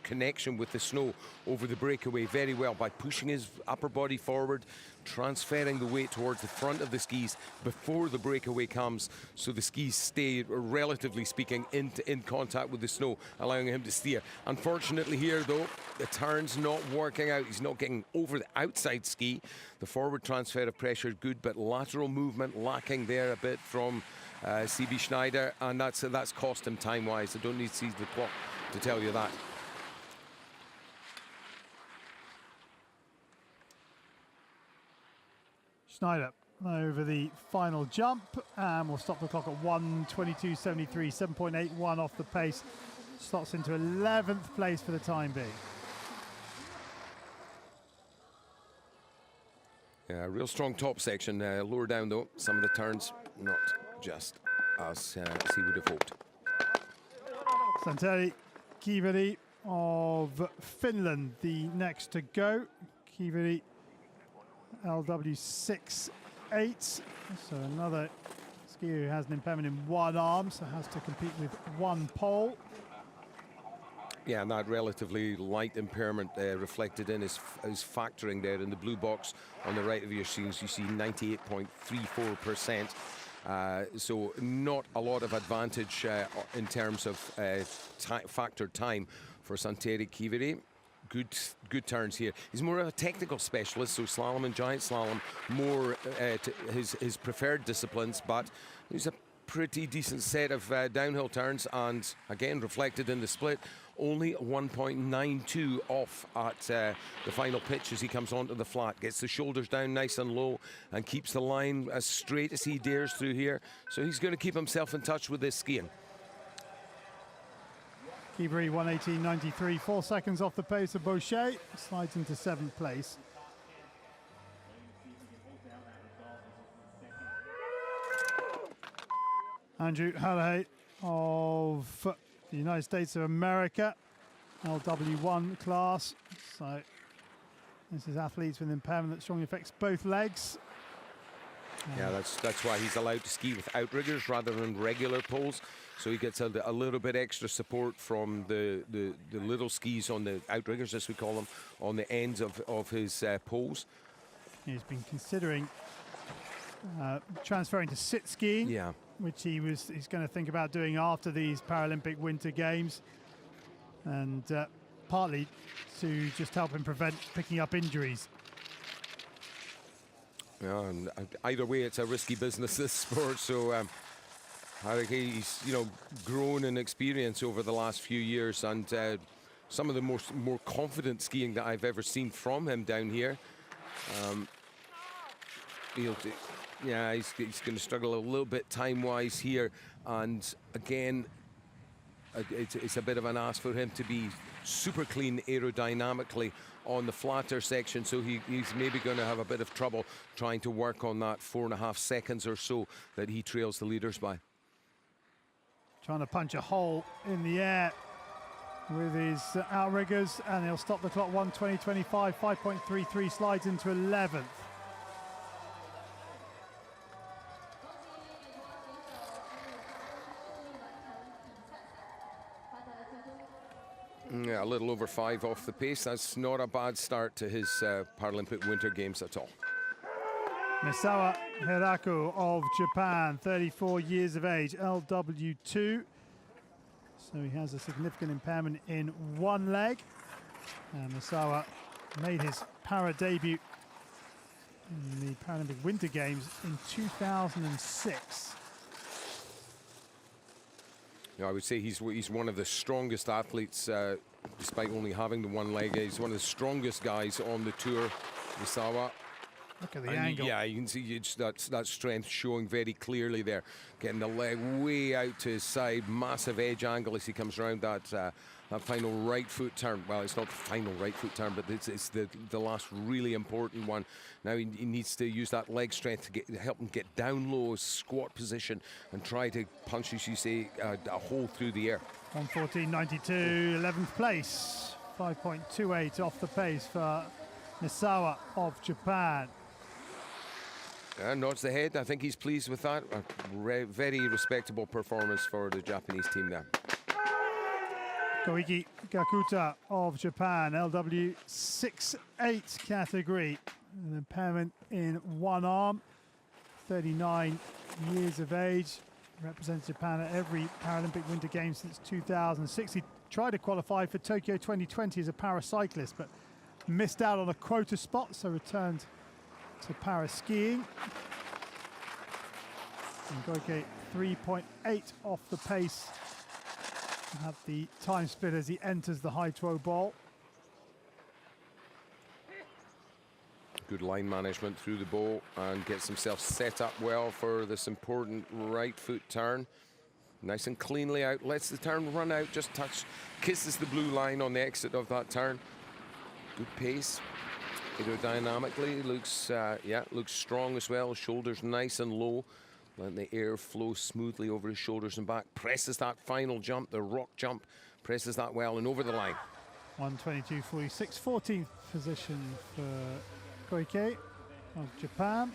connection with the snow over the breakaway very well by pushing his upper body forward, transferring the weight towards the front of the skis before the breakaway comes, so the skis stay, relatively speaking, in contact with the snow, allowing him to steer. Unfortunately here, though, the turn's not working out. He's not getting over the outside ski. The forward transfer of pressure good, but lateral movement lacking there a bit from CB Schneider, and that's cost him time-wise. I don't need to see the clock to tell you that. Schneider over the final jump, and we'll stop the clock at 1:22.73, 7.81 off the pace. Slots into 11th place for the time being. Yeah, real strong top section. Lower down though, some of the turns not just as he would have hoped. Santeri Kiveri of Finland, the next to go. Kiveri, LW6-8, so another skier who has an impairment in one arm, so has to compete with one pole. Yeah, and that relatively light impairment reflected in his factoring there in the blue box on the right of your scenes. You see 98.34%. So not a lot of advantage in terms of factored time for Santeri Kiveri. Good turns here. He's more of a technical specialist, so slalom and giant slalom more his preferred disciplines, but he's a pretty decent set of downhill turns, and again reflected in the split. Only 1.92 off at the final pitch as he comes onto the flat. Gets the shoulders down nice and low and keeps the line as straight as he dares through here. So he's going to keep himself in touch with this skiing. Kibri 1:18.93, 4 seconds off the pace of Boucher, slides into 7th place. Andrew Hallahay of the United States of America, LW1 class. So this is athletes with impairment that strongly affects both legs. Yeah, that's why he's allowed to ski with outriggers rather than regular poles. So he gets a little bit extra support from the little skis on the outriggers, as we call them, on the ends of his poles. He's been considering transferring to sit skiing, Yeah. which he's going to think about doing after these Paralympic Winter Games, and partly to just help him prevent picking up injuries. Yeah, and either way, it's a risky business, this sport. So I think he's grown in experience over the last few years, and some of the more confident skiing that I've ever seen from him down here. Yeah, he's going to struggle a little bit time-wise here, and again, it's a bit of an ask for him to be super clean aerodynamically on the flatter section, so he's maybe going to have a bit of trouble trying to work on that 4.5 seconds or so that he trails the leaders by. Trying to punch a hole in the air with his outriggers, and he'll stop the clock 1:20.25, 5.33, slides into 11th. Yeah, a little over 5 off the pace. That's not a bad start to his Paralympic Winter Games at all. Misawa Hiraku of Japan, 34 years of age, LW2. So he has a significant impairment in one leg. And Misawa made his para debut in the Paralympic Winter Games in 2006. Yeah, I would say he's one of the strongest athletes, despite only having the one leg. He's one of the strongest guys on the tour, Misawa. Look at the angle. Yeah, you can see that strength showing very clearly there. Getting the leg way out to his side, massive edge angle as he comes around that final right foot turn. Well, it's not the final right foot turn, but it's the last really important one. Now he needs to use that leg strength to help him get down low, squat position, and try to punch, as you say, a hole through the air. 1:14.92, 11th place, 5.28 off the pace for Misawa of Japan. Nods the head. I think he's pleased with that. A very respectable performance for the Japanese team there. Koiki Gakuta of Japan, LW 6'8" category. An impairment in one arm, 39 years of age. Represents Japan at every Paralympic Winter Games since 2006. He tried to qualify for Tokyo 2020 as a paracyclist, but missed out on a quota spot, so returned to para skiing. And Koike 3.8 off the pace. Have the time split as he enters the high throw ball. Good line management through the bowl and gets himself set up well for this important right foot turn. Nice and cleanly out, lets the turn run out, just kisses the blue line on the exit of that turn. Good pace. Aerodynamically looks strong as well. Shoulders nice and low. Letting the air flow smoothly over his shoulders and back. Presses that final jump, the rock jump. Presses that well and over the line. 1:22.46, 14th position for Koike of Japan.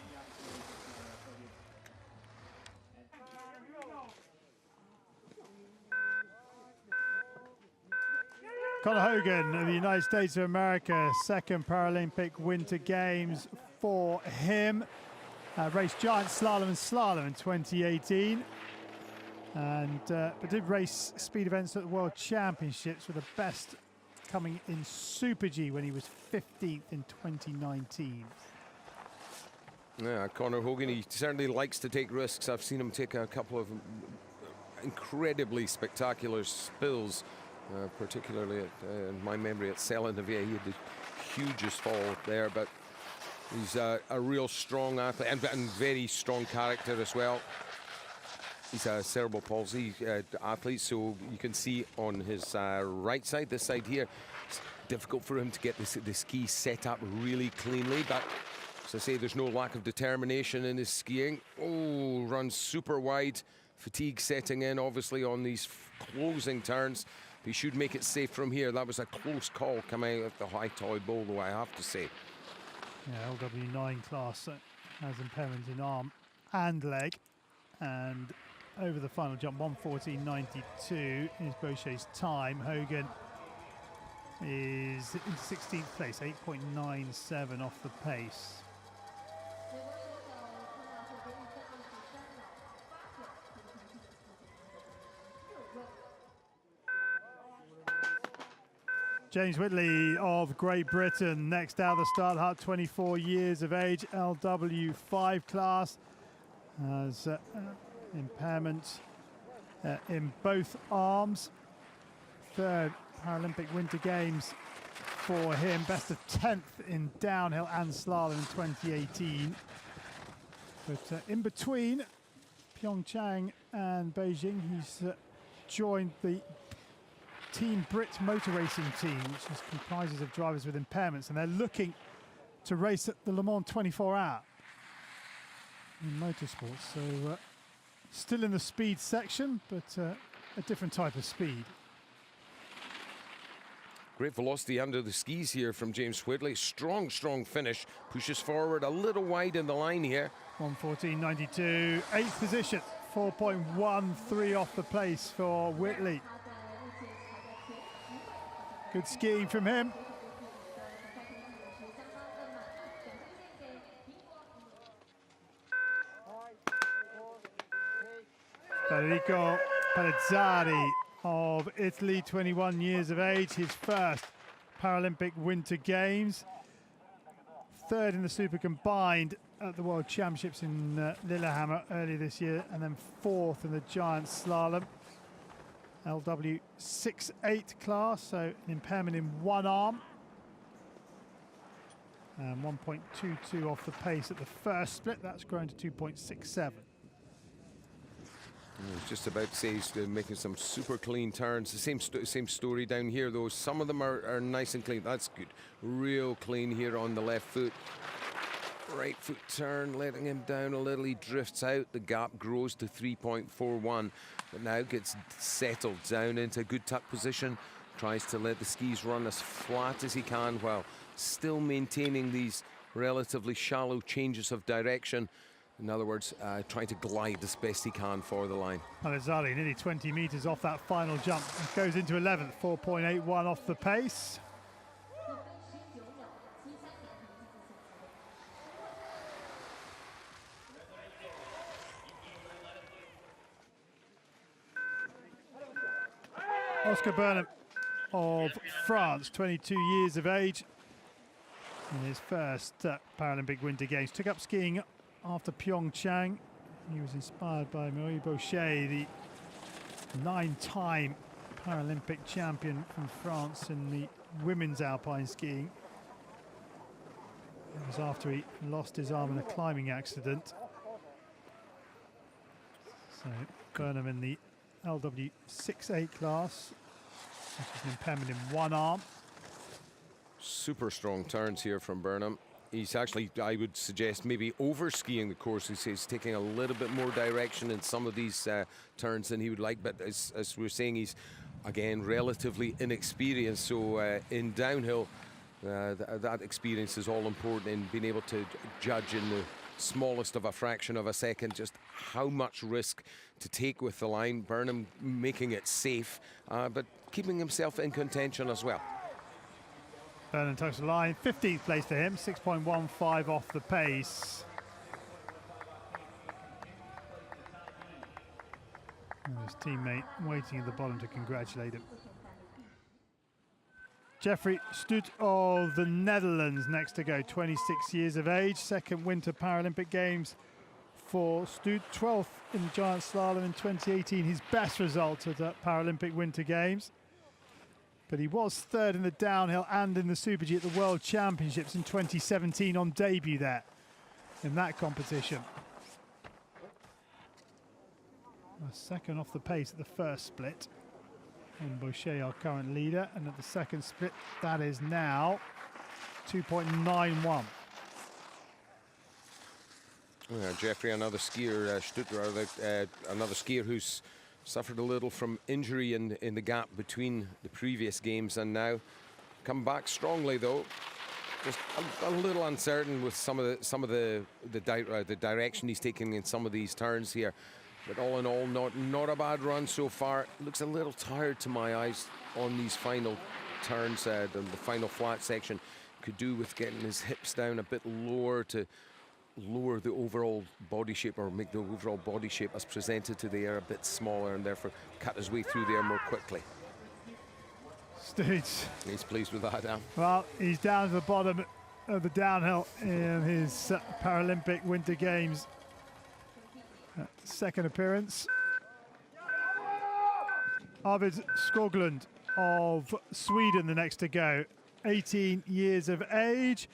Conor Hogan of the United States of America, second Paralympic Winter Games for him. Raced giant slalom and slalom in 2018. But did race speed events at the World Championships, with the best coming in Super G when he was 15th in 2019. Yeah, Conor Hogan, he certainly likes to take risks. I've seen him take a couple of incredibly spectacular spills. Particularly in my memory at Selenavia, he had the hugest fall there, but he's a real strong athlete and very strong character as well. He's a cerebral palsy athlete, so you can see on his right side, this side here, it's difficult for him to get the ski set up really cleanly, but as I say, there's no lack of determination in his skiing. Oh, runs super wide, fatigue setting in, obviously, on these closing turns. He should make it safe from here. That was a close call coming out of the high toy bowl, though, I have to say. Yeah, LW9 class has impairment in arm and leg. And over the final jump, 1:14.92 is Bochet's time. Hogan is in 16th place, 8.97 off the pace. James Whitley of Great Britain, next out of the start hut, 24 years of age, LW5 class, has impairment in both arms. Third Paralympic Winter Games for him, best of 10th in downhill and slalom in 2018. But in between Pyeongchang and Beijing, he's joined the Team Brit motor racing team, which comprises of drivers with impairments, and they're looking to race at the Le Mans 24 Hour in motorsports. So still in the speed section, but a different type of speed. Great velocity under the skis here from James Whitley. Strong finish. Pushes forward a little wide in the line here. 1:14.92, 8th position, 4.13 off the pace for Whitley. Good skiing from him. Federico Palezzari of Italy, 21 years of age, his first Paralympic Winter Games. Third in the Super Combined at the World Championships in Lillehammer earlier this year, and then fourth in the Giant Slalom. LW 6'8" class, so an impairment in one arm. And 1.22 off the pace at the first split. That's grown to 2.67. Just about to say he's making some super clean turns. The same story down here, though. Some of them are nice and clean. That's good. Real clean here on the left foot. Right foot turn, letting him down a little. He drifts out. The gap grows to 3.41, but now gets settled down into a good tuck position. Tries to let the skis run as flat as he can while still maintaining these relatively shallow changes of direction. In other words, trying to glide as best he can for the line. Palezzari nearly 20 metres off that final jump. Goes into 11th, 4.81 off the pace. Oscar Burnham of France, 22 years of age, in his first Paralympic Winter Games. Took up skiing after Pyeongchang. He was inspired by Marie Bochet, the 9-time Paralympic champion from France in the women's alpine skiing. It was after he lost his arm in a climbing accident. So Burnham in the LW 6'8" class, which is an impairment in one arm. Super strong turns here from Burnham. He's actually, I would suggest, maybe over-skiing the course. He's taking a little bit more direction in some of these turns than he would like, but as we're saying, he's, again, relatively inexperienced, so in downhill, that experience is all important in being able to judge in the smallest of a fraction of a second just how much risk to take with the line. Burnham making it safe, but keeping himself in contention as well. Burnham touched the line, 15th place for him, 6.15 off the pace. And his teammate waiting at the bottom to congratulate him. Jeffrey Stoet of the Netherlands next to go, 26 years of age, second Winter Paralympic Games for Stoet, 12th in the Giant Slalom in 2018, his best result at the Paralympic Winter Games. But he was third in the downhill and in the Super G at the World Championships in 2017 on debut there in that competition. A second off the pace at the first split. And Boucher, our current leader, and at the second split, that is now 2.91. Yeah, Jeffrey, another skier, Stuttgart, another skier who's suffered a little from injury in the gap between the previous games and now. Come back strongly though. Just a little uncertain with some of the direction he's taking in some of these turns here. But all in all, not a bad run so far. Looks a little tired to my eyes on these final turns. The final flat section could do with getting his hips down a bit lower to lower the overall body shape, or make the overall body shape as presented to the air a bit smaller, and therefore cut his way through there more quickly. Stoots. He's pleased with that now. Well, he's down to the bottom of the downhill in his Paralympic Winter Games. Second appearance. Arvid Skoglund of Sweden, the next to go. 18 years of age.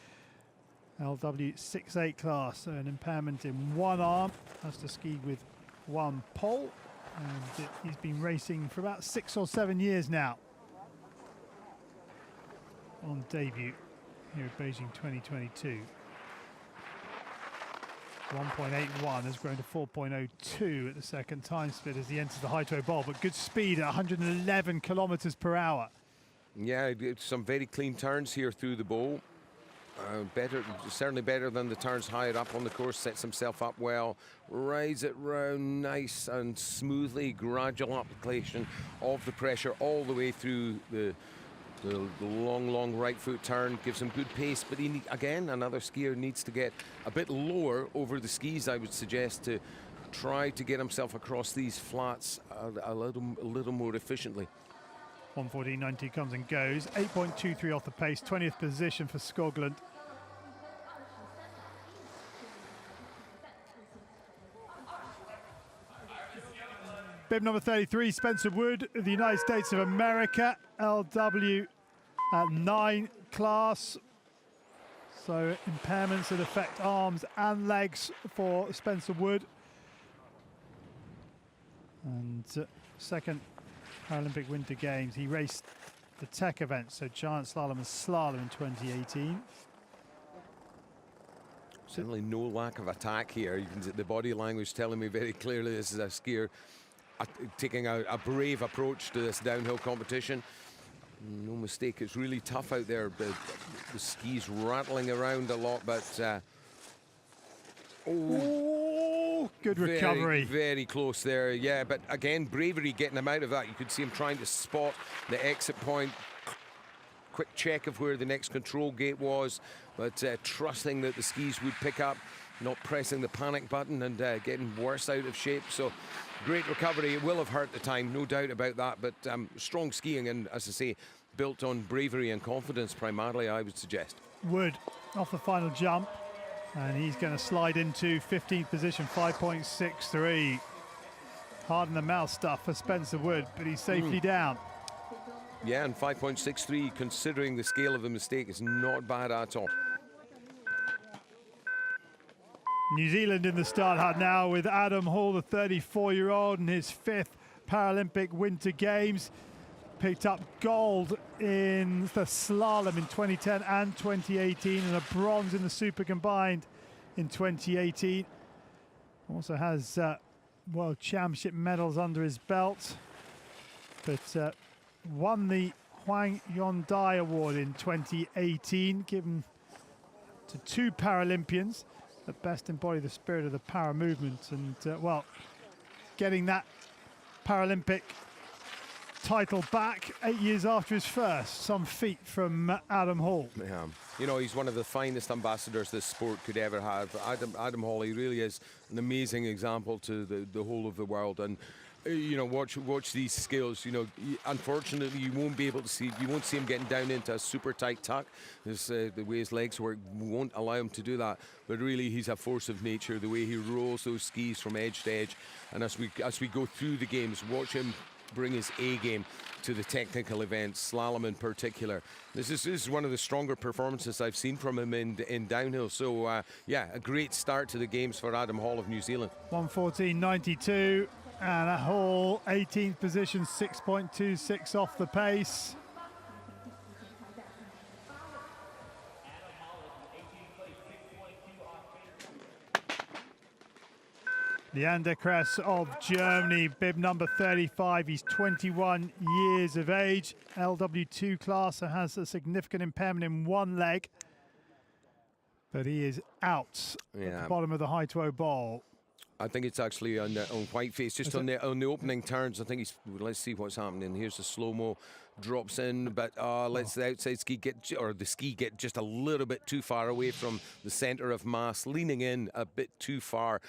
LW 6'8" class, so an impairment in one arm. Has to ski with one pole. And he's been racing for about 6 or 7 years now. On debut here at Beijing 2022. 1.81 has grown to 4.02 at the second time split as he enters the Haito Bowl, but good speed at 111 kilometers per hour. Yeah, some very clean turns here through the bowl. Certainly better than the turns higher up on the course. Sets himself up well, rides it round nice and smoothly. Gradual application of the pressure all the way through the long right foot turn. Gives him good pace, but again, another skier needs to get a bit lower over the skis, I would suggest, to try to get himself across these flats a little more efficiently. 1:14.90 comes and goes. 8.23 off the pace. 20th position for Skoglund. Bib number 33, Spencer Wood of the United States of America, LW at 9 class. So impairments that affect arms and legs for Spencer Wood. And second Paralympic Winter Games, he raced the tech event, so giant slalom and slalom in 2018. Certainly no lack of attack here. You can see the body language telling me very clearly this is a skier taking a brave approach to this downhill competition. No mistake, it's really tough out there. The skis rattling around a lot, but good recovery. Very close there, yeah, but again, bravery getting him out of that. You could see him trying to spot the exit point. Quick check of where the next control gate was, but trusting that the skis would pick up, not pressing the panic button and getting worse out of shape. So great recovery. It will have hurt the time, no doubt about that, but strong skiing, and as I say, built on bravery and confidence primarily, I would suggest. Wood off the final jump, and he's going to slide into 15th position, 5.63. Hard in the mouth stuff for Spencer Wood, but he's safely down. Yeah, and 5.63, considering the scale of the mistake, is not bad at all. New Zealand in the start hut now with Adam Hall, the 34-year-old, in his 5th Paralympic Winter Games. Picked up gold in the slalom in 2010 and 2018, and a bronze in the super combined in 2018. Also has World Championship medals under his belt, but won the Hwang Yondai Award in 2018, given to 2 Paralympians that best embody the spirit of the para movement, and well, getting that Paralympic title back 8 years after his first. Some feat from Adam Hall. Yeah, you know, he's one of the finest ambassadors this sport could ever have. Adam Hall, he really is an amazing example to the whole of the world. And you know, watch these skills. You know, unfortunately, you won't see him getting down into a super tight tuck. The way his legs work won't allow him to do that. But really, he's a force of nature. The way he rolls those skis from edge to edge, and as we go through the games, watch him bring his A game to the technical events, slalom in particular. This is one of the stronger performances I've seen from him in downhill. So yeah, a great start to the games for Adam Hall of New Zealand. 1:14.92. And a whole 18th position, 6.26 off the pace. Leander Kress of Germany, bib number 35. He's 21 years of age. LW2 class, and has a significant impairment in one leg. But he is out at the bottom of the high toe bowl. I think it's actually on Whiteface, just on the opening turns. I think he's. Let's see what's happening. Here's the slow-mo, drops in, but let's the outside ski get, or the ski get just a little bit too far away from the centre of mass, leaning in a bit too far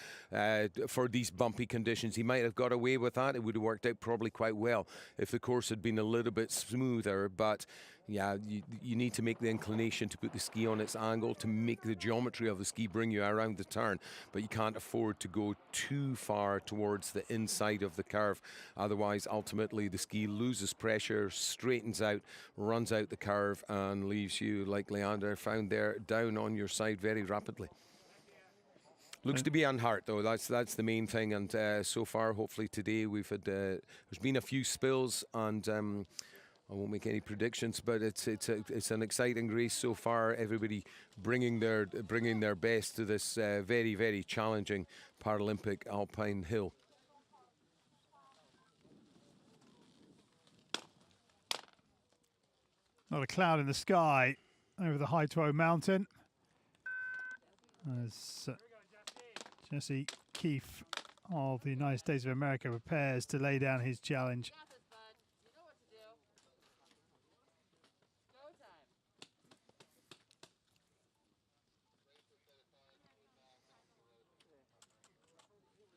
for these bumpy conditions. He might have got away with that. It would have worked out probably quite well if the course had been a little bit smoother, but yeah, you need to make the inclination to put the ski on its angle to make the geometry of the ski bring you around the turn, but you can't afford to go too far towards the inside of the curve. Otherwise, ultimately, the ski loses pressure, straightens out, runs out the curve, and leaves you, like Leander found there, down on your side very rapidly. Looks to be unhurt though. That's the main thing. And so far, hopefully today, we've had there's been a few spills, and I won't make any predictions, but it's an exciting race so far. Everybody bringing their best to this very, very challenging Paralympic Alpine hill. Not a cloud in the sky over the High Tuo mountain. As Jesse Keefe of the United States of America prepares to lay down his challenge.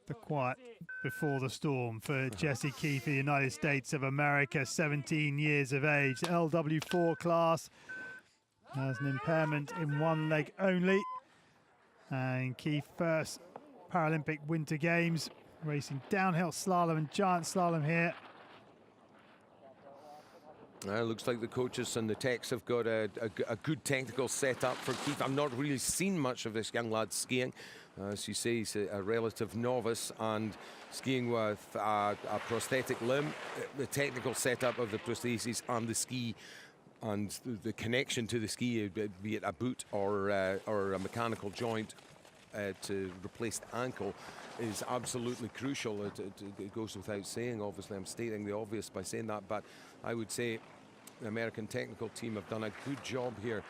The quiet before the storm for Jesse Keefe, the United States of America, 17 years of age, LW4 class, has an impairment in one leg only. And Keefe, first Paralympic Winter Games, racing downhill slalom and giant slalom here. Looks like the coaches and the techs have got a good technical setup for Keefe. I've not really seen much of this young lad skiing. As you say, he's a relative novice and skiing with a prosthetic limb. The technical setup of the prosthesis and the ski and the connection to the ski, be it a boot or a mechanical joint to replace the ankle, is absolutely crucial. It goes without saying. Obviously, I'm stating the obvious by saying that, but I would say the American technical team have done a good job here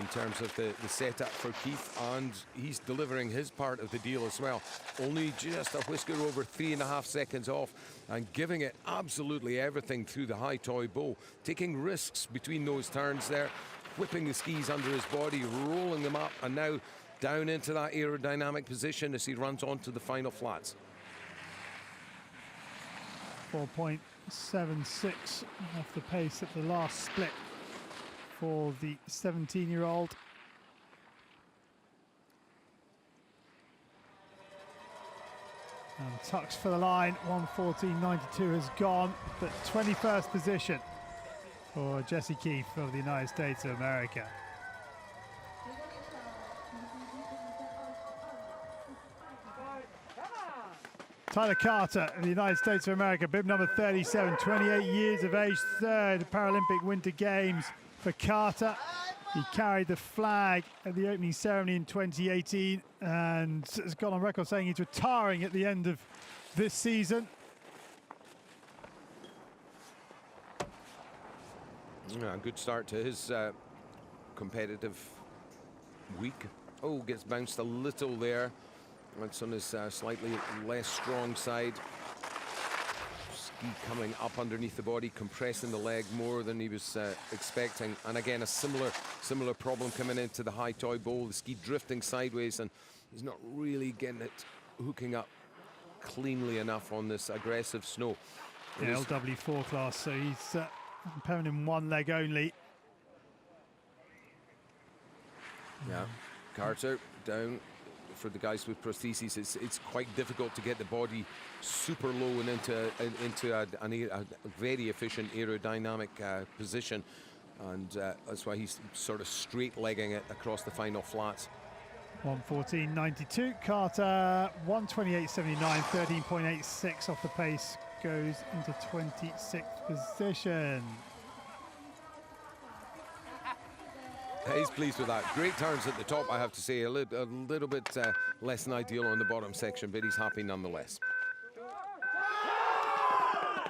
in terms of the setup for Keefe, and he's delivering his part of the deal as well. Only just a whisker over 3.5 seconds off, and giving it absolutely everything through the high toy bow, taking risks between those turns there, whipping the skis under his body, rolling them up, and now down into that aerodynamic position as he runs on to the final flats. 4.76 off the pace at the last split for the 17-year-old. And tucks for the line, 1:14.92 has gone, but 21st position for Jesse Keefe of the United States of America. Tyler Carter of the United States of America, bib number 37, 28 years of age, third Paralympic Winter Games for Carter. He carried the flag at the opening ceremony in 2018 and has gone on record saying he's retiring at the end of this season. Yeah, good start to his competitive week. Oh, gets bounced a little there. That's on his slightly less strong side. Ski coming up underneath the body, compressing the leg more than he was expecting. And again, a similar problem coming into the high toy bowl. The ski drifting sideways, and he's not really getting it hooking up cleanly enough on this aggressive snow. Yeah, LW4 class, so he's impairment in one leg only. Yeah, Carter down. For the guys with prostheses, it's quite difficult to get the body super low and into a very efficient aerodynamic position, and that's why he's sort of straight legging it across the final flats. 1:14.92. Carter 1:28.79, 13.86 off the pace, goes into 26th position. He's pleased with that. Great turns at the top, I have to say. A little bit less than ideal on the bottom section, but he's happy nonetheless.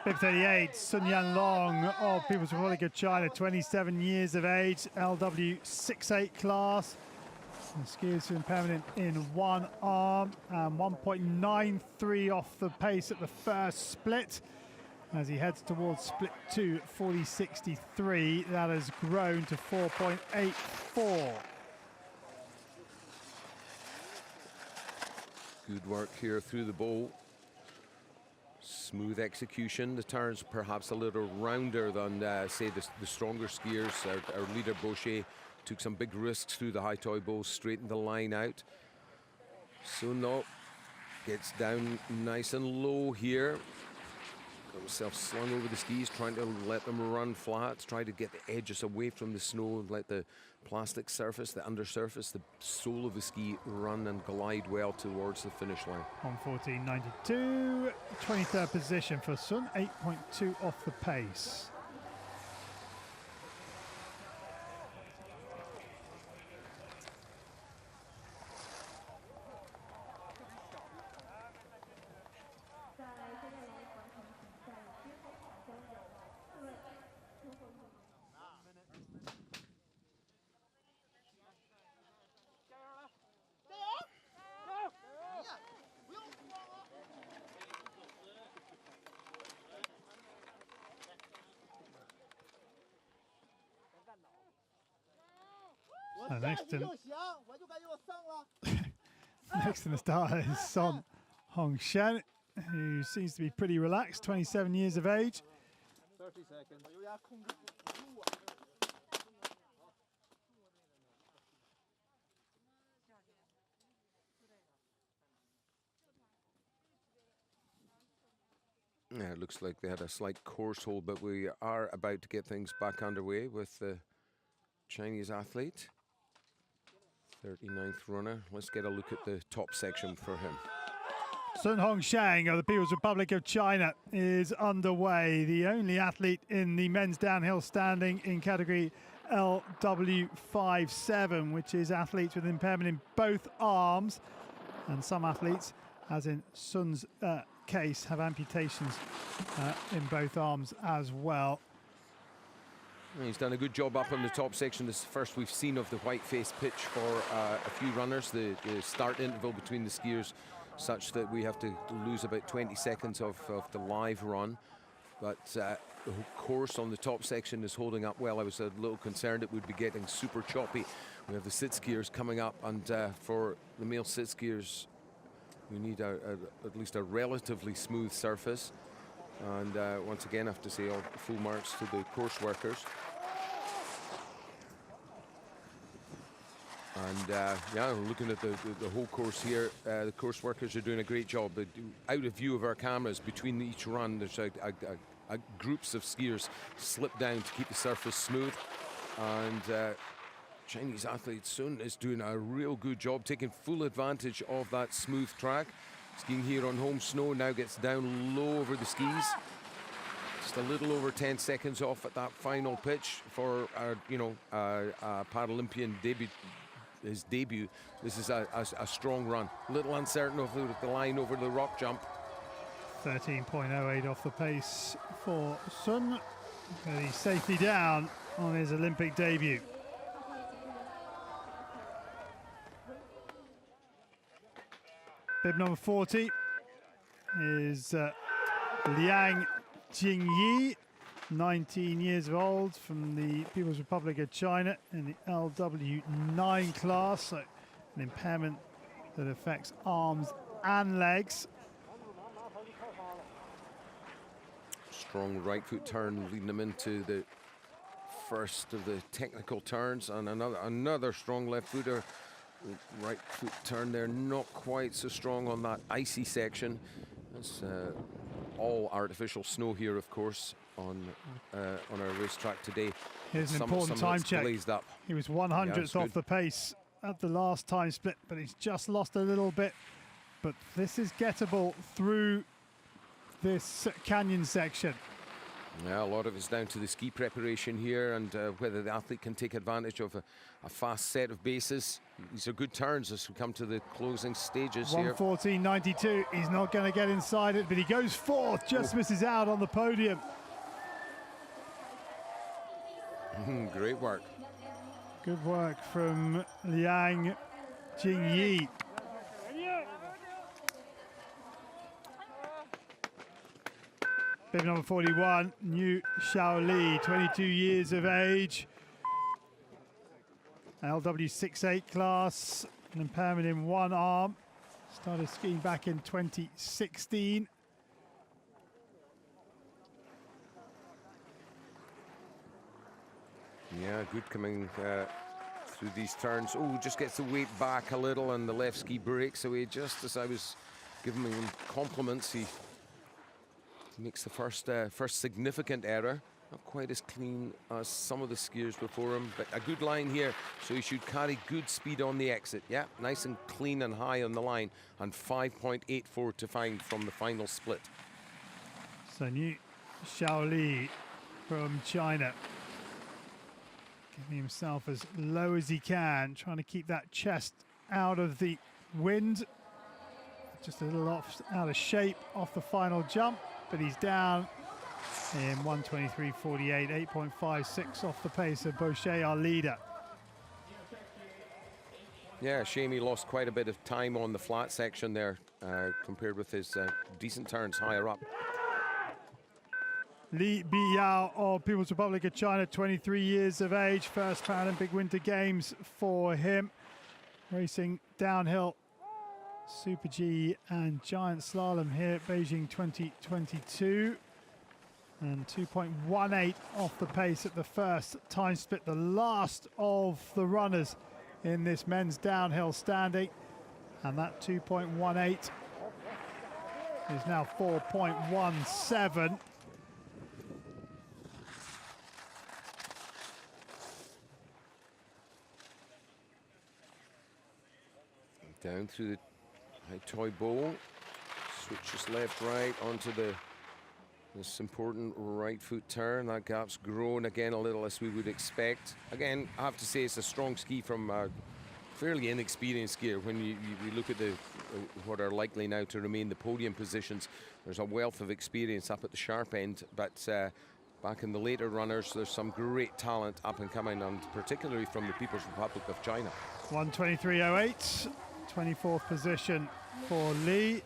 Bib 38, Sun Yan Long of People's Republic of China, 27 years of age, LW 6'8 class. The skiers with impairment in one arm, and 1.93 off the pace at the first split. As he heads towards split 2 at 40.63, that has grown to 4.84. Good work here through the bowl. Smooth execution. The turns perhaps a little rounder than, say, the stronger skiers. Our leader, Boucher, took some big risks through the high toy bowl, straightened the line out. Suno gets down nice and low here. Got himself slung over the skis, trying to let them run flat, try to get the edges away from the snow and let the plastic surface, the undersurface, the sole of the ski run and glide well towards the finish line. 1:14.92, 23rd position for Sun, 8.2 off the pace. Next in the start is Son Hongshen, who seems to be pretty relaxed, 27 years of age. 30 seconds. Yeah, it looks like they had a slight course hold, but we are about to get things back underway with the Chinese athlete. 39th runner. Let's get a look at the top section for him. Sun Hongsheng of the People's Republic of China is underway. The only athlete in the men's downhill standing in category LW57, which is athletes with impairment in both arms. And some athletes, as in Sun's case, have amputations in both arms as well. He's done a good job up on the top section. This is the first we've seen of the white-faced pitch for a few runners. The start interval between the skiers such that we have to lose about 20 seconds of the live run. But the course on the top section is holding up well. I was a little concerned it would be getting super choppy. We have the sit skiers coming up, and for the male sit skiers, we need at least a relatively smooth surface. And once again, I have to say all full marks to the course workers. And yeah, looking at the whole course here, the course workers are doing a great job. But out of view of our cameras, between each run, there's groups of skiers slip down to keep the surface smooth. And Chinese athlete Sun is doing a real good job, taking full advantage of that smooth track. Skiing here on home snow, now gets down low over the skis. Just a little over 10 seconds off at that final pitch for our, Paralympian debut. His debut. This is a strong run. A little uncertain of the line over the rock jump. 13.08 off the pace for Sun. But he's safely down on his Olympic debut. Bib number 40 is Liang Jingyi, 19 years old, from the People's Republic of China in the LW9 class, so an impairment that affects arms and legs. Strong right foot turn leading them into the first of the technical turns, and another strong left footer. Right foot turn there, not quite so strong on that icy section. It's all artificial snow here, of course, on our racetrack today. Here's an important time check. Blazed up. He was 100th off the pace at the last time split, but he's just lost a little bit. But this is gettable through this canyon section. Yeah, a lot of it's down to the ski preparation here and whether the athlete can take advantage of a fast set of bases. These are good turns as we come to the closing stages here. 1:14.92. He's not going to get inside it, but he goes fourth, just misses out on the podium. Great work. Good work from Liang Jingyi. Bib number 41, New Xiaoli, 22 years of age. LW68 class, an impairment in one arm. Started skiing back in 2016. Yeah, good coming through these turns. Oh, just gets the weight back a little and the left ski breaks away just as I was giving him compliments. He makes the first significant error. Not quite as clean as some of the skiers before him, but a good line here, so he should carry good speed on the exit. Yeah, nice and clean and high on the line, and 5.84 to find from the final split. So New Xiaoli from China, getting himself as low as he can, trying to keep that chest out of the wind. Just a little out of shape off the final jump, but he's down in 1:23.48, 8.56 off the pace of Boucher, our leader. Yeah, shame he lost quite a bit of time on the flat section there compared with his decent turns higher up. Li Biyao of People's Republic of China, 23 years of age, first Paralympic Winter Games for him. Racing downhill, Super G and Giant Slalom here at Beijing 2022. And 2.18 off the pace at the first time split, the last of the runners in this men's downhill standing. And that 2.18 is now 4.17. Down through the high toy bowl, switches left, right onto this important right foot turn. That gap's grown again a little as we would expect. Again, I have to say it's a strong ski from a fairly inexperienced skier. When you look at what are likely now to remain the podium positions, there's a wealth of experience up at the sharp end, but back in the later runners, there's some great talent up and coming, and particularly from the People's Republic of China. 1:23.08, 24th position for Li.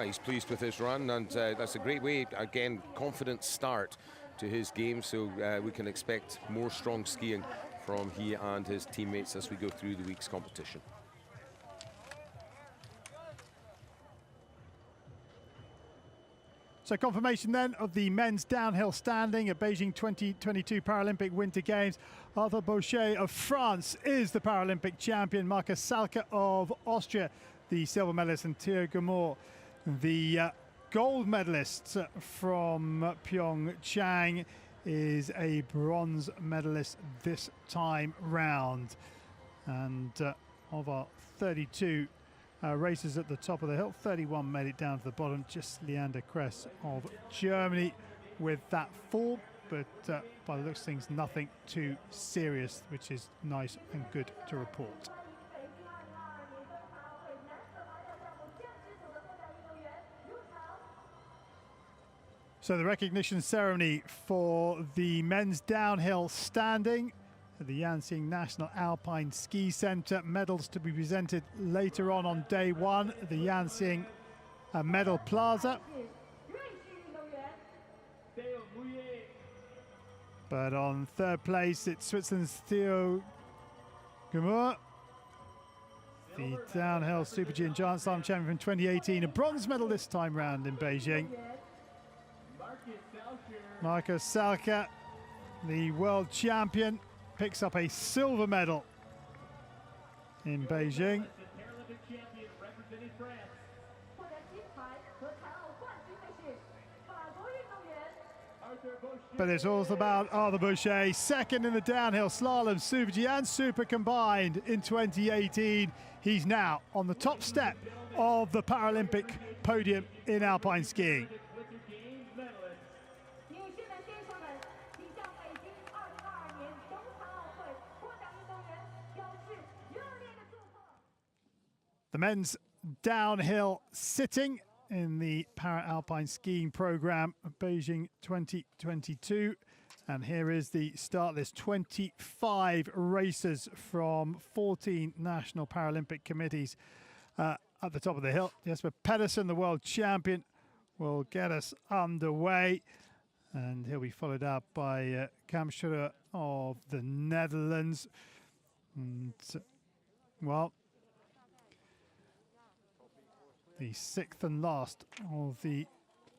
He's pleased with his run, and that's a great way, again, confident start to his game, so we can expect more strong skiing from he and his teammates as we go through the week's competition. So confirmation then of the men's downhill standing at Beijing 2022 Paralympic Winter Games. Arthur Boucher of France is the Paralympic champion. Markus Salka of Austria, the silver medalist, and Theo Gamor, the gold medalist from Pyeongchang, is a bronze medalist this time round. And of our 32 racers at the top of the hill, 31 made it down to the bottom. Just Leander Kress of Germany with that fall, but by the looks of things, nothing too serious, which is nice and good to report. So the recognition ceremony for the men's downhill standing at the Yansing National Alpine Ski Centre. Medals to be presented later on day one at the Yansing Medal Plaza. But on third place, it's Switzerland's Theo Gamur, the downhill Super G and Giant Slalom champion from 2018, a bronze medal this time round in Beijing. Markus Salka, the world champion, picks up a silver medal in Beijing. but it's all about Arthur Boucher, second in the downhill slalom, Super G and Super combined in 2018. He's now on the top step of the Paralympic podium in alpine skiing. 女士们、先生们，请向北京2022年冬残奥会获奖运动员表示热烈的祝贺。 The men's downhill sitting in the Para-Alpine skiing program of Beijing 2022. And here is the start list. 25 racers from 14 national Paralympic committees at the top of the hill. Jesper Pedersen, the world champion, will get us underway. And he'll be followed up by Kamschere of the Netherlands. And, well, the sixth and last of the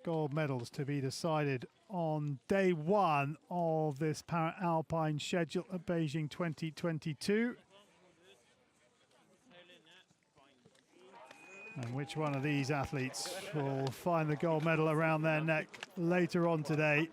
gold medals to be decided on day one of this Para-Alpine schedule at Beijing 2022. And which one of these athletes will find the gold medal around their neck later on today?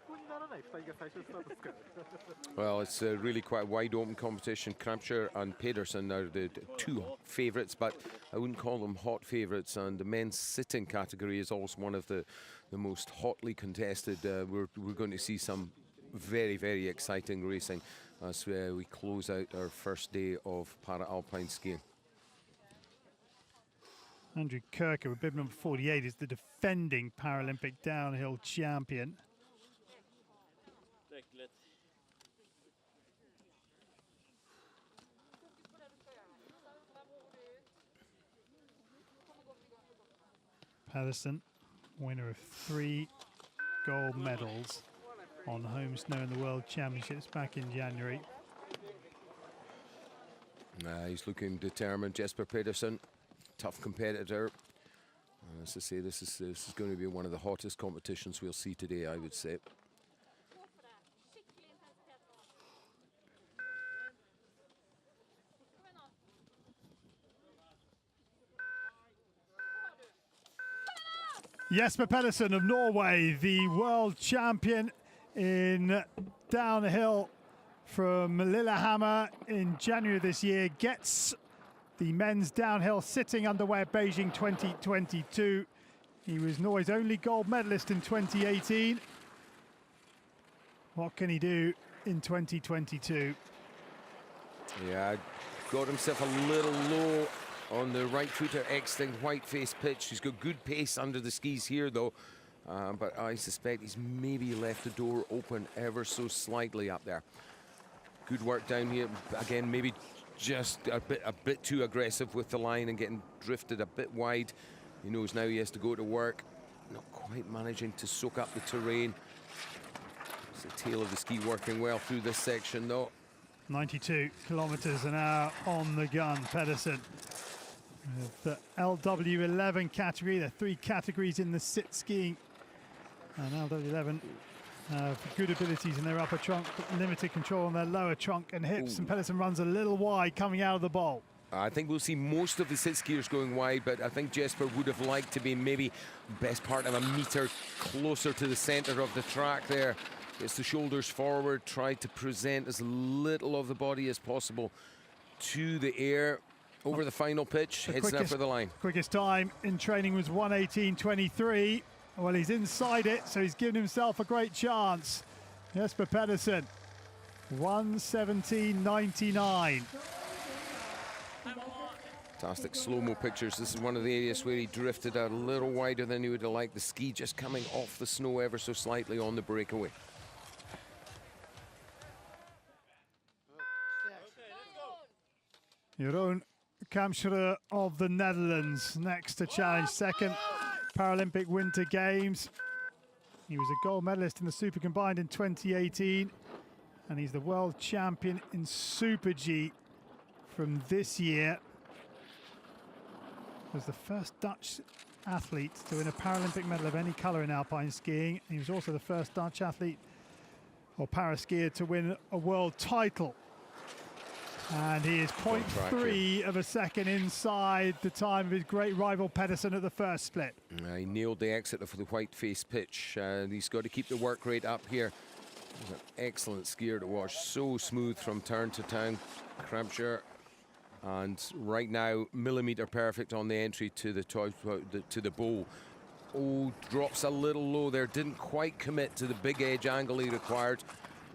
Well, it's really quite a wide open competition. Kamschere and Pedersen are the two favourites, but I wouldn't call them hot favourites. And the men's sitting category is also one of the most hotly contested. We're going to see some very, very exciting racing as we close out our first day of Para-Alpine skiing. Andrew Kirker with bib number 48 is the defending Paralympic downhill champion. Pedersen, winner of 3 gold medals on home snow in the World Championships back in January. He's looking determined, Jesper Pedersen, tough competitor. As I say, this is going to be one of the hottest competitions we'll see today, I would say. Jesper Pedersen of Norway, the world champion in downhill from Lillehammer in January this year, gets the men's downhill sitting underway at Beijing 2022. He was Norway's only gold medalist in 2018. What can he do in 2022? Yeah, got himself a little low on the right footer exiting white face pitch. He's got good pace under the skis here though, but I suspect he's maybe left the door open ever so slightly up there. Good work down here. Again, maybe just a bit too aggressive with the line and getting drifted a bit wide. He knows now he has to go to work. Not quite managing to soak up the terrain. It's the tail of the ski working well through this section though. 92 kilometers an hour on the gun, Pedersen. The LW11 category, there are 3 categories in the sit skiing. And LW11 have good abilities in their upper trunk, but limited control on their lower trunk and hips. And Pedersen runs a little wide coming out of the bowl. I think we'll see most of the sit skiers going wide, but I think Jesper would have liked to be maybe best part of a metre closer to the centre of the track there. Gets the shoulders forward, tried to present as little of the body as possible to the air. Over the final pitch, heads now for the line. Quickest time in training was 1:18.23. Well, he's inside it, so he's given himself a great chance. Jesper Pedersen, 1:17.99. Fantastic slow-mo pictures. This is one of the areas where he drifted a little wider than he would have liked. The ski just coming off the snow ever so slightly on the breakaway. Jeroen Kamschere of the Netherlands next to challenge, second Paralympic Winter Games. He was a gold medalist in the Super Combined in 2018, and he's the world champion in Super G from this year. Was the first Dutch athlete to win a Paralympic medal of any colour in alpine skiing. He was also the first Dutch athlete or para skier to win a world title And he is track 0.3 of a second inside the time of his great rival Pedersen at the first split. He nailed the exit of the white-faced pitch, and he's got to keep the work rate up here. He's an excellent skier to watch, so smooth from turn to turn. Crampshire, and right now millimeter perfect on the entry to the bowl. Oh, drops a little low there, didn't quite commit to the big edge angle he required,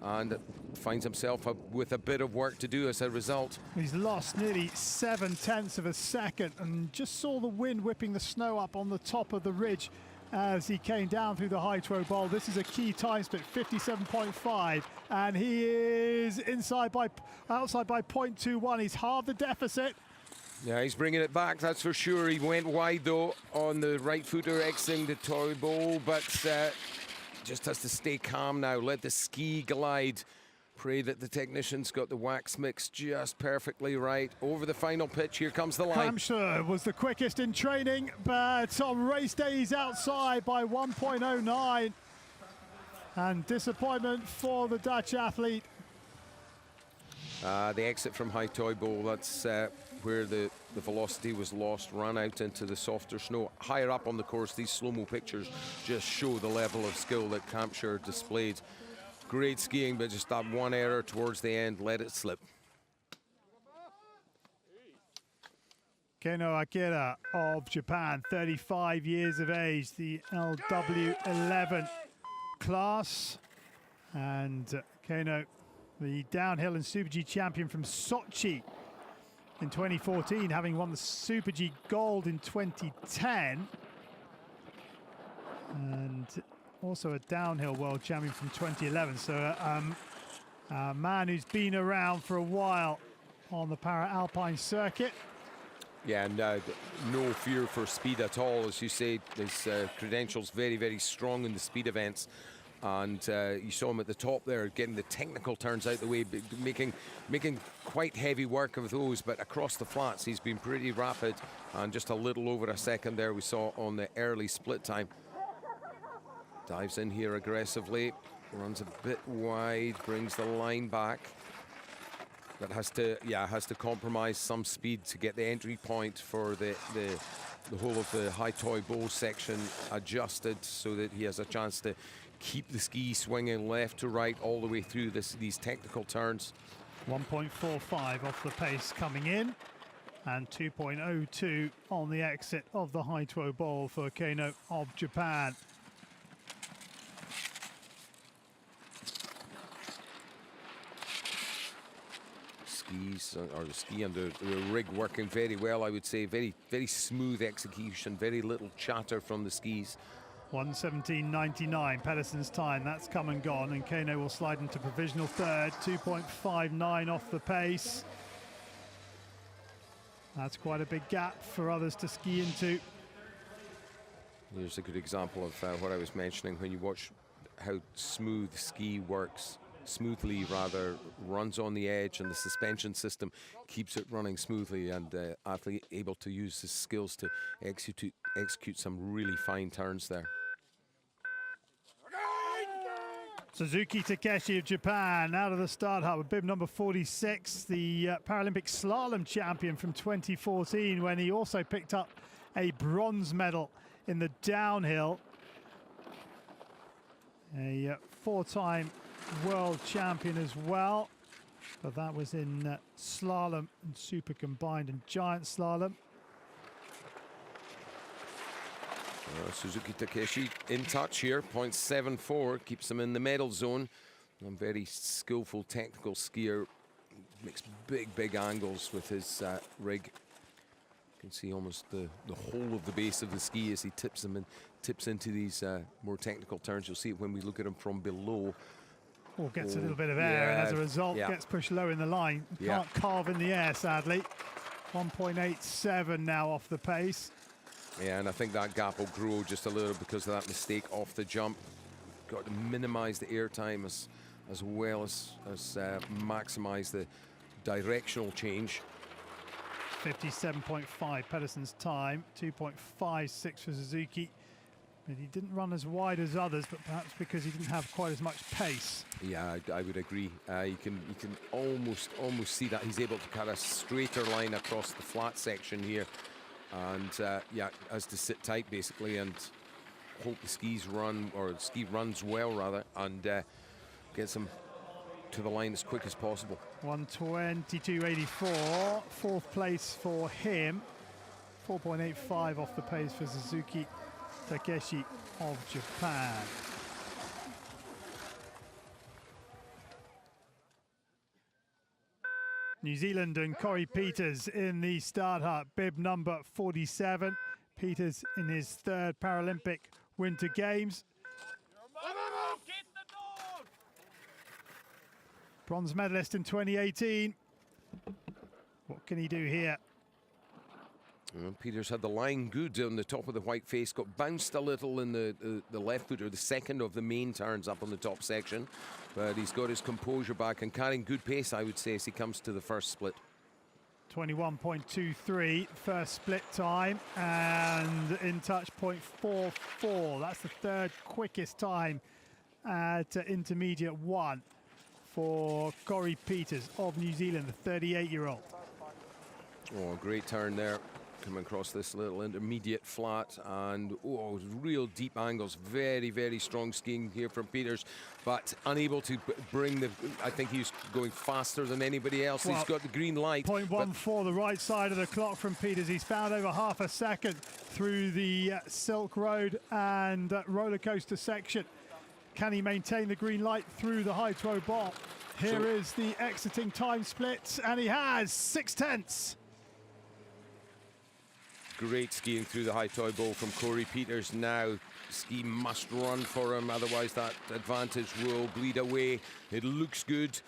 and finds himself with a bit of work to do as a result. He's lost nearly 7/10 of a second and just saw the wind whipping the snow up on the top of the ridge as he came down through the high throw bowl. This is a key time split, 57.5, and he is outside by 0.21. He's halved the deficit. Yeah, he's bringing it back, that's for sure. He went wide though on the right footer exiting the toy bowl, but just has to stay calm now, let the ski glide. Pray that the technicians got the wax mix just perfectly right. Over the final pitch, here comes the line. Hampshire was the quickest in training, but on race day he's outside by 1.09. And disappointment for the Dutch athlete. The exit from High Toy Bowl, that's where the velocity was lost, ran out into the softer snow. Higher up on the course, these slow-mo pictures just show the level of skill that Hampshire displayed. Great skiing, but just that one error towards the end let it slip. Keno Akira of Japan, 35 years of age, the LW11 class. And Keno, the downhill and Super G champion from Sochi in 2014, having won the Super G gold in 2010. And also a downhill world champion from 2011. So a man who's been around for a while on the Alpine circuit. Yeah, and no fear for speed at all. As you say, his credentials very, very strong in the speed events. And you saw him at the top there, getting the technical turns out the way, making quite heavy work of those. But across the flats, he's been pretty rapid. And just a little over a second there we saw on the early split time. Dives in here aggressively, runs a bit wide, brings the line back. But has to compromise some speed to get the entry point for the whole of the High Toy Bowl section adjusted so that he has a chance to keep the ski swinging left to right all the way through these technical turns. 1.45 off the pace coming in, and 2.02 on the exit of the High Toy Bowl for Keno of Japan. Or the ski and the rig working very well, I would say. Very, very smooth execution, very little chatter from the skis. 1:17.99, Pedersen's time, that's come and gone, and Keno will slide into provisional third, 2.59 off the pace. That's quite a big gap for others to ski into. Here's a good example of what I was mentioning when you watch how smooth ski works. Smoothly rather, runs on the edge, and the suspension system keeps it running smoothly, and athlete able to use his skills to execute some really fine turns there. Suzuki Takeshi of Japan out of the start hut with bib number 46, the Paralympic slalom champion from 2014, when he also picked up a bronze medal in the downhill. A four-time world champion as well, but that was in slalom and super combined and giant slalom. Suzuki Takeshi in touch here, 0.74, keeps him in the medal zone. A very skillful technical skier, makes big angles with his rig. You can see almost the whole of the base of the ski as he tips into these more technical turns. You'll see it when we look at him from below. Or gets a little bit of air, and as a result gets pushed low in the line. Can't carve in the air, sadly. 1.87 now off the pace. Yeah, and I think that gap will grow just a little because of that mistake off the jump. Got to minimize the air time as well as maximize the directional change. 57.5 Pedersen's time, 2.56 for Suzuki. But he didn't run as wide as others, but perhaps because he didn't have quite as much pace. Yeah, I would agree. You can almost see that he's able to cut a straighter line across the flat section here, and yeah, has to sit tight basically and hope the skis run, or the ski runs well rather, and gets him to the line as quick as possible. 122.84, fourth place for him. 4.85 off the pace for Suzuki Takeshi of Japan. New Zealand and Corey Peters in the start hut, bib number 47. Peters in his third Paralympic Winter Games. Bronze medalist in 2018. What can he do here? Well, Peters had the line good on the top of the white face, got bounced a little in the left foot, or the second of the main turns up on the top section, but he's got his composure back and carrying good pace, I would say, as he comes to the first split. 21.23 first split time, and in touch 0.44. That's the third quickest time at intermediate one for Corey Peters of New Zealand, the 38-year-old. Oh, great turn there, coming across this little intermediate flat, and oh, real deep angles. Very, very strong skiing here from Peters, but unable to bring the, I think he's going faster than anybody else. Well, he's got the green light. 0.14 the right side of the clock from Peters. He's found over half a second through the Silk Road and roller coaster section. Can he maintain the green light through the high toe ball? Here is the exiting time split, and he has 6/10. Great skiing through the high toy bowl from Corey Peters. Now ski must run for him, otherwise that advantage will bleed away. It looks good,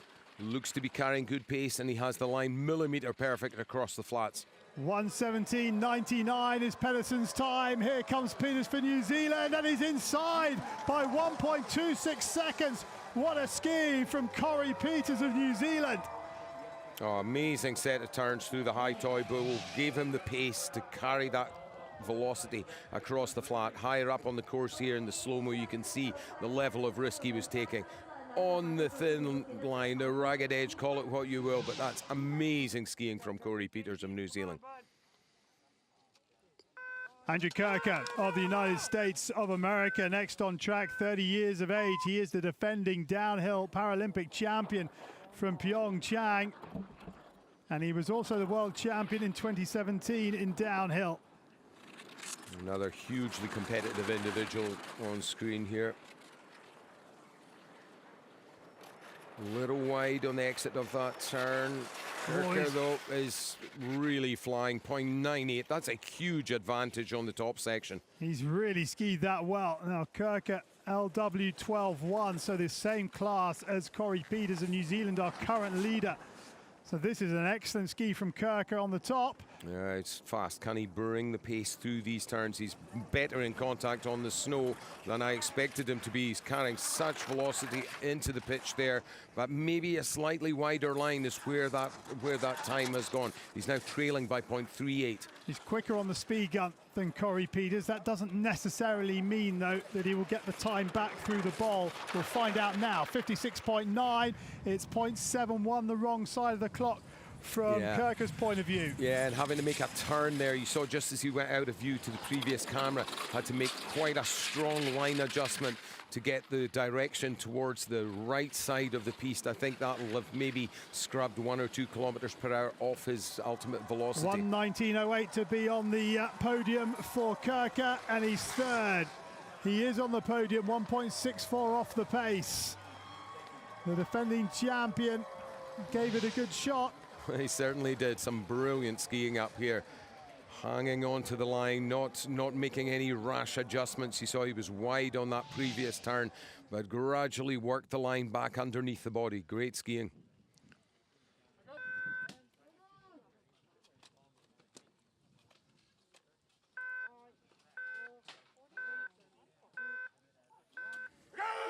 looks to be carrying good pace, and he has the line millimetre perfect across the flats. 1:17.99 is Pedersen's time. Here comes Peters for New Zealand, and he's inside by 1.26 seconds. What a ski from Corey Peters of New Zealand. Oh, amazing set of turns through the high toy bowl. Gave him the pace to carry that velocity across the flat. Higher up on the course here in the slow-mo, you can see the level of risk he was taking. On the thin line, the ragged edge, call it what you will, but that's amazing skiing from Corey Peters of New Zealand. Andrew Kirker of the United States of America next on track, 30 years of age. He is the defending downhill Paralympic champion from Pyeongchang, and he was also the world champion in 2017 in downhill. Another hugely competitive individual on screen here. A little wide on the exit of that turn. Kirker, though, is really flying. 0.98. That's a huge advantage on the top section. He's really skied that well. Now, Kirker, LW 12-1, so the same class as Corey Peters of New Zealand, our current leader. So this is an excellent ski from Kirker on the top. Yeah, it's fast. Can he bring the pace through these turns? He's better in contact on the snow than I expected him to be. He's carrying such velocity into the pitch there, but maybe a slightly wider line is where that time has gone. He's now trailing by 0.38. He's quicker on the speed gun than Corey Peters. That doesn't necessarily mean, though, that he will get the time back through the bowl. We'll find out now. 56.9. It's 0.71 the wrong side of the clock from Kirker's point of view. Yeah, and having to make a turn there, you saw just as he went out of view to the previous camera, had to make quite a strong line adjustment to get the direction towards the right side of the piste. I think that will have maybe scrubbed 1 or 2 kilometers per hour off his ultimate velocity. 1:19.08 to be on the podium for Kirker, and he's third. He is on the podium, 1.64 off the pace. The defending champion gave it a good shot. He certainly did. Some brilliant skiing up here. Hanging on to the line, not making any rash adjustments. You saw he was wide on that previous turn, but gradually worked the line back underneath the body. Great skiing.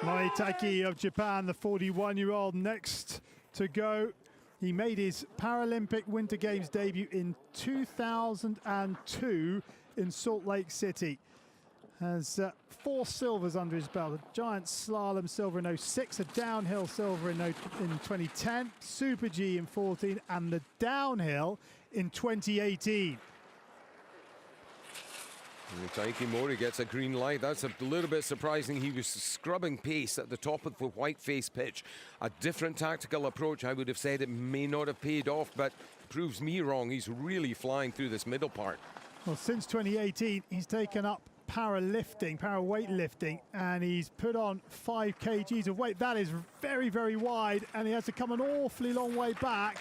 Moritaki of Japan, the 41-year-old, next to go. He made his Paralympic Winter Games debut in 2002 in Salt Lake City. has 4 silvers under his belt. A giant slalom silver in 06, a downhill silver in 2010, Super G in 14, and the downhill in 2018. Taiki Mori gets a green light. That's a little bit surprising. He was scrubbing pace at the top of the white-faced pitch. A different tactical approach, I would have said it may not have paid off, but proves me wrong. He's really flying through this middle part. Well, since 2018, he's taken up para-lifting, para-weightlifting, and he's put on 5 kgs of weight. That is very, very wide, and he has to come an awfully long way back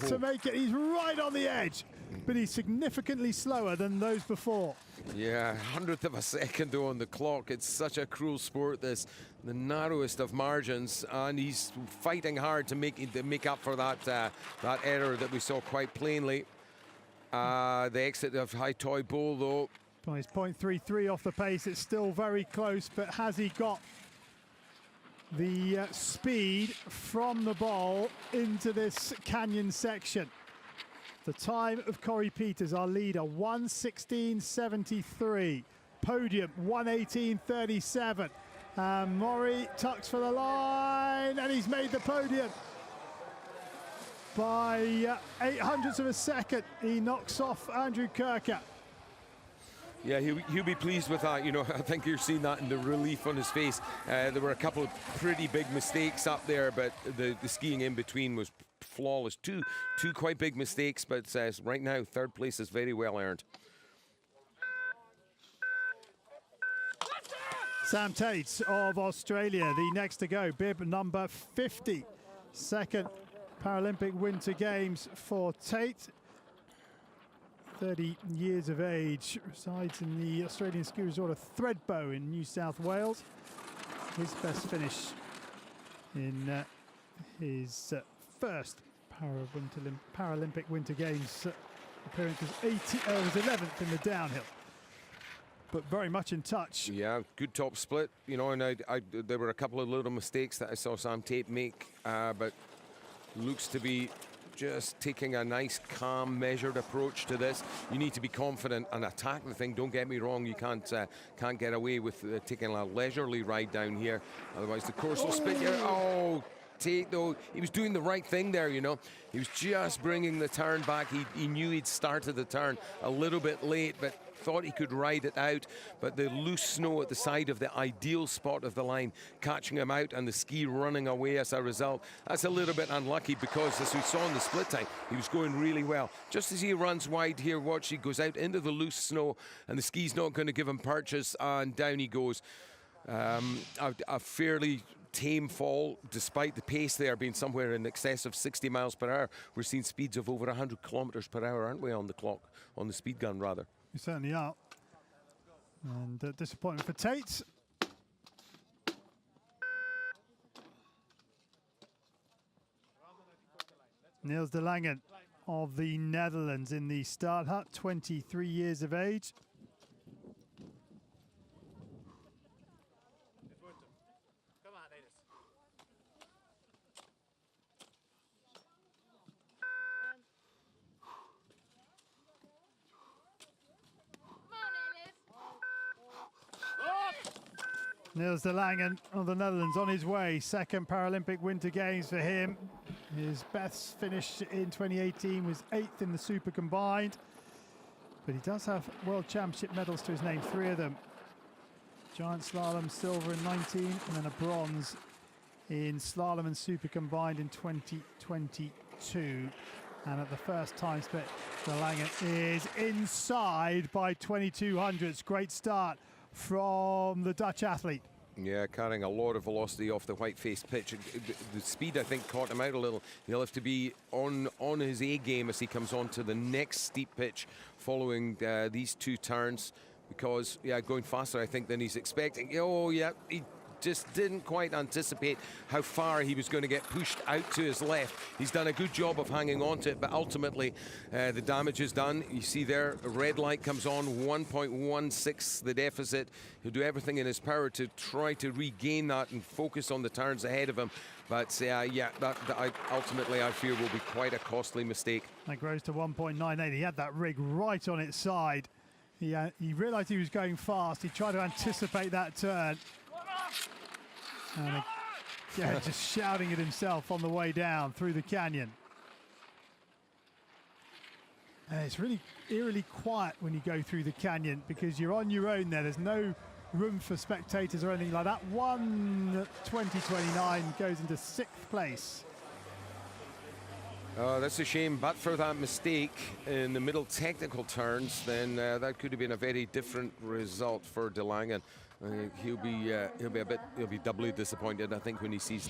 to make it. He's right on the edge, but he's significantly slower than those before. Yeah, 100th of a second though on the clock. It's such a cruel sport, this, the narrowest of margins, and he's fighting hard to make up for that that error that we saw quite plainly. The exit of Hai Toi Bowl though. Well, he's 0.33 off the pace. It's still very close, but has he got the speed from the bowl into this canyon section? The time of Corey Peters, our leader, 1:16.73. Podium, 1:18.37. Mori tucks for the line, and he's made the podium by 0.08 of a second. He knocks off Andrew Kirker. Yeah, he'll be pleased with that. You know, I think you're seeing that in the relief on his face. There were a couple of pretty big mistakes up there, but the skiing in between was flawless. Two quite big mistakes, but right now, 3rd place is very well earned. Sam Tate of Australia, the next to go, bib number 50. 2nd Paralympic Winter Games for Tate. 30 years of age, resides in the Australian ski resort of Thredbo in New South Wales. His best finish in his first Paralympic Winter Games appearance was 11th in the downhill, but very much in touch. Yeah, good top split, you know, and there were a couple of little mistakes that I saw Sam Tate make, but looks to be just taking a nice, calm, measured approach to this. You need to be confident and attack the thing. Don't get me wrong. You can't get away with taking a leisurely ride down here. Otherwise, the course will spit you. Oh, Tate, though, he was doing the right thing there, you know. He was just bringing the turn back. He knew he'd started the turn a little bit late, but thought he could ride it out, but the loose snow at the side of the ideal spot of the line catching him out and the ski running away as a result. That's a little bit unlucky because, as we saw in the split time, he was going really well. Just as he runs wide here, watch, he goes out into the loose snow and the ski's not going to give him purchase, and down he goes. A fairly tame fall, despite the pace there being somewhere in excess of 60 miles per hour. We're seeing speeds of over 100 kilometers per hour, aren't we, on the clock, on the speed gun rather. We certainly are. And disappointment for Tate. Niels de Langen of the Netherlands in the start hut, 23 years of age. Niels de Langen of the Netherlands on his way. 2nd Paralympic Winter Games for him. His best finish in 2018 was 8th in the Super Combined. But he does have World Championship medals to his name, 3 of them. Giant Slalom silver in 19, and then a bronze in Slalom and Super Combined in 2022. And at the first time split, de Langen is inside by 2200ths. Great start from the Dutch athlete. Yeah, carrying a lot of velocity off the white-faced pitch. The speed, I think, caught him out a little. He'll have to be on his A game as he comes on to the next steep pitch following these 2 turns, because, yeah, going faster, I think, than he's expecting. Oh, yeah, he just didn't quite anticipate how far he was going to get pushed out to his left. He's done a good job of hanging on to it, but ultimately the damage is done. You see there, a red light comes on, 1.16 the deficit. He'll do everything in his power to try to regain that and focus on the turns ahead of him. But yeah, that ultimately I fear will be quite a costly mistake. That grows to 1.98. He had that rig right on its side. He realised he was going fast. He tried to anticipate that turn. And again, just shouting at himself on the way down through the canyon. And it's really eerily quiet when you go through the canyon because you're on your own there. There's no room for spectators or anything like that. 1:20.29 goes into 6th place. Oh, that's a shame. But for that mistake in the middle technical turns, then that could have been a very different result for De Langen. He'll be doubly disappointed, I think, when he sees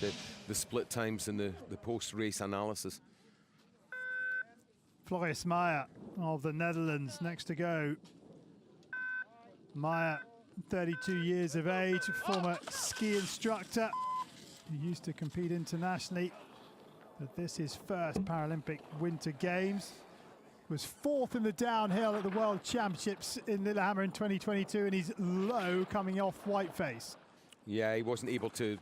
the split times in the post-race analysis. Floris Meyer of the Netherlands next to go. Meyer, 32 years of age, former ski instructor. He used to compete internationally, but this is first Paralympic Winter Games. Was 4th in the downhill at the World Championships in Lillehammer in 2022, and he's low coming off Whiteface. Yeah, he wasn't able to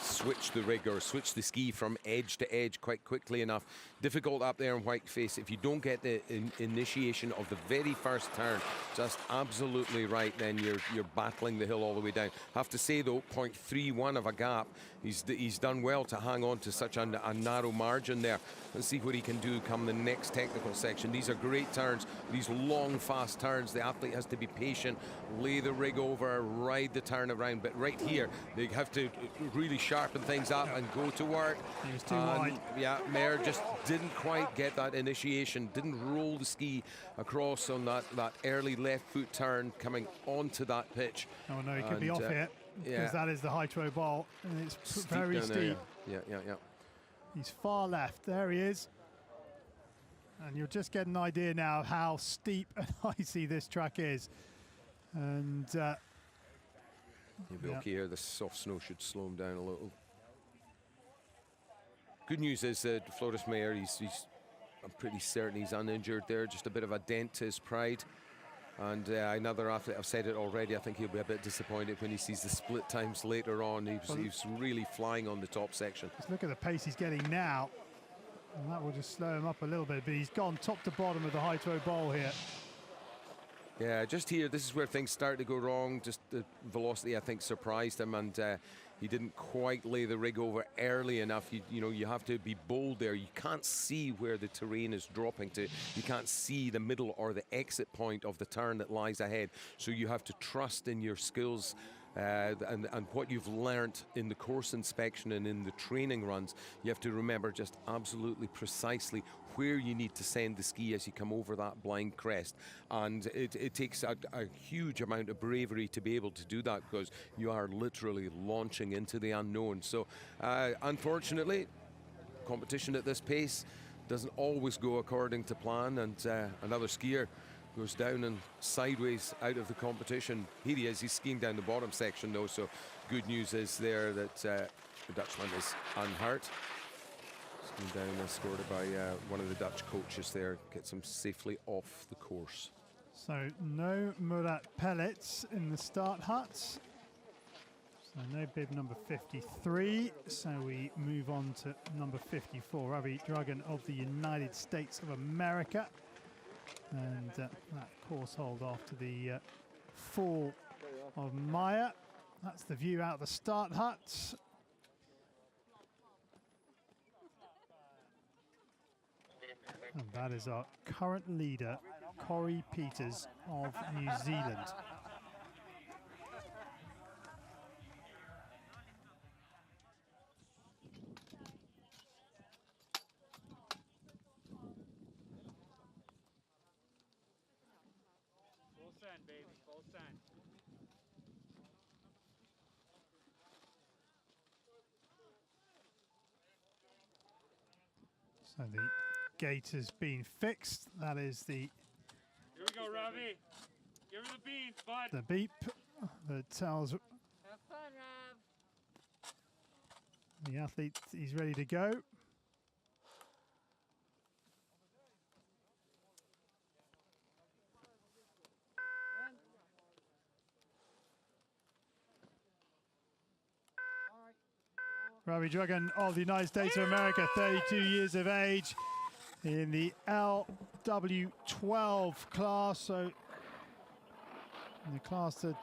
switch the rig or switch the ski from edge to edge quite quickly enough. Difficult up there in Whiteface. If you don't get the initiation of the very first turn just absolutely right, then you're battling the hill all the way down. Have to say though, 0.31 of a gap. He's done well to hang on to such a narrow margin there. Let's see what he can do come the next technical section. These are great turns, these long, fast turns. The athlete has to be patient, lay the rig over, ride the turn around. But right here, they have to really sharpen things up and go to work. He was too wide. Yeah, Meyer just didn't quite get that initiation, didn't roll the ski across on that early left foot turn coming onto that pitch. Oh no, he could be off here, because that is the Hydro Bowl, and it's very steep. Yeah. He's far left, there he is. And you'll just get an idea now how steep and icy this track is. And he'll be okay here. The soft snow should slow him down a little. Good news is that Floris Meyer, I'm pretty certain he's uninjured there. Just a bit of a dent to his pride. And another athlete, I've said it already, I think he'll be a bit disappointed when he sees the split times later on. He's really flying on the top section. Just look at the pace he's getting now. And that will just slow him up a little bit, but he's gone top to bottom of the Hydro Bowl here. Yeah, just here, this is where things start to go wrong. Just the velocity, I think, surprised him, and he didn't quite lay the rig over early enough. You have to be bold there. You can't see where the terrain is dropping to. You can't see the middle or the exit point of the turn that lies ahead. So you have to trust in your skills and what you've learnt in the course inspection and in the training runs. You have to remember just absolutely precisely where you need to send the ski as you come over that blind crest. And it takes a huge amount of bravery to be able to do that, because you are literally launching into the unknown. So unfortunately, competition at this pace doesn't always go according to plan, and another skier goes down and sideways out of the competition. Here he is, he's skiing down the bottom section though, so good news is there that the Dutchman is unhurt. Skiing down, escorted by one of the Dutch coaches there, gets him safely off the course. So no Murat Pellets in the start huts. So no bib number 53, so we move on to number 54, Ravi Dragan of the United States of America. And that course hold after the fall of Meyer. That's the view out the start huts. And that is our current leader, Corey Peters of New Zealand. Full send, baby, full send. So the gate has been fixed. That is the Here we go, Ravi. Give her the beans, bud. the beep that tells Have fun, Rav. the athlete he's ready to go. Ravi Dragan of the United States of America, 32 years of age, in the LW12 class. So in the class that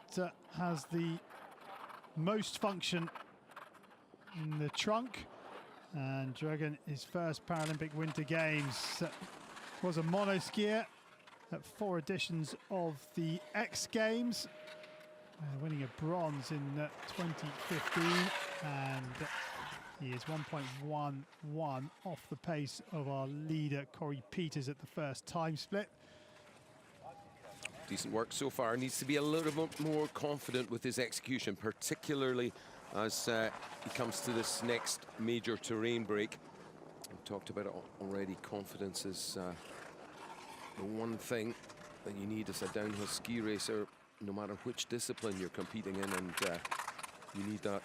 has the most function in the trunk. And Dragan, his first Paralympic Winter Games, was a monoskier at 4 editions of the X Games, winning a bronze in 2015, and he is 1.11 off the pace of our leader Corey Peters at the first time split. Decent work so far. Needs to be a little bit more confident with his execution, particularly as he comes to this next major terrain break. We talked about it already. Confidence is the one thing that you need as a downhill ski racer, no matter which discipline you're competing in, and you need that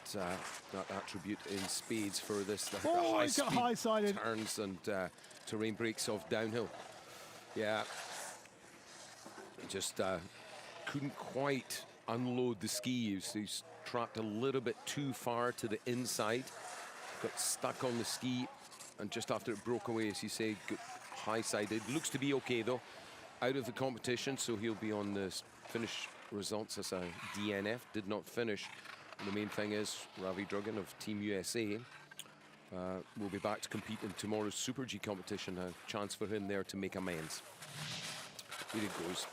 attribute in spades for this. Oh, he got high-sided. Turns and terrain breaks of downhill. Yeah, just couldn't quite unload the ski. He's trapped a little bit too far to the inside, got stuck on the ski, and just after it broke away, as you say, high-sided. Looks to be okay though, out of the competition, so he'll be on the finish results as a DNF. Did not finish. And the main thing is Ravi Dragan of Team USA will be back to compete in tomorrow's Super G competition. A chance for him there to make amends. Here he goes.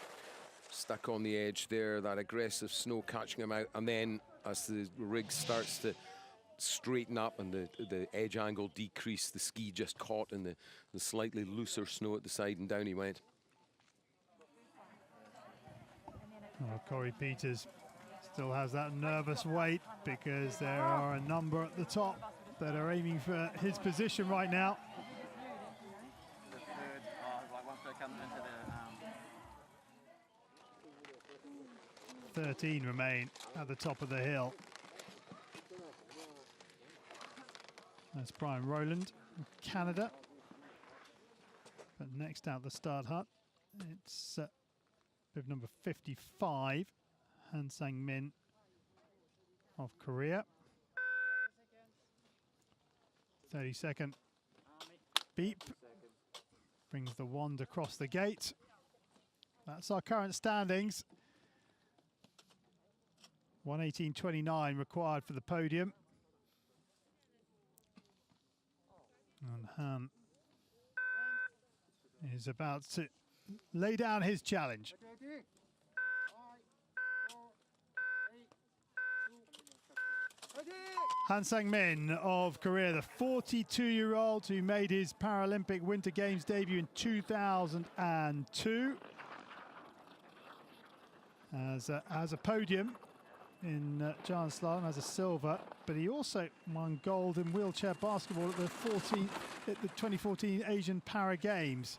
Stuck on the edge there, that aggressive snow catching him out, and then as the rig starts to straighten up and the edge angle decrease, the ski just caught in the slightly looser snow at the side, and down he went. Oh, Corey Peters still has that nervous weight because there are a number at the top that are aiming for his position right now. 13 remain at the top of the hill. That's Brian Rowland from Canada. But next out the start hut, it's bib number 55, Han Sang-min of Korea. 30-second beep brings the wand across the gate. That's our current standings. 1:18.29 required for the podium. And Han is about to lay down his challenge. Han Sang-min of Korea, the 42-year-old who made his Paralympic Winter Games debut in 2002. As a podium in giant slalom, as a silver, but he also won gold in wheelchair basketball at the 2014 Asian Para Games.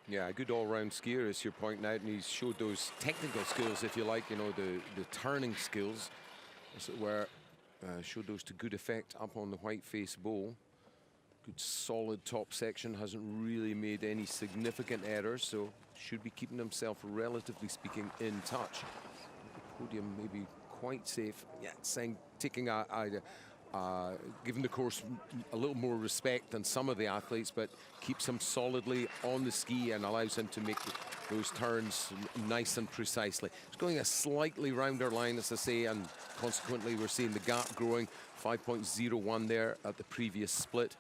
Yeah, a good all-round skier, as you're pointing out, and he's showed those technical skills, if you like, you know, the turning skills, as it were, showed those to good effect up on the white face bowl. Good solid top section, hasn't really made any significant errors, so should be keeping himself, relatively speaking, in touch. The podium may be quite safe. Yeah, saying taking giving the course a little more respect than some of the athletes, but keeps him solidly on the ski and allows him to make those turns nice and precisely. It's going a slightly rounder line, as I say, and consequently we're seeing the gap growing. 5.01 there at the previous split.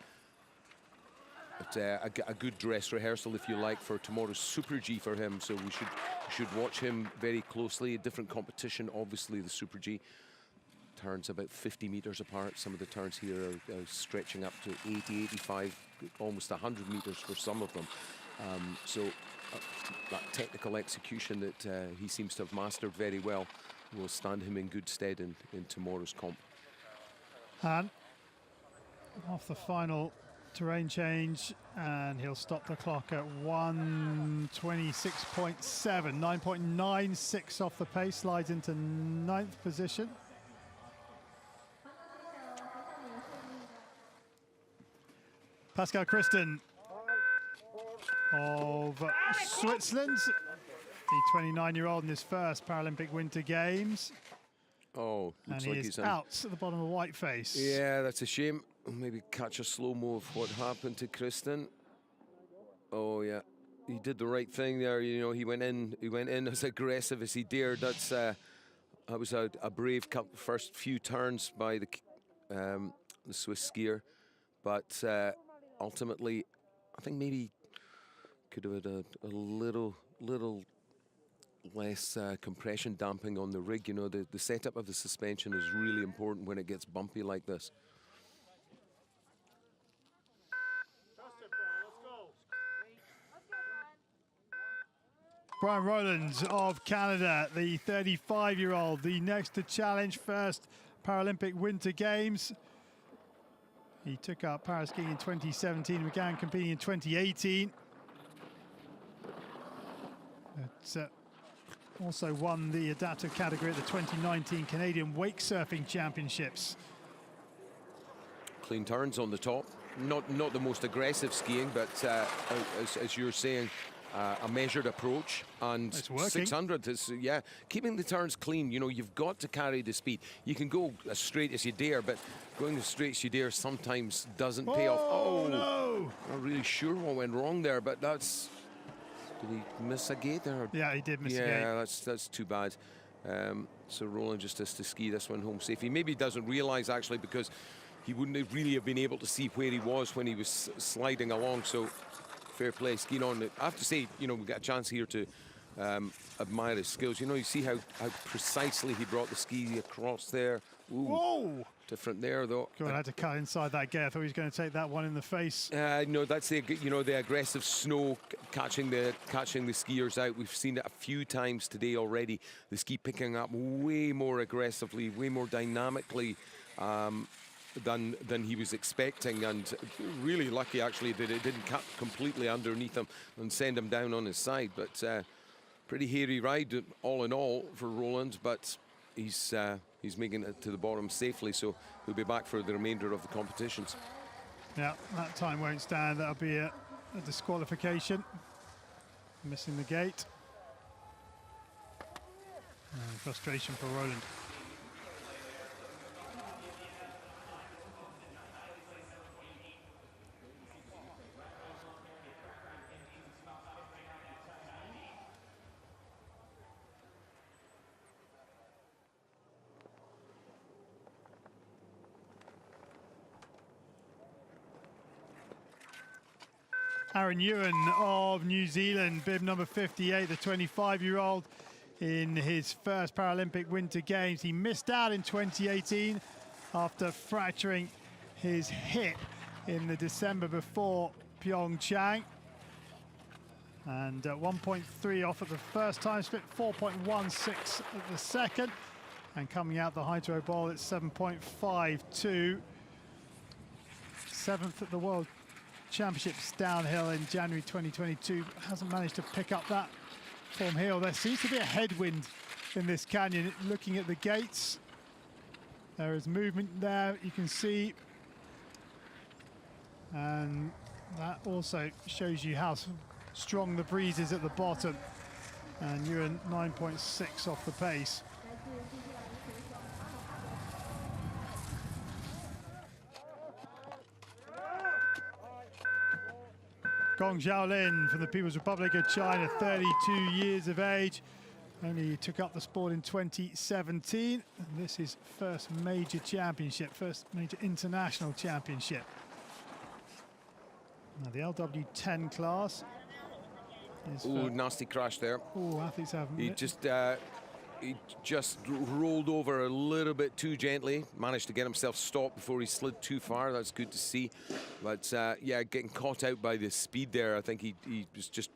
But a good dress rehearsal, if you like, for tomorrow's Super G for him. So we should watch him very closely. A different competition, obviously, the Super G. Turns about 50 meters apart. Some of the turns here are stretching up to 80, 85, almost 100 meters for some of them. So that technical execution that he seems to have mastered very well will stand him in good stead in tomorrow's comp. Han off the final terrain change, and he'll stop the clock at 1:26.7, 9.96 off the pace, slides into 9th position. Pascal Christen of Switzerland, the 29-year-old in his first Paralympic Winter Games. Oh, looks like he's out at the bottom of the white face. Yeah, that's a shame. Maybe catch a slow-mo of what happened to Christen. Oh, yeah. he did the right thing there. You know, he went in as aggressive as he dared. That was a brave first few turns by the Swiss skier, but ultimately, I think maybe could have had a little less compression damping on the rig. You know, the setup of the suspension is really important when it gets bumpy like this. Brian Rowlands of Canada, the 35-year-old, the next to challenge first Paralympic Winter Games. He took up paraskiing in 2017, began competing in 2018. But also won the adaptive category at the 2019 Canadian Wake Surfing Championships. Clean turns on the top. Not the most aggressive skiing, but as you're saying, a measured approach, and 600 is, yeah, keeping the turns clean. You know, you've got to carry the speed. You can go as straight as you dare, but going as straight as you dare sometimes doesn't pay off. Oh, no! Not really sure what went wrong there, but that's... Did he miss a gate there? Yeah, he did miss a gate. Yeah, that's too bad. So Roland just has to ski this one home safe. He maybe doesn't realise, actually, because he wouldn't have really been able to see where he was when he was sliding along. So fair play, skiing on. I have to say, you know, we got a chance here to admire his skills. You know, you see how precisely he brought the ski across there. Ooh, whoa! Different there, though. God, I had to cut inside that gate. I thought he was going to take that one in the face. No, that's the aggressive snow catching the skiers out. We've seen it a few times today already. The ski picking up way more aggressively, way more dynamically than he was expecting, and really lucky actually that it didn't cut completely underneath him and send him down on his side. But pretty hairy ride all in all for Roland, but he's making it to the bottom safely, so he'll be back for the remainder of the competitions. Yeah, that time won't stand. That'll be a disqualification. Missing the gate. And frustration for Roland. Aaron Ewan of New Zealand, bib number 58, the 25-year-old in his first Paralympic Winter Games. He missed out in 2018 after fracturing his hip in the December before Pyeongchang. And 1.3 off at the first time split, 4.16 at the second. And coming out the Hydro Bowl at 7.52. 7th at the World Championships downhill in January 2022. Hasn't managed to pick up that form here. There seems to be a headwind in this canyon. Looking at the gates, there is movement there, you can see. And that also shows you how strong the breeze is at the bottom. And you're in 9.6 off the pace. Gong Xiaolin from the People's Republic of China, 32 years of age. Only took up the sport in 2017. And this is first major championship, first major international championship. Now the LW10 class. Ooh, nasty crash there. Oh, athletes have. He just rolled over a little bit too gently, managed to get himself stopped before he slid too far. That's good to see. But yeah, getting caught out by the speed there, I think he was just,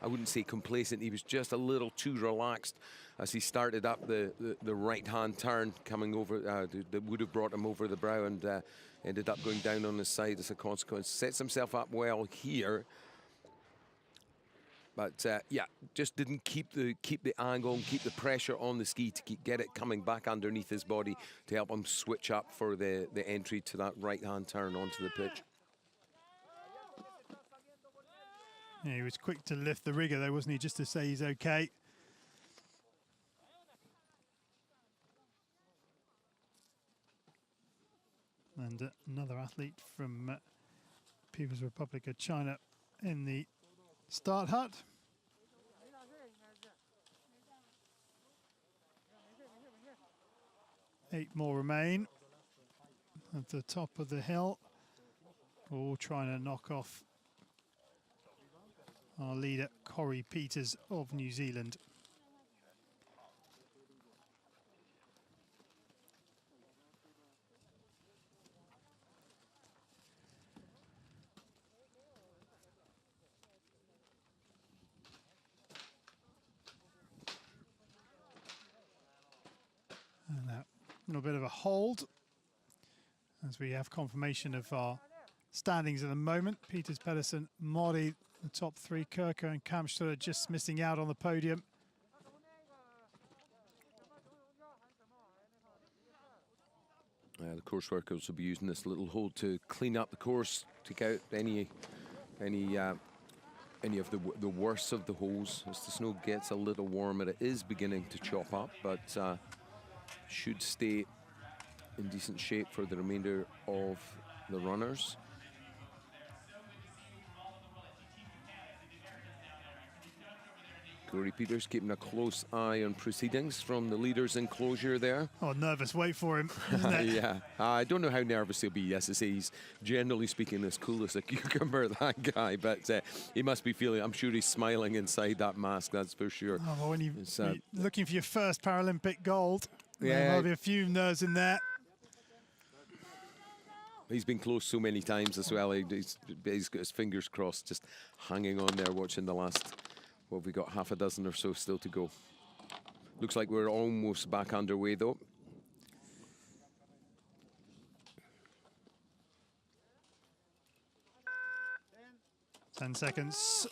I wouldn't say complacent, he was just a little too relaxed as he started up the right-hand turn coming over, that would have brought him over the brow, and ended up going down on his side as a consequence. Sets himself up well here. But yeah, just didn't keep the angle and keep the pressure on the ski to get it coming back underneath his body to help him switch up for the entry to that right-hand turn onto the pitch. Yeah, he was quick to lift the rigger though, wasn't he, just to say he's okay. And another athlete from People's Republic of China in the Start hut. 8 more remain at the top of the hill. All trying to knock off our leader, Corey Peters of New Zealand. And that little bit of a hold as we have confirmation of our standings at the moment. Peters, Pedersen, Mori, the top 3. Kirker and Kamstra just missing out on the podium. The course workers will be using this little hold to clean up the course, take out any of the worst of the holes as the snow gets a little warmer. It is beginning to chop up, but should stay in decent shape for the remainder of the runners. Corey Peters keeping a close eye on proceedings from the leaders' enclosure there. Oh, nervous wait for him, isn't it? Yeah, I don't know how nervous he'll be. As I say, he's generally speaking as cool as a cucumber, that guy, but he must be feeling, I'm sure he's smiling inside that mask, that's for sure. Oh, well, when you're looking for your first Paralympic gold, yeah, there might be a few nerves in there. He's been close so many times as well. He's got his fingers crossed, just hanging on there, watching the last, well, we got half a dozen or so still to go. Looks like we're almost back underway, though. Ten seconds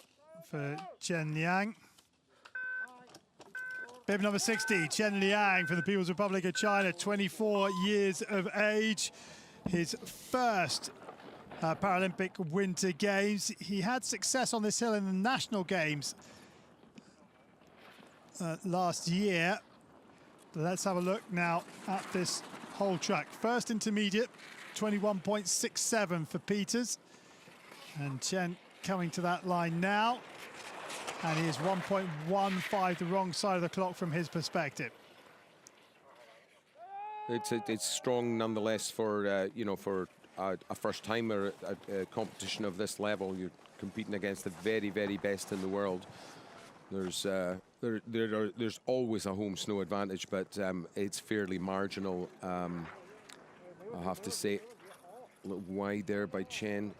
for Chen Liang. Bib number 60, Chen Liang from the People's Republic of China, 24 years of age. His first Paralympic Winter Games. He had success on this hill in the National Games last year. Let's have a look now at this whole track. First intermediate, 21.67 for Peters. And Chen coming to that line now. And he is 1.15 the wrong side of the clock from his perspective. It's strong nonetheless for you know, for a first timer at a competition of this level. You're competing against the very, very best in the world. There's always a home snow advantage, but it's fairly marginal. I have to say, a little wide there by Chen.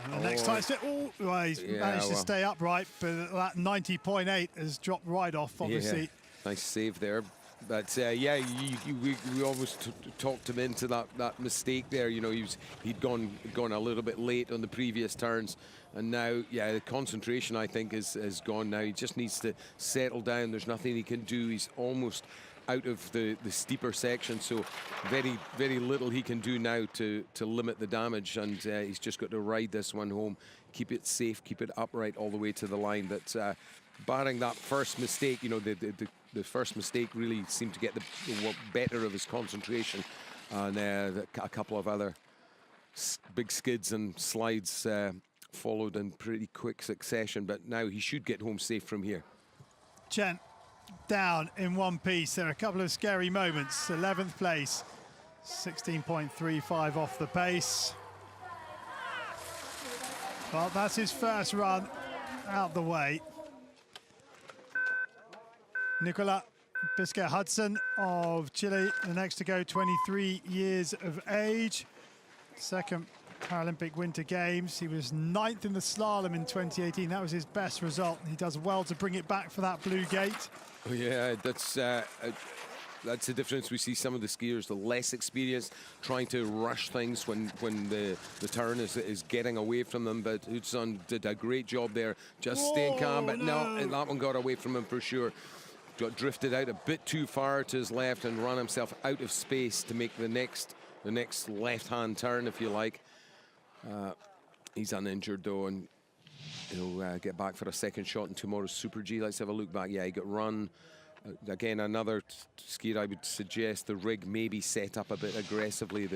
And the next time, well, he's managed to stay upright, but that 90.8 has dropped right off, obviously. Yeah, nice save there. But yeah, we always talked him into that mistake there. You know, he'd gone a little bit late on the previous turns, and now, yeah, the concentration, I think, is gone now. He just needs to settle down. There's nothing he can do. He's almost out of the steeper section, so very, very little he can do now to limit the damage, and he's just got to ride this one home, keep it safe, keep it upright all the way to the line. But barring that first mistake, you know, the first mistake really seemed to get the better of his concentration, and a couple of other big skids and slides followed in pretty quick succession, but now he should get home safe from here. Chen down in one piece. There are a couple of scary moments. 11th place, 16.35 off the pace. Well, that's his first run out the way. Nicola Biscay-Hudson of Chile, the next to go, 23 years of age. Second Paralympic Winter Games. He was 9th in the slalom in 2018. That was his best result. He does well to bring it back for that blue gate. Oh, yeah, that's the difference. We see some of the skiers, the less experienced, trying to rush things when the turn is getting away from them. But Hudson did a great job there, just staying calm. But no, that one got away from him for sure. Got drifted out a bit too far to his left and run himself out of space to make the next left-hand turn, if you like. He's uninjured though, and he'll get back for a second shot in tomorrow's Super G. Let's have a look back. Yeah, he got run. Again, another skier, I would suggest the rig may be set up a bit aggressively.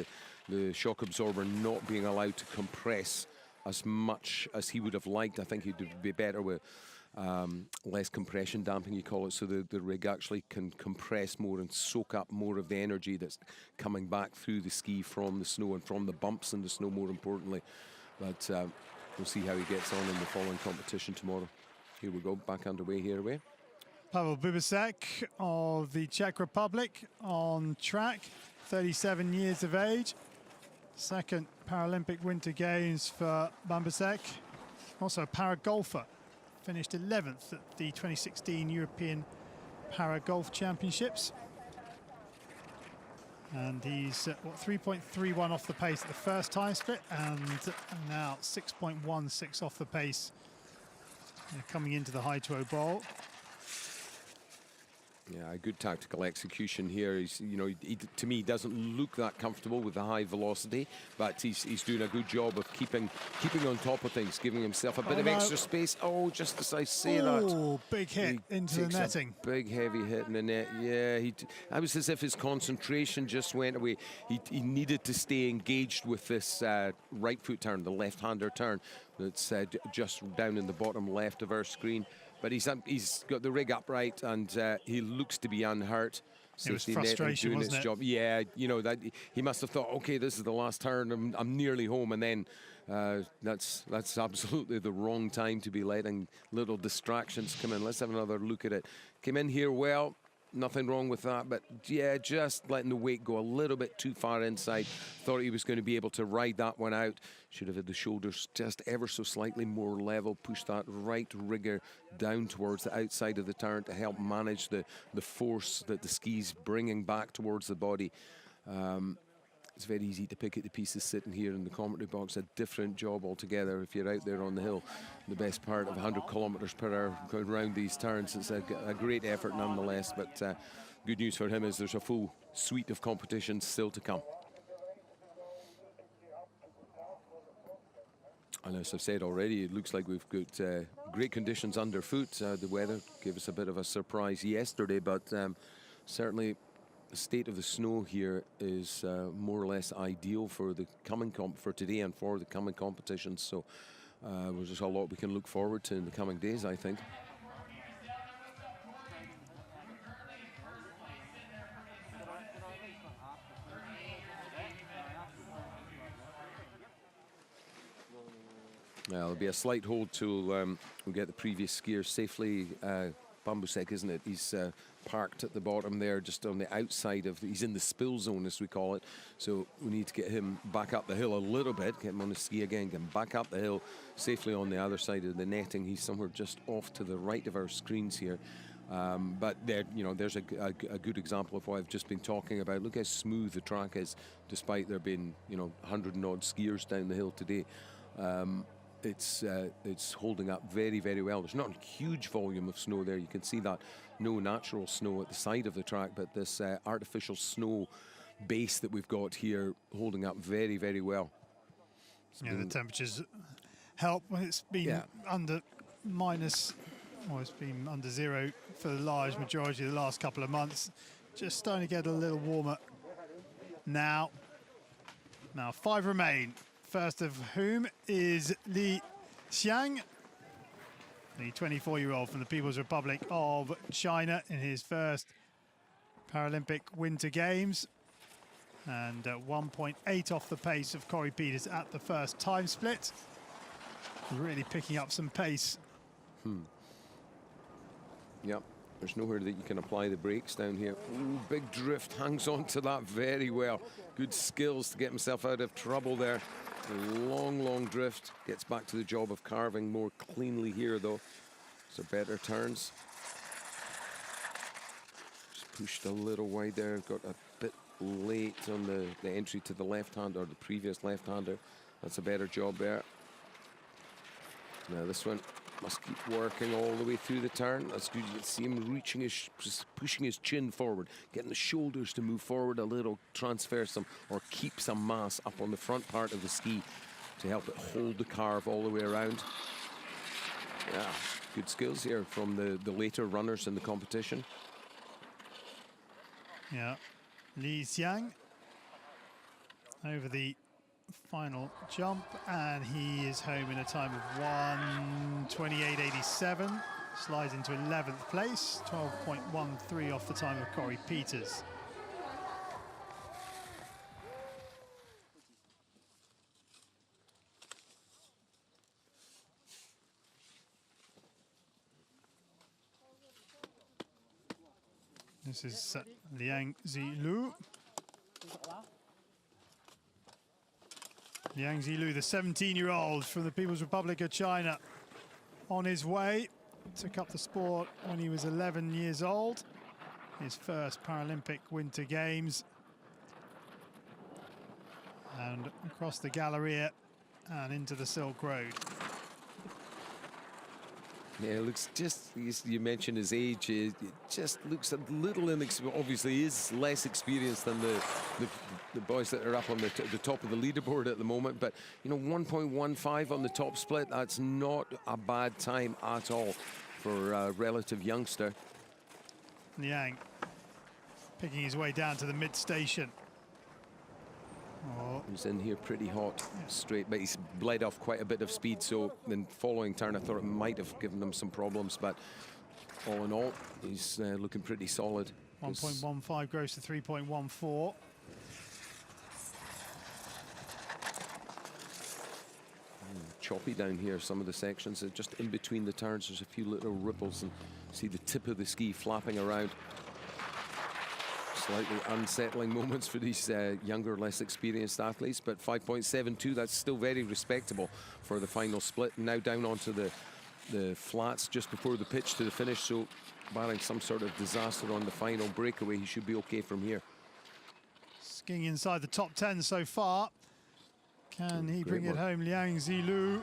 The shock absorber not being allowed to compress as much as he would have liked. I think he'd be better with less compression damping, you call it, so the rig actually can compress more and soak up more of the energy that's coming back through the ski from the snow and from the bumps in the snow, more importantly. But we'll see how he gets on in the following competition tomorrow. Here we go, back underway here away. Pavel Bubasek of the Czech Republic on track, 37 years of age. Second Paralympic Winter Games for Bubasek. Also a para-golfer. Finished 11th at the 2016 European Para-Golf Championships. And he's 3.31 off the pace at the first time split, and now 6.16 off the pace coming into the Haito Bowl. Yeah, a good tactical execution here. He's, you know, to me, he doesn't look that comfortable with the high velocity, but he's doing a good job of keeping on top of things, giving himself a bit of extra space. Oh, just as I say that. Oh, big hit into the netting. Big heavy hit in the net. Yeah, I was as if his concentration just went away. He needed to stay engaged with this right foot turn, the left-hander turn that's just down in the bottom left of our screen. But he's got the rig upright, and he looks to be unhurt. It was frustration, wasn't it? Job. Yeah, you know, that he must have thought, okay, this is the last turn, I'm nearly home, and then that's absolutely the wrong time to be letting little distractions come in. Let's have another look at it. Came in here well. Nothing wrong with that, but yeah, just letting the weight go a little bit too far inside. Thought he was going to be able to ride that one out. Should have had the shoulders just ever so slightly more level. Push that right rigger down towards the outside of the turn to help manage the force that the ski's bringing back towards the body. It's very easy to pick at the pieces sitting here in the commentary box. A different job altogether if you're out there on the hill. The best part of 100 kilometers per hour going around these turns. It's a great effort nonetheless, but good news for him is there's a full suite of competitions still to come. And as I've said already, it looks like we've got great conditions underfoot. The weather gave us a bit of a surprise yesterday, but certainly the state of the snow here is more or less ideal for the coming for today and for the coming competitions. So there's just a lot we can look forward to in the coming days, I think. There'll be a slight hold till we get the previous skier safely. Bambusek, isn't it? He's parked at the bottom there, just on the outside of, he's in the spill zone as we call it. So we need to get him back up the hill a little bit, get him on the ski again, get him back up the hill safely on the other side of the netting. He's somewhere just off to the right of our screens here. But there, you know, there's a good example of what I've just been talking about. Look how smooth the track is, despite there being, you know, 100 and odd skiers down the hill today. It's holding up very, very well. There's not a huge volume of snow there. You can see that no natural snow at the side of the track, but this artificial snow base that we've got here holding up very, very well. Yeah, the temperatures help when it's been under minus, or it's been under zero for the large majority of the last couple of months. Just starting to get a little warmer now. Now 5 remain. First of whom is Li Xiang, the 24-year-old from the People's Republic of China in his first Paralympic Winter Games. And 1.8 off the pace of Corey Peters at the first time split. Really picking up some pace. Yep, there's nowhere that you can apply the brakes down here. Ooh, big drift, hangs on to that very well. Good skills to get himself out of trouble there. Long drift, gets back to the job of carving more cleanly here though. So better turns. Just pushed a little wide there, got a bit late on the entry to the left-hander, or the previous left-hander. That's a better job there. Now this one must keep working all the way through the turn. That's good. You can see him reaching pushing his chin forward, getting the shoulders to move forward a little, transfer some or keep some mass up on the front part of the ski to help it hold the carve all the way around. Yeah, good skills here from the later runners in the competition. Yeah, Li Xiang over the final jump, and he is home in a time of 1:28.87. Slides into 11th place, 12.13 off the time of Corey Peters. This is Liang Zilu. Liang Zilu, the 17-year-old from the People's Republic of China, on his way. Took up the sport when he was 11 years old. His first Paralympic Winter Games. And across the Galleria and into the Silk Road. Yeah, it looks just, you mentioned his age, it just looks a little inexperienced. Obviously, he is less experienced than the boys that are up on the top of the leaderboard at the moment. But, you know, 1.15 on the top split, that's not a bad time at all for a relative youngster. Liang picking his way down to the mid-station. Oh. He's in here pretty hot, straight, but he's bled off quite a bit of speed, so in following turn I thought it might have given him some problems, but all in all, he's looking pretty solid. 1.15 grows to 3.14. Choppy down here, some of the sections, just in between the turns, there's a few little ripples, and see the tip of the ski flapping around. Slightly unsettling moments for these younger, less experienced athletes, but 5.72, that's still very respectable for the final split. Now down onto the flats just before the pitch to the finish, so barring some sort of disaster on the final breakaway, he should be okay from here. Skiing inside the top 10 so far. Can he bring it home? Liang Zilu,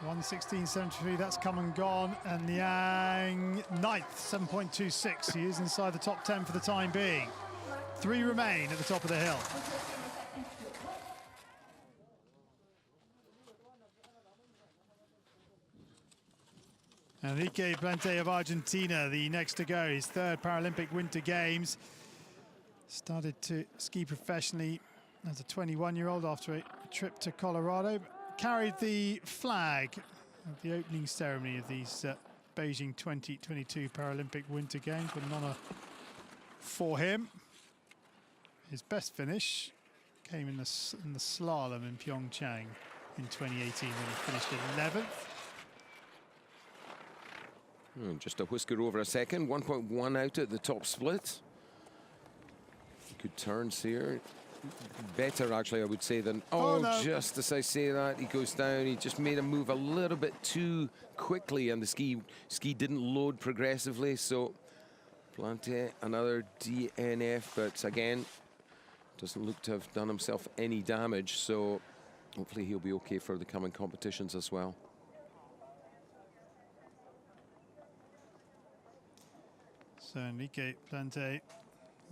1:16.73, that's come and gone. And Liang, 9th, 7.26. He is inside the top 10 for the time being. 3 remain at the top of the hill. Enrique Plante of Argentina, the next to go, his 3rd Paralympic Winter Games. Started to ski professionally as a 21-year-old after a trip to Colorado. Carried the flag at the opening ceremony of these Beijing 2022 Paralympic Winter Games, but an honour for him. His best finish came in the slalom in Pyeongchang in 2018 when he finished 11th. Just a whisker over a second, 1.1 out at the top split. Good turns here. Better, actually, I would say, than... Oh, no. Just as I say that, he goes down. He just made a move a little bit too quickly, and the ski didn't load progressively. So, Plante, another DNF, but again, doesn't look to have done himself any damage. So, hopefully he'll be okay for the coming competitions as well. So, Enrique Plante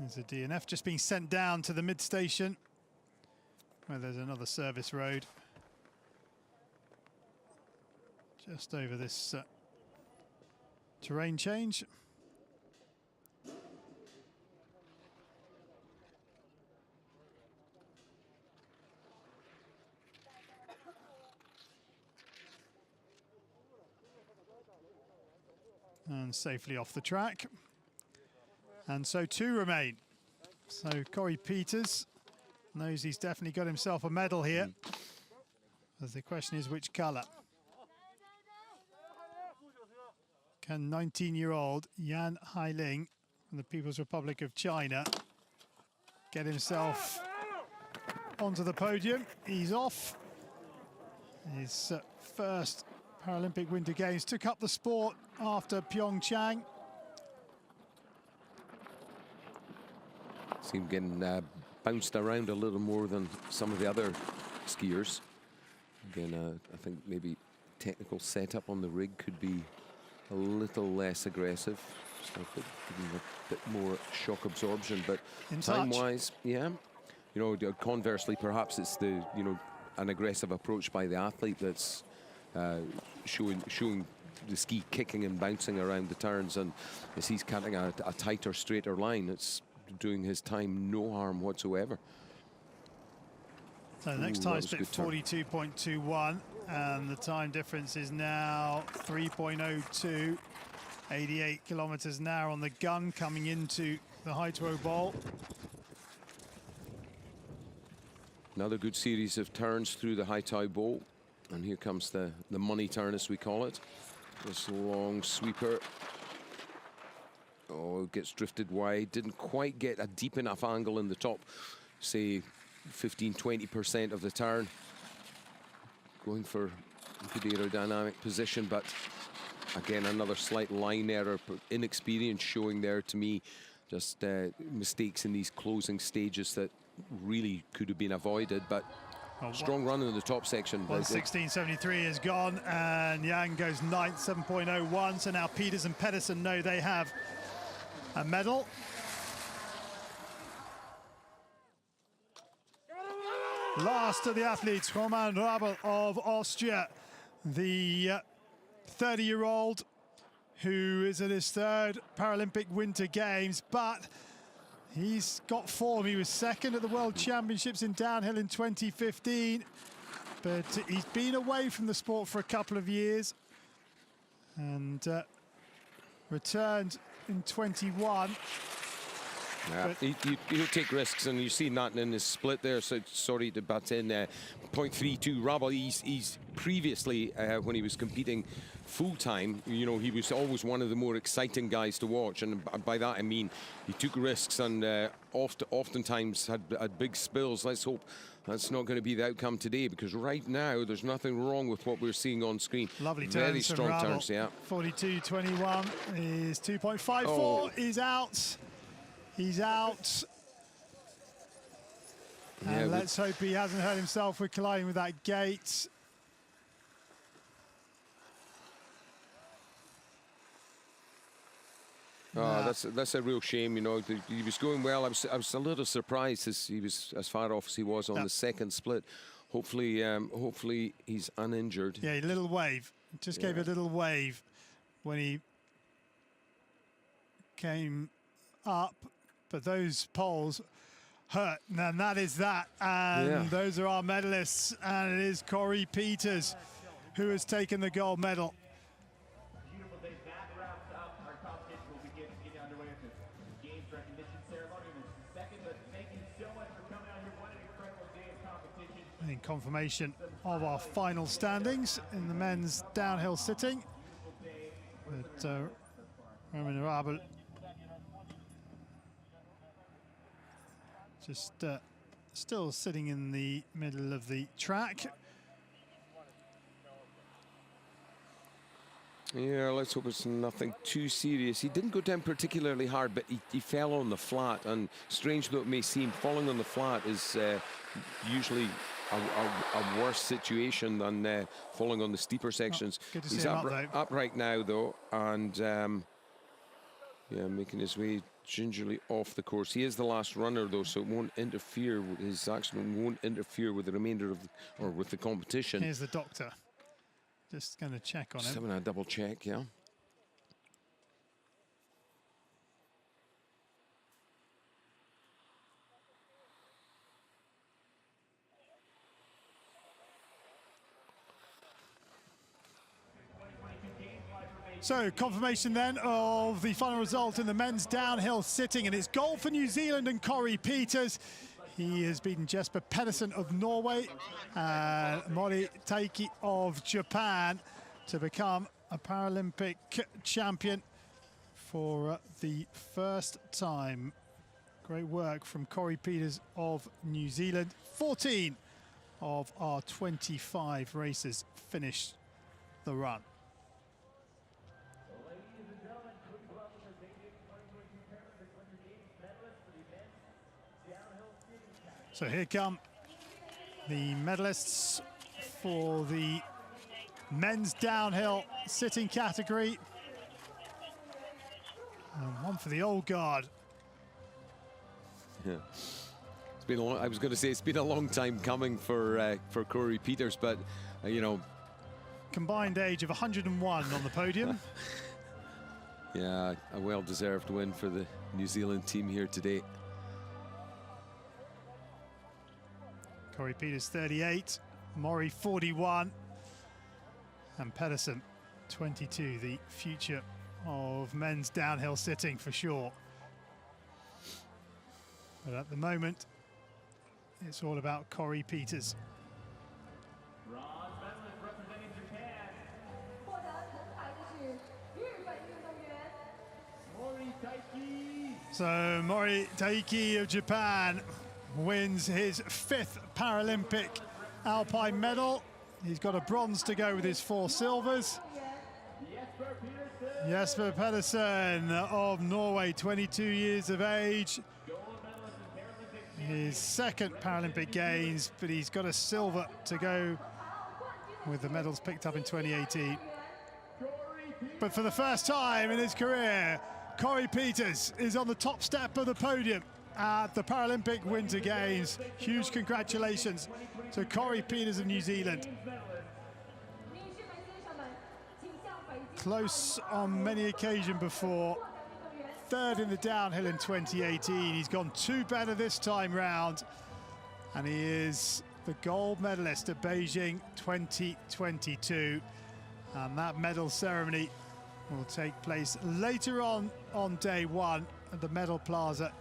is a DNF just being sent down to the mid-station where there's another service road just over this terrain change. And safely off the track. And so 2 remain. So Corey Peters knows he's definitely got himself a medal here. As the question is, which colour? Can 19-year-old Yan Hailing from the People's Republic of China get himself onto the podium? He's off. His first Paralympic Winter Games, took up the sport after Pyeongchang. Seemed getting bounced around a little more than some of the other skiers. Again, I think maybe technical setup on the rig could be a little less aggressive. So giving a bit more shock absorption, but time-wise, yeah. You know, conversely, perhaps it's the, you know, an aggressive approach by the athlete that's showing the ski kicking and bouncing around the turns, and as he's cutting a tighter, straighter line, it's doing his time no harm whatsoever. So the next Ooh, time that was a split good turn. 42.21, and the time difference is now 3.02. 88 kilometers an hour on the gun coming into the Haito Bowl. Another good series of turns through the Haito Bowl. And here comes the money turn, as we call it. This long sweeper. Oh, gets drifted wide. Didn't quite get a deep enough angle in the top, say 15-20% of the turn. Going for a good aerodynamic position, but again, another slight line error, inexperience showing there to me. Just mistakes in these closing stages that really could have been avoided, but strong run in the top section. 1:16.73 is gone, and Yang goes 9th, 7.01. So now Peters and Pedersen know they have a medal. Last of the athletes, Roman Rabel of Austria, the 30-year-old who is at his third Paralympic Winter Games, but he's got form. He was second at the World Championships in downhill in 2015, but he's been away from the sport for a couple of years and returned in 21. Yeah, he'll take risks, and you see that in his split there. So sorry to butt in. 0.32 Rabel. He's previously when he was competing full time, you know, he was always one of the more exciting guys to watch, and by that I mean he took risks and oftentimes had big spills. Let's hope that's not going to be the outcome today, because right now there's nothing wrong with what we're seeing on screen. Lovely turns. Very strong turns, yeah. 42.21 is 2.54. Oh. He's out. He's out. Yeah, And let's hope he hasn't hurt himself with colliding with that gate. Oh, that's a real shame, you know. He was going well. I was a little surprised as he was as far off as he was on the second split. Hopefully he's uninjured. Yeah, a little wave. Just gave a little wave when he came up, but those poles hurt. And that is that. And those are our medalists. And it is Corey Peters who has taken the gold medal. Beautiful day. That wraps up our competition. We'll begin getting underway with the games recognition ceremony in a second. But thank you so much for coming out here. What an incredible day of competition. In confirmation of our final standings in the men's downhill sitting. But Roman Rabel just still sitting in the middle of the track. Yeah, let's hope it's nothing too serious. He didn't go down particularly hard, but he fell on the flat. And strange though it may seem, falling on the flat is usually a worse situation than falling on the steeper sections. Good to see He's him up, though. upright now, though, and yeah, making his way gingerly off the course. He is the last runner, though, so it won't interfere with his accident. Won't interfere with the remainder of or with the competition. Here's the doctor. Just going to check on Just him. having a double check, yeah. So confirmation then of the final result in the men's downhill sitting, and it's gold for New Zealand and Corey Peters. He has beaten Jesper Pedersen of Norway and Mori Taiki of Japan to become a Paralympic champion for the first time. Great work from Corey Peters of New Zealand. 14 of our 25 races finished the run. Ladies and gentlemen, please welcome the Beijing 2022 Paralympic Winter Games medalists for the men's downhill sitting category. So here come the medalists for the men's downhill sitting category. And one for the old guard. Yeah. It's been a long, I was going to say it's been a long time coming for Corey Peters, but you know, Combined age of 101 on the podium. yeah, a well-deserved win for the New Zealand team here today. Corey Peters 38, Mori 41, and Pedersen 22, the future of men's downhill sitting for sure. But at the moment, it's all about Corey Peters. Bronze medalist representing Japan, 获得铜牌的是日本运动员 Mori Taiki. So Mori Taiki of Japan wins his 5th Paralympic Alpine medal. He's got a bronze to go with his 4 silvers. Jesper Petersen. Jesper Pedersen of Norway, 22 years of age. Gold medalist in Paralympic. His 2nd Paralympic Games, but he's got a silver to go with the medals picked up in 2018. But for the first time in his career, Corey Peters is on the top step of the podium at the Paralympic Winter Games. Huge congratulations to Corey Peters of New Zealand. 女士们、先生们，请向北京 Close on many occasions before. 获得运动员 3rd in the downhill in 2018. He's gone 2 better this time round. And he is the gold medalist at Beijing 2022. And that medal ceremony will take place later on day 1 at the Medal Plaza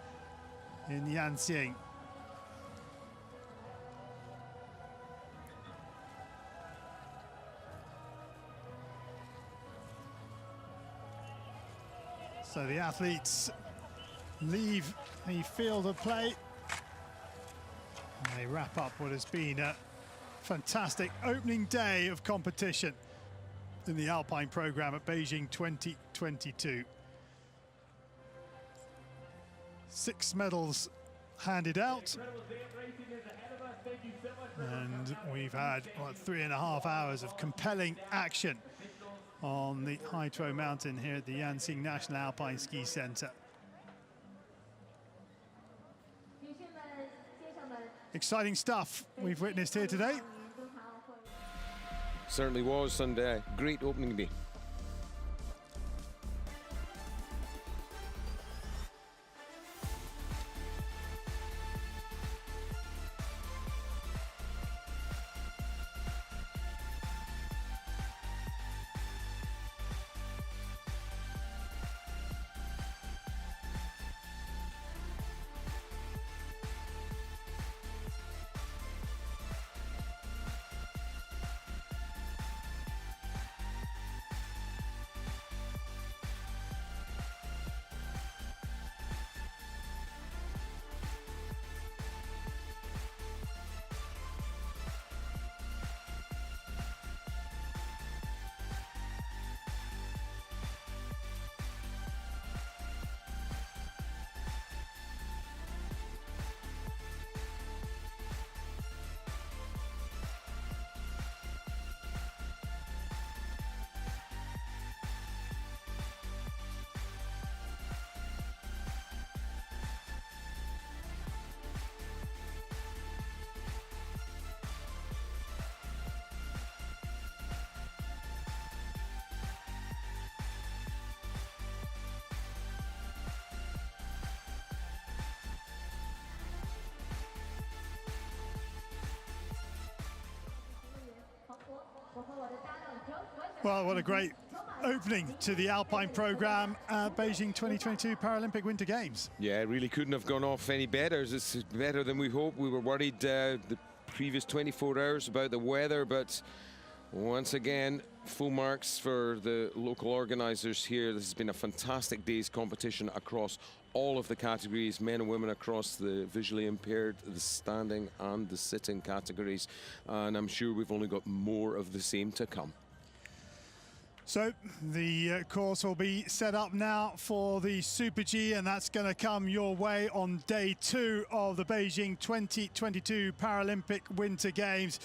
in Yanqing. So the athletes leave the field of play and they wrap up what has been a fantastic opening day of competition in the Alpine program at Beijing 2022. 6 medals handed out, Incredible day of racing is ahead of us. Thank you so much for and we've had 3.5 hours of compelling action on the Haituo Mountain here at the Yanqing National Alpine Ski Center. 女士们、先生们， Exciting stuff we've witnessed here today. 冬残奥会。 Certainly was, and great opening day. Well, what a great opening to the Alpine program at Beijing 2022 Paralympic Winter Games. Yeah, it really couldn't have gone off any better. It's better than we hoped. We were worried the previous 24 hours about the weather, but once again, full marks for the local organisers here. This has been a fantastic day's competition across all of the categories, men and women across the visually impaired, the standing and the sitting categories. And I'm sure we've only got more of the same to come. So the course will be set up now for the Super G, and that's going to come your way on day 2 of the Beijing 2022 Paralympic Winter Games.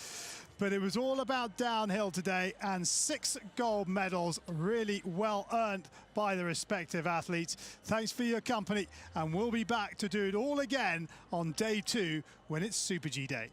But it was all about downhill today, and 6 gold medals really well earned by the respective athletes. Thanks for your company, and we'll be back to do it all again on day 2 when it's Super G Day.